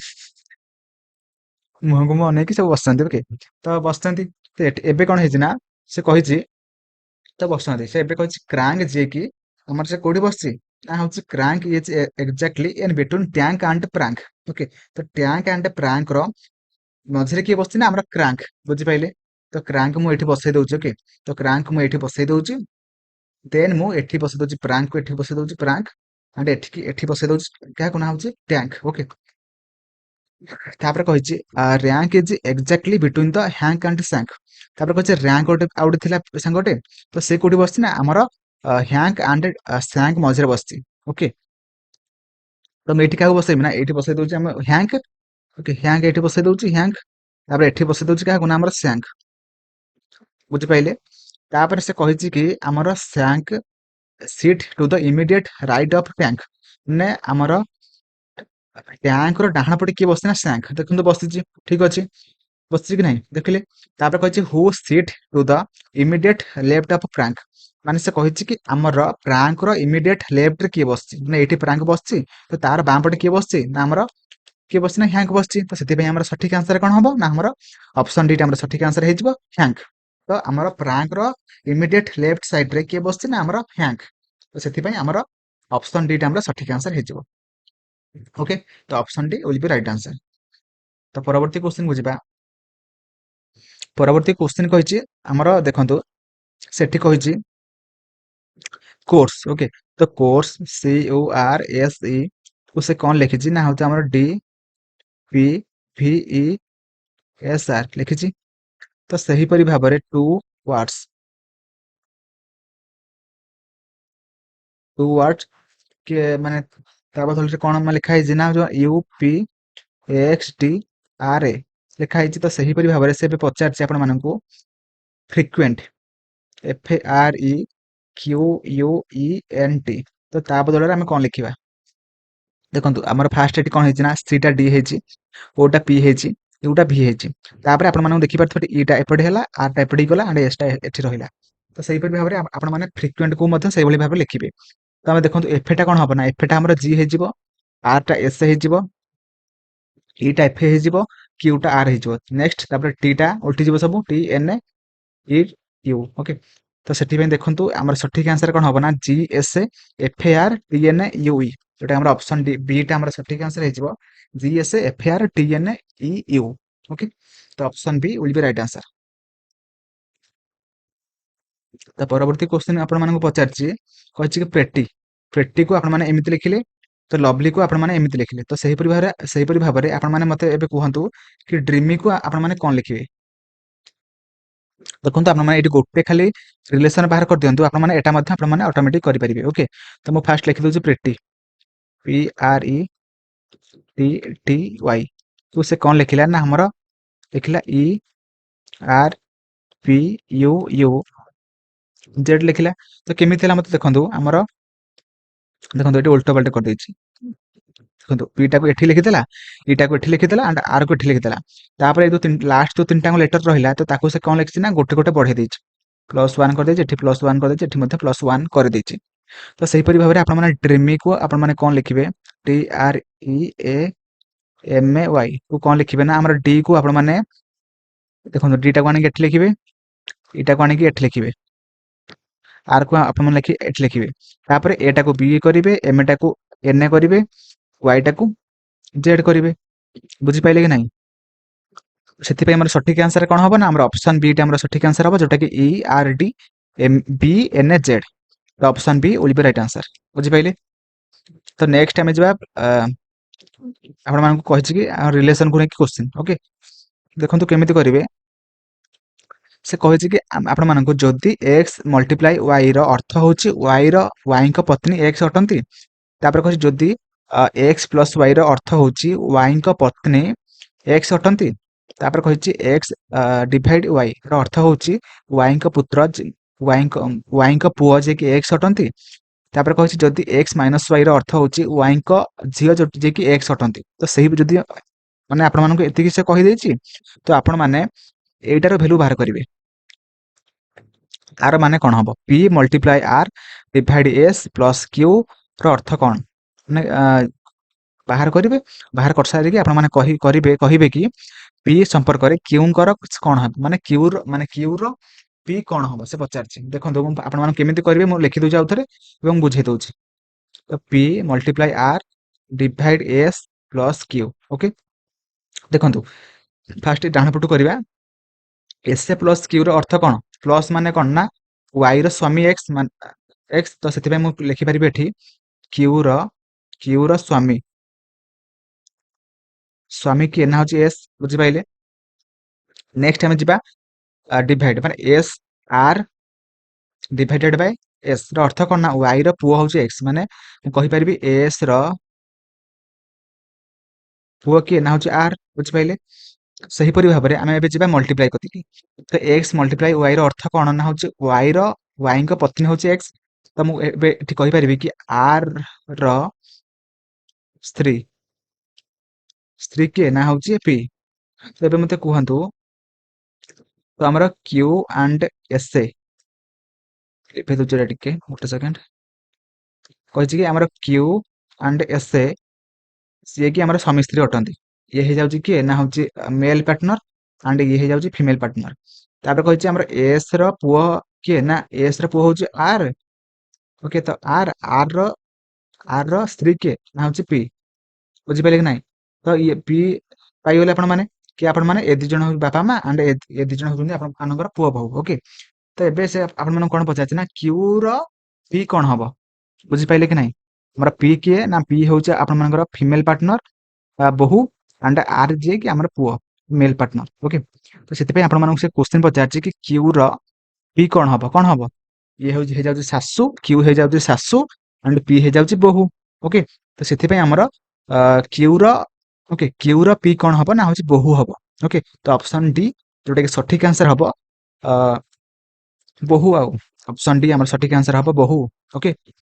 ମୁହଁକୁ ମୁହଁ ଅନେଇକି ସବୁ ବସିଛନ୍ତି। ଓକେ, ତ ବସିଛନ୍ତି, ତ ଏବେ କଣ ହେଇଛି ନା ସେ କହିଛି ତ ବସୁଛନ୍ତି, ସେ ଏବେ କହିଛି କ୍ରାଙ୍କ ଯିଏକି ଆମର ସେ କୋଉଠି ବସିଛି ନା ହଉଛି crank is exactly in between tank and prank. Okay, ତ ଟ୍ୟାଙ୍କ ଆଣ୍ଡ ପ୍ରାଙ୍କ ର ମଝିରେ କିଏ ବସିଛି ନା ଆମର କ୍ରାଙ୍କ। ବୁଝିପାଇଲେ, ତ କ୍ରାଙ୍କ ମୁଁ ଏଠି ବସେଇ ଦଉଛି। ଓକେ, ତ କ୍ରାଙ୍କ ମୁଁ ଏଠି ବସେଇ ଦଉଛି, ଦେନ୍ ମୁଁ ଏଠି ବସେଇ ଦଉଛି ପ୍ରାଙ୍କ, ଏଠି ବସେଇ ଦଉଛି ପ୍ରାଙ୍କ, ଆଣ୍ଡ ଏଠି ବସେଇ ଦଉଛି କାହାକୁ ନା ହଉଛି ଟ୍ୟାଙ୍କ। ଓକେ, ତାପରେ କହିଛି Rank is exactly between the Hank and Sank. ତାପରେ କହିଛି ରାଙ୍କ ଗୋଟେ ଆଉ ଗୋଟେ ଥିଲା ସାଙ୍ଗଟେ, ତ ସେ କୋଉଠି ବସିଛି ନା ଆମର ହ୍ୟାଙ୍କ ଆଣ୍ଡ ସ୍ୟାଙ୍କ ମଝିରେ ବସିଛି। ଓକେ, ତ ମୁଁ ଏଇଠି କାହାକୁ ବସେଇବି ନା ଏଇଠି ବସେଇ ଦଉଛି ଆମେ ହ୍ୟାଙ୍କ। ଓକେ, ହ୍ୟାଙ୍କ ଏଇଠି ବସେଇ ଦଉଛି ହ୍ୟାଙ୍କ, ତାପରେ ଏଠି ବସେଇ ଦଉଛି କାହାକୁ ନା ଆମର ସ୍ୟାଙ୍କ। ବୁଝିପାଇଲେ, ତାପରେ ସେ କହିଛି କି ଆମର Sank sit to the immediate right of Tank, ମାନେ ଆମର ଟ୍ୟାଙ୍କ ର ଡାହାଣ ପଟେ କିଏ ବସିଛି ନା ସ୍ୟାଙ୍କ। ଦେଖନ୍ତୁ ବସିଛି, ଠିକ ଅଛି, ବସିଛି କି ନାହିଁ ଦେଖିଲେ। ତାପରେ କହିଛି who sit to the immediate left of Prank, ମାନେ ସେ କହିଛି କି ଆମର ପ୍ରାଙ୍କ ର ଇମିଡିଏଟ ଲେଫ୍ଟ ରେ କିଏ ବସିଛି, ମାନେ ଏଇଠି ପ୍ରାଙ୍କ ବସିଛି, ତ ତାର ବାଁ ପଟେ କିଏ ବସିଛି ନା ଆମର କିଏ ବସିଛି ନା ହ୍ୟାଙ୍କ ବସିଛି। ତ ସେଥିପାଇଁ ଆମର ସଠିକ ଆନ୍ସର କଣ ହବ ନା ଆମର ଅପସନ ଡି ଟା ଆମର ସଠିକ ଆନ୍ସର ହେଇଯିବ ହ୍ୟାଙ୍କ। ତ ଆମର ପ୍ରାଙ୍କ ର ଇମିଡିଏଟ ଲେଫ୍ଟ ସାଇଡ ରେ କିଏ ବସିଛି ନା ଆମର ହ୍ୟାଙ୍କ, ତ ସେଥିପାଇଁ ଆମର ଅପସନ ଡି ଟା ଆମର ସଠିକ ଆନ୍ସର ହେଇଯିବ। ଓକେ, ତ option D will be right answer. ତ ପରବର୍ତ୍ତୀ क्वेश्चन କୁ ଯିବା। ପରବର୍ତ୍ତୀ क्वेश्चन କହିଛି ଆମର ଦେଖନ୍ତୁ ସେଠି କହିଛି କୋର୍ସ। ଓକେ, ତ କୋର୍ସ CORSE କୁ ସେ କଣ ଲେଖିଛି ନା ହଉଛି ଆମର DPVESR ଲେଖିଛି। ତ ସେହିପରି ଭାବରେ ଟୁ ୱାର୍ଡସ ଟୁ ୱାର୍ଡ କି ମାନେ ତା ବଦଳରେ କଣ ଲେଖା ହେଇଛି ନା UPXTRA ଲେଖା ହେଇଛି। ତ ସେହିପରି ଭାବରେ ସେ ଏବେ ପଚାରିଛି ଆପଣ ମାନଙ୍କୁ ଫ୍ରିକ୍ୱେଣ୍ଟ FREQUENT। ତ ତା ବଦଳରେ ଆମେ କଣ ଲେଖିବା? ଦେଖନ୍ତୁ ଆମର ଫାଷ୍ଟ ଏଠି କଣ ହେଇଛି ନା C ଟା D ହେଇଛି, O ଟା P ହେଇଛି, U ଟା V ହେଇଛି। ତାପରେ ଆପଣ ମାନଙ୍କୁ ଦେଖିପାରୁଥିବେ E ଟା ଏପଟେ ହେଲା, R ଟା ଏପଟେ ଗଲା ଆଣ୍ଡ S ଟା ଏଠି ରହିଲା। ତ ସେଇପରି ଭାବରେ ଆପଣ ମାନେ ଫ୍ରିକ୍ୱେଣ୍ଟ କୁ ମଧ୍ୟ ସେଇଭଳି ଭାବରେ ଲେଖିବେ। ତ ଆମେ ଦେଖନ୍ତୁ F ଟା କଣ ହବ ନା F ଟା ଆମର G ହେଇଯିବ, R ଟା S ହେଇଯିବ, E ଟା F ହେଇଯିବ, Q ଟା R ହେଇଯିବ। ନେକ୍ସଟ ତାପରେ T ଟା ଉଲ୍ଟିଯିବ ସବୁ TN E U। ଓକେ, ତ ସେଥିପାଇଁ ଦେଖନ୍ତୁ ଆମର ସଠିକ ଆନ୍ସର କଣ ହବ ନା GSAFARTNEUE, ଯୋଉଟା ଆମର ଅପସନ B ଟା ଆମର ସଠିକ ଆନ୍ସର ହେଇଯିବ GSAFARTNEEU। ଓକେ, ତ option B will be right answer। ତ ପରବର୍ତ୍ତୀ କ୍ୱେଶ୍ଚିନ୍ ଆପଣ ମାନଙ୍କୁ ପଚାରିଛି, କହିଛି କି ପ୍ରେଟିକୁ ଆପଣ ମାନେ ଏମିତି ଲେଖିଲେ, ତ ଲଭଲିକୁ ଆପଣ ମାନେ ଏମିତି ଲେଖିଲେ। ତ ସେହିପରି ଭାବରେ ଆପଣ ମାନେ ମତେ ଏବେ କୁହନ୍ତୁ କି ଡ୍ରିମିକୁ ଆପଣ ମାନେ କଣ ଲେଖିବେ? ଦେଖନ୍ତୁ ଆପଣ ମାନେ ଏଠି ଗୋଟେ ଖାଲି ରିଲେସନ ବାହାର କରିଦିଅନ୍ତୁ, ଆପଣ ମାନେ ଏଟା ମଧ୍ୟ ଆପଣ ମାନେ ଅଟୋମେଟିକ କରିପାରିବେ। ଓକେ, ତ ମୁଁ ଫାଷ୍ଟ ଲେଖି ଦଉଛି ପ୍ରେଟି, PRETTY ତ ସେ କଣ ଲେଖିଲା ନା ଆମର ଲେଖିଲା ERPUUZ ଲେଖିଲା। ତ କେମିତି ହେଲା ମତେ ଦେଖନ୍ତୁ, ଆମର ଦେଖନ୍ତୁ ଏଠି ଉଲ୍ଟା ପାଲ୍ଟା କରିଦେଇଛି। ଦେଖନ୍ତୁ P ଟାକୁ ଏଠି ଲେଖିଦେଲା, E ଟାକୁ ଏଠି ଲେଖିଦେଲା ଆଣ୍ଡ R କୁ ଏଠି ଲେଖିଦେଲା। ତାପରେ ଏ ଯୋଉ ଲାଷ୍ଟ ଯୋଉ ତିନିଟା ଲେଟର ରହିଲା, ତ ତାକୁ ସେ କଣ ଲେଖିଛି ନା ଗୋଟେ ଗୋଟେ ବଢେଇ ଦେଇଛି, +1 କରିଦେଇଛି, ଏଠି +1 କରିଦେଇଛି, ଏଠି ମଧ୍ୟ +1 କରିଦେଇଛି। ତ ସେଇପରି ଭାବରେ ଆପଣ ମାନେ ଡ୍ରିମିକୁ ଆପଣ ମାନେ କଣ ଲେଖିବେ? DREAMY କୁ କଣ ଲେଖିବେ ନା ଆମର D କୁ ଆପଣ ମାନେ ଦେଖନ୍ତୁ D ଟାକୁ ଆଣିକି ଏଠି ଲେଖିବେ, E ଟାକୁ ଆଣିକି ଏଠି ଲେଖିବେ, R କୁ ଆପଣ ଲେଖି ଏଠି ଲେଖିବେ। ତାପରେ A ଟାକୁ B କରିବେ, M ଟାକୁ N କରିବେ, Y ଟାକୁ Z କରିବେ। ବୁଝିପାଇଲେ କି ନାହିଁ? ସେଥିପାଇଁ ଆମର ସଠିକ ଆନ୍ସର କଣ ହବ ନା ଆମର ଅପସନ B ଟା ଆମର ସଠିକ ଆନ୍ସର ହବ, ଯୋଉଟା କି ERDBNZ। ତ option B will be right answer। ବୁଝିପାଇଲେ? ତ ନେକ୍ସଟ ଆମେ ଯିବା ଆପଣ ମାନଙ୍କୁ କହିଛି କି ରିଲେସନ କୁ ନେଇକି କ୍ୱେଶ୍ଚିନ୍। ଓକେ, ଦେଖନ୍ତୁ କେମିତି କରିବେ। ସେ କହିଛି କି ଆପଣ ମାନଙ୍କୁ ଯଦି x ମଲ୍ଟିପ୍ଲାଇ y ର ଅର୍ଥ ହଉଛି y ଙ୍କ ପତ୍ନୀ x ଅଟନ୍ତି। ତାପରେ କହିଛି ଯଦି x ପ୍ଲସ୍ y ର ଅର୍ଥ ହଉଛି y ଙ୍କ ପତ୍ନୀ x ଅଟନ୍ତି। ତାପରେ କହିଛି x ଡିଭାଇଡ y ର ଅର୍ଥ ହଉଛି y ଙ୍କ ପୁତ୍ର y ଙ୍କ ପୁଅ ଯିଏକି x ଅଟନ୍ତି। ତାପରେ କହିଛି ଯଦି x ମାଇନସ୍ y ର ଅର୍ଥ ହଉଛି y ଙ୍କ ଝିଅ ଯିଏକି x ଅଟନ୍ତି। ତ ସେଇ ଯଦି ମାନେ ଆପଣ ମାନଙ୍କୁ ଏତିକି ସେ କହିଦେଇଛି, ତ ଆପଣ ମାନେ ଏଇଟାର ଭ୍ୟାଲୁ ବାହାର କରିବେ। ଆର ମାନେ କଣ ହବ? P ମଲ୍ଟିପ୍ଲାଇ R divide S plus Q ର ଅର୍ଥ କଣ? ମାନେ ବାହାର କରିବେ। ବାହାର କରିସାରିକି ଆପଣ ମାନେ କହିବେ କି P ସମ୍ପର୍କରେ Qଙ୍କର କଣ ହବ, ମାନେ Qର P କଣ ହବ ସେ ପଚାରିଛି। ଦେଖନ୍ତୁ ମୁଁ ଆପଣ ମାନେ କେମିତି କରିବେ ମୁଁ ଲେଖି ଦଉଛି ଆଉଥରେ ଏବଂ ବୁଝେଇ ଦଉଛି। ତ P ମଲ୍ଟିପ୍ଲାଇ R divide S plus Q। Okay, ଦେଖନ୍ତୁ ଫାଷ୍ଟ ଡାହାଣ ପଟୁ କରିବା। SA ପ୍ଲସ୍ Q ର ଅର୍ଥ କଣ? ପ୍ଲସ୍ ମାନେ କଣ ନା y ର ସ୍ୱାମୀ x, ତ ସେଥିପାଇଁ ମୁଁ ଲେଖିପାରିବି ଏଠି Qର ସ୍ୱାମୀ କିଏ ନା ହଉଛି S। ବୁଝିପାଇଲେ? ନେକ୍ସଟ ଆମେ ଯିବା ଡିଭାଇଡ, ମାନେ S R divided Bai S ର ଅର୍ଥ କଣ ନା y ର ପୁଅ ହଉଛି x, ମାନେ ମୁଁ କହିପାରିବି S ର ପୁଅ କିଏ ନା ହଉଛି R। ବୁଝିପାଇଲେ? ସେହିପରି ଭାବରେ ଆମେ ଏବେ ଯିବା ମଲ୍ଟିପ୍ଲାଇ କରିକି। ତ x ମଲ୍ଟିପ୍ଲାଇ y ର ଅର୍ଥ କଣ ନା ହଉଛି y ଙ୍କ ପତ୍ନୀ ହଉଛି x। ତ ମୁଁ ଏବେ ଏଠି କହିପାରିବି କି R ର ସ୍ତ୍ରୀ କିଏ ନା ହଉଛି P। ତ ଏବେ ମତେ କୁହନ୍ତୁ, ତ ଆମର Q ଆଣ୍ଡ SA ଲିପି ଦଉଛି ଟିକେ ଗୋଟେ ସେକେଣ୍ଡ। କହିଛି କି ଆମର Q ଆଣ୍ଡ SA ସିଏ କି ଆମର ସ୍ୱାମୀ ସ୍ତ୍ରୀ ଅଟନ୍ତି। ଇଏ ହେଇଯାଉଛି କିଏ ନା ହଉଛି ମେଲ ପାର୍ଟନର ଆଣ୍ଡ ଇଏ ହେଇଯାଉଛି ଫିମେଲ ପାର୍ଟନର। ତାପରେ କହିଛି ଆମର S ର ପୁଅ କିଏ ନା S ର ପୁଅ ହଉଛି R। ଓକେ, ତ R ର ସ୍ତ୍ରୀ କିଏ ନା ହଉଛି P। ବୁଝିପାରିଲେ କି ନାହିଁ? ତ ଇଏ P ପାଇଗଲେ ଆପଣ ମାନେ କି ଆପଣ ମାନେ ଏ ଦି ଜଣ ବାପା ମା ଆଣ୍ଡ ଏ ଦି ଜଣ ହଉଛନ୍ତି ଆପଣଙ୍କର ପୁଅ ବୋହୂ। ଓକେ, ତ ଏବେ ସେ ଆପଣ ମାନଙ୍କୁ କଣ ପଚାରିଛି ନା Q ର P କଣ ହବ? ବୁଝିପାରିଲେ କି ନାହିଁ? ଆମର P କିଏ ନା P ହଉଛି ଆପଣ ମାନଙ୍କର ଫିମେଲ ପାର୍ଟନର ବୋହୂ ଆଣ୍ଡ R ଯିଏ କି ଆମର ପୁଅ ମେଲ ପାର୍ଟନର। ଓକେ, ତ ସେଥିପାଇଁ ଆପଣ ମାନଙ୍କୁ ସେ କ୍ୱେଶ୍ଚିନ୍ ପଚାରିଛି କି Q ର P କଣ ହବ? ଇଏ ହେଇଯାଉଛି ଶାଶୁ, Q ହେଇଯାଉଛି ଶାଶୁ एंड पी हो जाउची बहु। ओके तो से आमर क्यूर ओके क्यूर पी कौन हम ना हूँ बहु हम। ओके तो ऑप्शन डी जोटा कि सठिक आंसर हम बहु। ऑप्शन डी आम सठिक आंसर हम बहु। ओके